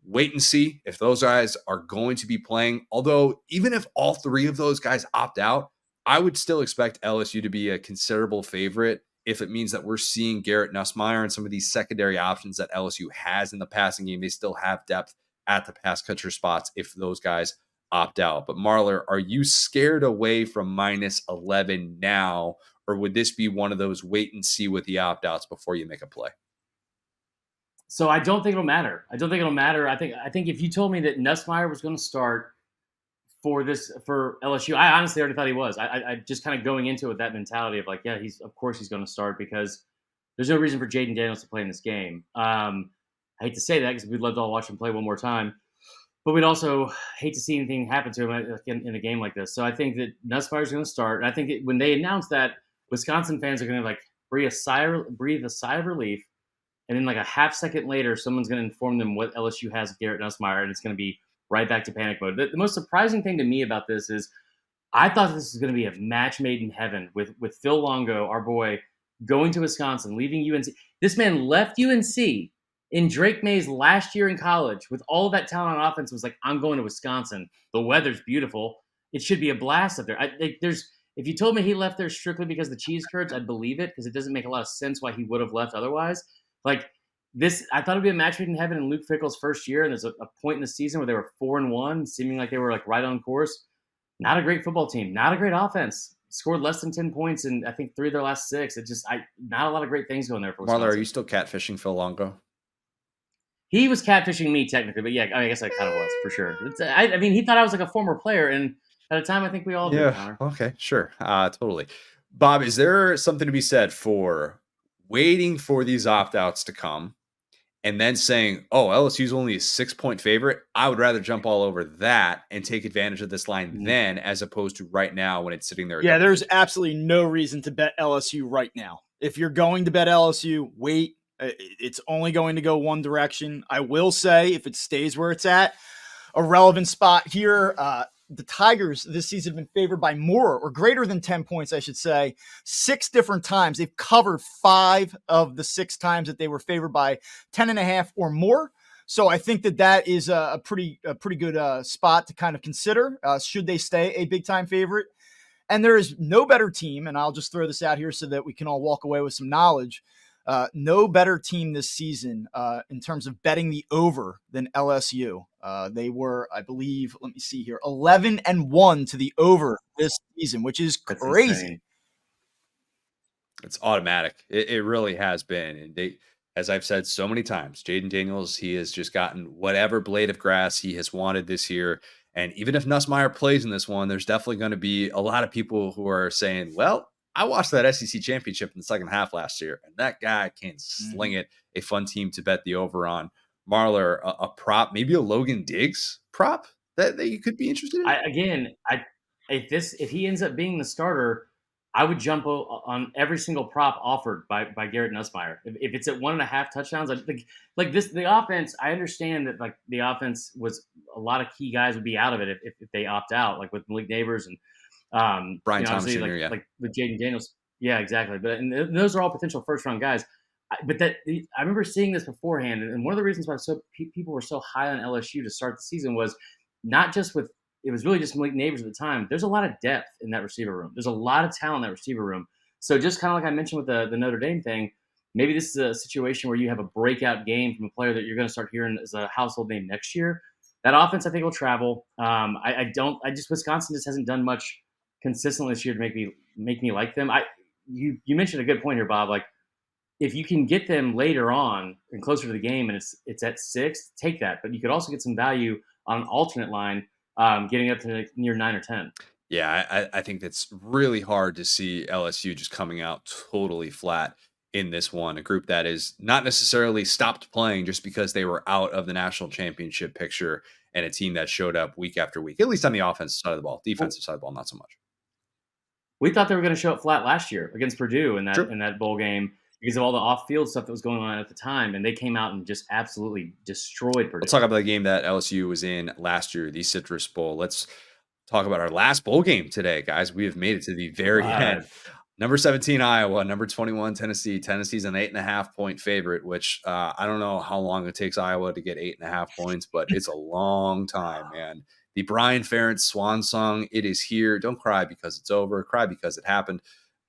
Wait and see if those guys are going to be playing. Although, even if all three of those guys opt out, I would still expect LSU to be a considerable favorite if it means that we're seeing Garrett Nussmeier and some of these secondary options that LSU has in the passing game. They still have depth at the pass catcher spots if those guys opt out. But Marler, are you scared away from minus 11 now, or would this be one of those wait and see with the opt outs before you make a play? So I don't think it'll matter. I don't think it'll matter. I think if you told me that Nussmeier was going to start for LSU, I honestly already thought he was. I just kind of going into it with that mentality of like, yeah, of course he's going to start because there's no reason for Jaden Daniels to play in this game. I hate to say that because we'd love to all watch him play one more time, but we'd also hate to see anything happen to him in a game like this. So I think that Nussmeier's going to start. And I think when they announce that, Wisconsin fans are going to like breathe a sigh of relief. And then like a half second later, someone's going to inform them what LSU has Garrett Nussmeier, and it's going to be right back to panic mode. The most surprising thing to me about this is I thought this was going to be a match made in heaven with Phil Longo, our boy, going to Wisconsin, leaving UNC. This man left UNC in Drake May's last year in college with all of that talent on offense. Was like, I'm going to Wisconsin. The weather's beautiful. It should be a blast up there. If you told me he left there strictly because of the cheese curds, I'd believe it because it doesn't make a lot of sense why he would have left otherwise. Like this, I thought it'd be a match made in heaven in Luke Fickell's first year, and there's a point in the season where they were 4-1, seeming like they were like right on course. Not a great football team, not a great offense. Scored less than 10 points in I think 3 of their last 6. Not a lot of great things going there for Wisconsin. Marler, are you still catfishing Phil Longo? He was catfishing me technically, but yeah, I guess I kind of was for sure. I mean, he thought I was like a former player, and at a time I think we all did. Connor. Okay, sure, totally. Bob, is there something to be said for waiting for these opt-outs to come and then saying, oh, LSU's only a 6-point favorite? I would rather jump all over that and take advantage of this line then, as opposed to right now when it's sitting there. Yeah, there's absolutely no reason to bet LSU right now. If you're going to bet LSU, wait. It's only going to go one direction. I will say, if it stays where it's at, a relevant spot here. The Tigers this season have been favored by more or greater than 10 points, I should say, 6 different times. They've covered 5 of the 6 times that they were favored by 10.5 or more. So I think that is a pretty good spot to kind of consider. Should they stay a big time favorite? And there is no better team, and I'll just throw this out here so that we can all walk away with some knowledge. No better team this season in terms of betting the over than LSU. They were, I believe, let me see here, 11-1 to the over this season, which is crazy. It's automatic. It really has been. And as I've said so many times, Jaden Daniels, he has just gotten whatever blade of grass he has wanted this year. And even if Nussmeier plays in this one, there's definitely going to be a lot of people who are saying, well, I watched that SEC championship in the second half last year, and that guy can sling it. A fun team to bet the over on. Marler, a prop, maybe a Logan Diggs prop that you could be interested in? If he ends up being the starter, I would jump on every single prop offered by Garrett Nussmeier. If it's at 1.5 touchdowns, I think like this, the offense, I understand that like the offense was a lot of key guys would be out of it if they opt out, like with Malik Neighbors and Brian Thomas Jr., like with Jaden Daniels. Yeah, exactly. But and those are all potential first round guys. I remember seeing this beforehand, and one of the reasons why people were so high on LSU to start the season was not just with it was really just Malik Neighbors at the time. There's a lot of depth in that receiver room. There's a lot of talent in that receiver room. So just kind of like I mentioned with the Notre Dame thing, maybe this is a situation where you have a breakout game from a player that you're going to start hearing as a household name next year. That offense, I think, will travel. I don't. I just Wisconsin just hasn't done much consistently this year to make me like them. You mentioned a good point here, Bob. Like if you can get them later on and closer to the game, and it's at 6, take that. But you could also get some value on an alternate line, getting up to near 9 or 10. Yeah, I think that's really hard to see LSU just coming out totally flat in this one. A group that is not necessarily stopped playing just because they were out of the national championship picture, and a team that showed up week after week, at least on the offensive side of the ball. Well, Defensive side of the ball, not so much. we thought they were going to show up flat last year against Purdue in that True. in that bowl game because of all the off-field stuff that was going on at the time, and they came out and just absolutely destroyed Purdue. Let's talk about the game that LSU was in last year, the Citrus Bowl. Let's talk about our last bowl game today, guys. We have made it to the very end. Number 17, Iowa. Number 21, Tennessee. Tennessee's an 8.5-point favorite, which I don't know how long it takes Iowa to get 8.5 points, but it's a long time, man. The Brian Ferentz swan song, it is here. Don't cry because it's over. Cry because it happened.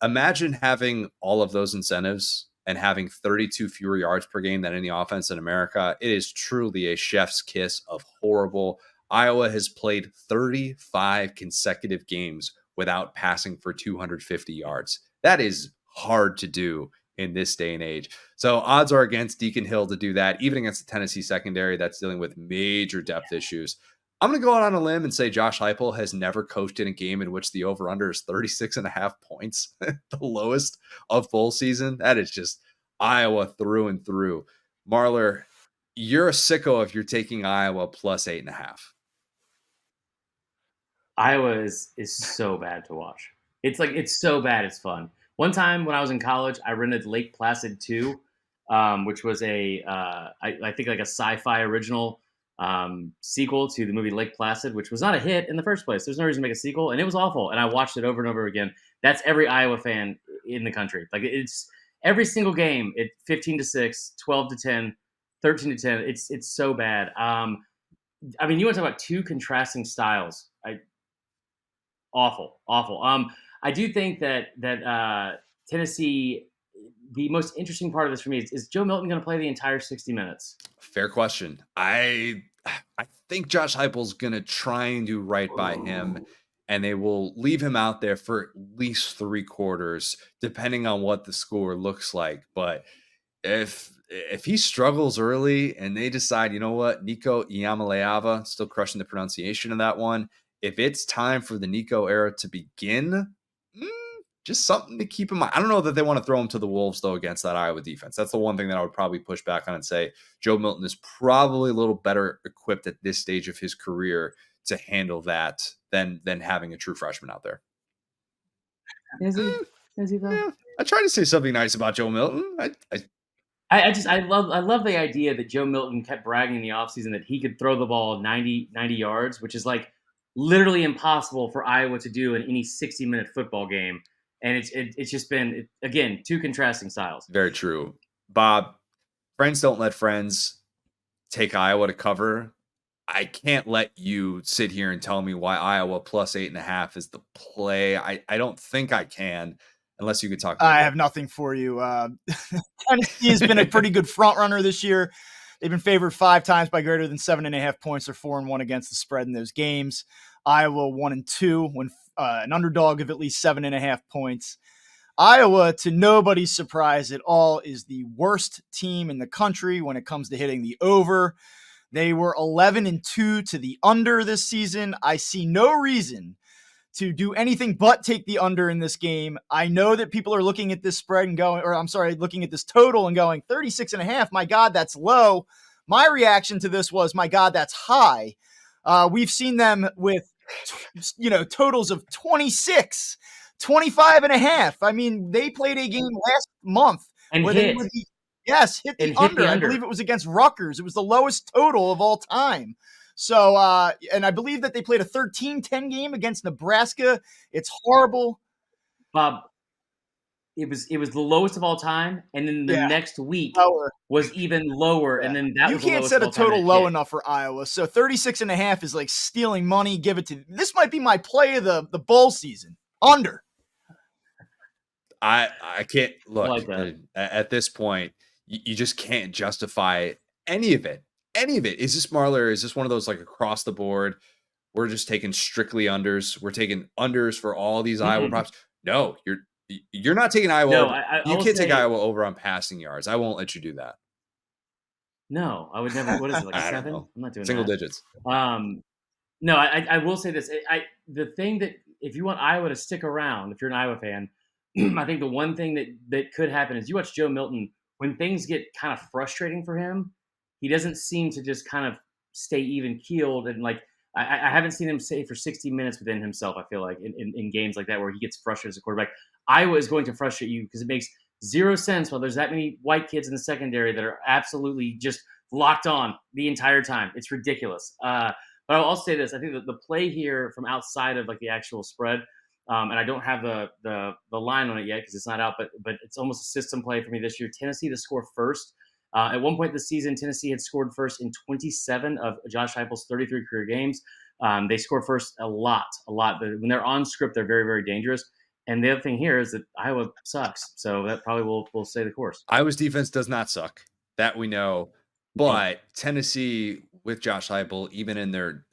Imagine having all of those incentives and having 32 fewer yards per game than any offense in America. It is truly a chef's kiss of horrible. Iowa has played 35 consecutive games without passing for 250 yards. That is hard to do in this day and age. So odds are against Deacon Hill to do that, even against the Tennessee secondary that's dealing with major depth issues. I'm going to go out on a limb and say Josh Heupel has never coached in a game in which the over-under is 36.5 points, the lowest of full season. That is just Iowa through and through. Marler, you're a sicko if you're taking Iowa plus 8.5. Iowa is so bad to watch. It's so bad it's fun. One time when I was in college, I rented Lake Placid 2, which was I think like a sci-fi original sequel to the movie Lake Placid, which was not a hit in the first place. There's no reason to make a sequel, and it was awful. And I watched it over and over again. That's every Iowa fan in the country. Like it's every single game. It's 15-6, 12-10, 13-10. It's so bad. I mean, you want to talk about two contrasting styles. Awful, awful. I do think that Tennessee. The most interesting part of this for me is Joe Milton going to play the entire 60 minutes? Fair question. I think Josh Heupel's going to try and do right by him, and they will leave him out there for at least 3 quarters, depending on what the score looks like. But if he struggles early and they decide, you know what, Nico Iamaleava, still crushing the pronunciation of that one. If it's time for the Nico era to begin, just something to keep in mind. I don't know that they want to throw him to the wolves, though, against that Iowa defense. That's the one thing that I would probably push back on and say Joe Milton is probably a little better equipped at this stage of his career to handle that than having a true freshman out there. Is he? Is he though? Yeah, I try to say something nice about Joe Milton. I love the idea that Joe Milton kept bragging in the offseason that he could throw the ball 90 yards, which is like literally impossible for Iowa to do in any 60-minute football game. And it's just been, again, two contrasting styles. Very true. Bob, friends don't let friends take Iowa to cover. I can't let you sit here and tell me why Iowa plus 8.5 is the play. I don't think I can, unless you could talk about I have nothing for you. Tennessee has been a pretty good front runner this year. They've been favored 5 times by greater than 7.5 points. They're 4-1 against the spread in those games. Iowa 1-2 when an underdog of at least 7.5 points. Iowa, to nobody's surprise at all, is the worst team in the country when it comes to hitting the over. They were 11-2 to the under this season. I see no reason to do anything but take the under in this game. I know that people are looking at this spread and going, or I'm sorry, looking at this total and going 36.5. My God, that's low. My reaction to this was, my God, that's high. We've seen them with, totals of 26, 25.5. I mean, they played a game last month and where hit. They would be, hit the under. I believe it was against Rutgers. It was the lowest total of all time. So, and I believe that they played a 13-10 game against Nebraska. It's horrible. Bob, it was the lowest of all time, and then the Yeah, next week lower. was even lower, Yeah. and then that You was the can't lowest set of a all time, and total it low hit. enough for Iowa. So 36.5 is like stealing money. Give it to this might be my play of the bowl season. Under. I can't I look like that. at this point. You just can't justify any of it. Any of it. Is this Marler? Is this one of those like across the board? We're just taking strictly unders. We're taking unders for all these Iowa Mm-mm. props. No, you're not taking Iowa No, over. I You will can't take say Iowa over on passing yards. I won't let you do that. no. I would never. What is it, like a I don't 7? know. I'm not doing Single that. digits. Um, no, I will say this. The thing that if you want Iowa to stick around, if you're an Iowa fan, I think the one thing that could happen is you watch Joe Milton when things get kind of frustrating for him. He doesn't seem to just kind of stay even keeled and like I haven't seen him say for 60 minutes within himself. I feel like in games like that where he gets frustrated as a quarterback, Iowa is going to frustrate you because it makes zero sense while there's that many white kids in the secondary that are absolutely just locked on the entire time. It's ridiculous. But I'll also say this: I think that the play here from outside of like the actual spread, and I don't have the line on it yet because it's not out, but it's almost a system play for me this year. Tennessee to score first. At one point this season, Tennessee had scored first in 27 of Josh Heupel's 33 career games. They score first a lot, a lot. But when they're on script, they're very, very dangerous. And the other thing here is that Iowa sucks, so that probably will stay the course. Iowa's defense does not suck. That we know. No. But Tennessee with Josh Heupel, even in their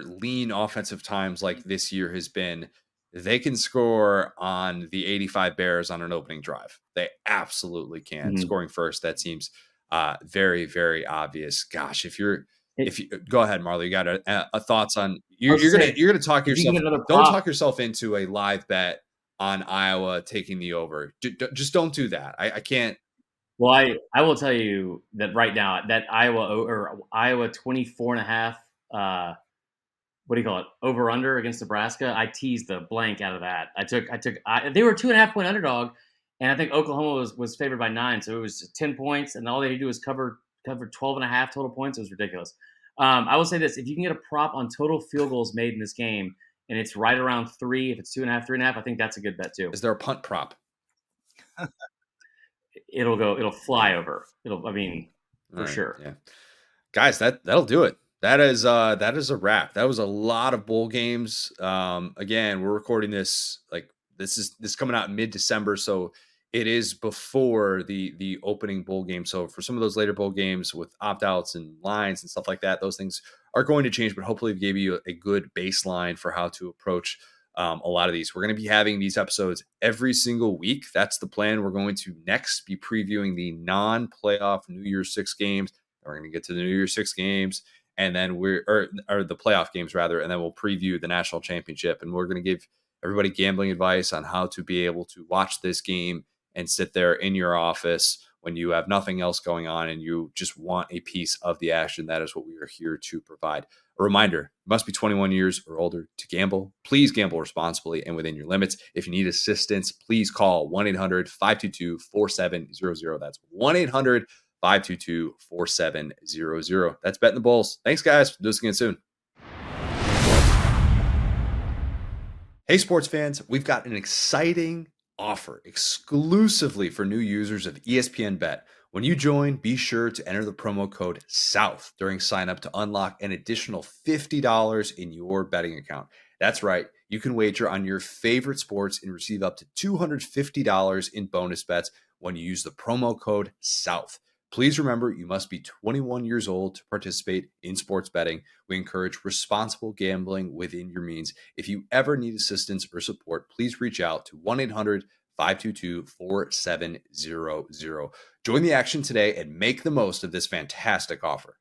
lean offensive times like this year has been, they can score on the 85 Bears on an opening drive. They absolutely can. Mm-hmm. Scoring first, that seems very, very obvious. Gosh, It, if you go ahead, Marley, you got a thoughts on I was just saying, you're gonna talk if you can yourself. get another Don't prop. talk yourself into a live bet on Iowa taking the over. Just don't do that. I can't. Well, I will tell you that right now that Iowa 24 and a half. What do you call it? Over under against Nebraska. I teased the blank out of that. They were 2.5 point underdog, and I think Oklahoma was favored by 9, so it was 10 points, and all they had to do was cover 12 and a half total points. It was ridiculous. I will say this: if you can get a prop on total field goals made in this game, and it's right around 3, if it's 2.5, 3.5, I think that's a good bet too. Is there a punt prop? It'll fly Yeah. over. I mean, All for right. sure. Yeah. Guys, that'll do it. That is a wrap. That was a lot of bowl games. Again, we're recording this like this coming out mid-December, so it is before the opening bowl game. So for some of those later bowl games with opt-outs and lines and stuff like that, those things are going to change, but hopefully we gave you a good baseline for how to approach a lot of these. We're going to be having these episodes every single week. That's the plan. We're going to next be previewing the non-playoff New Year's Six games. We're going to get to the New Year's Six games, and then or the playoff games rather, and then we'll preview the national championship. And we're going to give everybody gambling advice on how to be able to watch this game and sit there in your office when you have nothing else going on and you just want a piece of the action. That is what we are here to provide. A reminder, you must be 21 years or older to gamble. Please gamble responsibly and within your limits. If you need assistance, please call 1-800-522-4700. That's 1-800-522-4700. That's Betting the Bulls. Thanks, guys. Do this again soon. Hey, sports fans, we've got an exciting offer exclusively for new users of ESPN Bet. When you join, be sure to enter the promo code SOUTH during sign up to unlock an additional $50 in your betting account. That's right, you can wager on your favorite sports and receive up to $250 in bonus bets when you use the promo code SOUTH. Please remember, you must be 21 years old to participate in sports betting. We encourage responsible gambling within your means. If you ever need assistance or support, please reach out to 1-800-522-4700. Join the action today and make the most of this fantastic offer.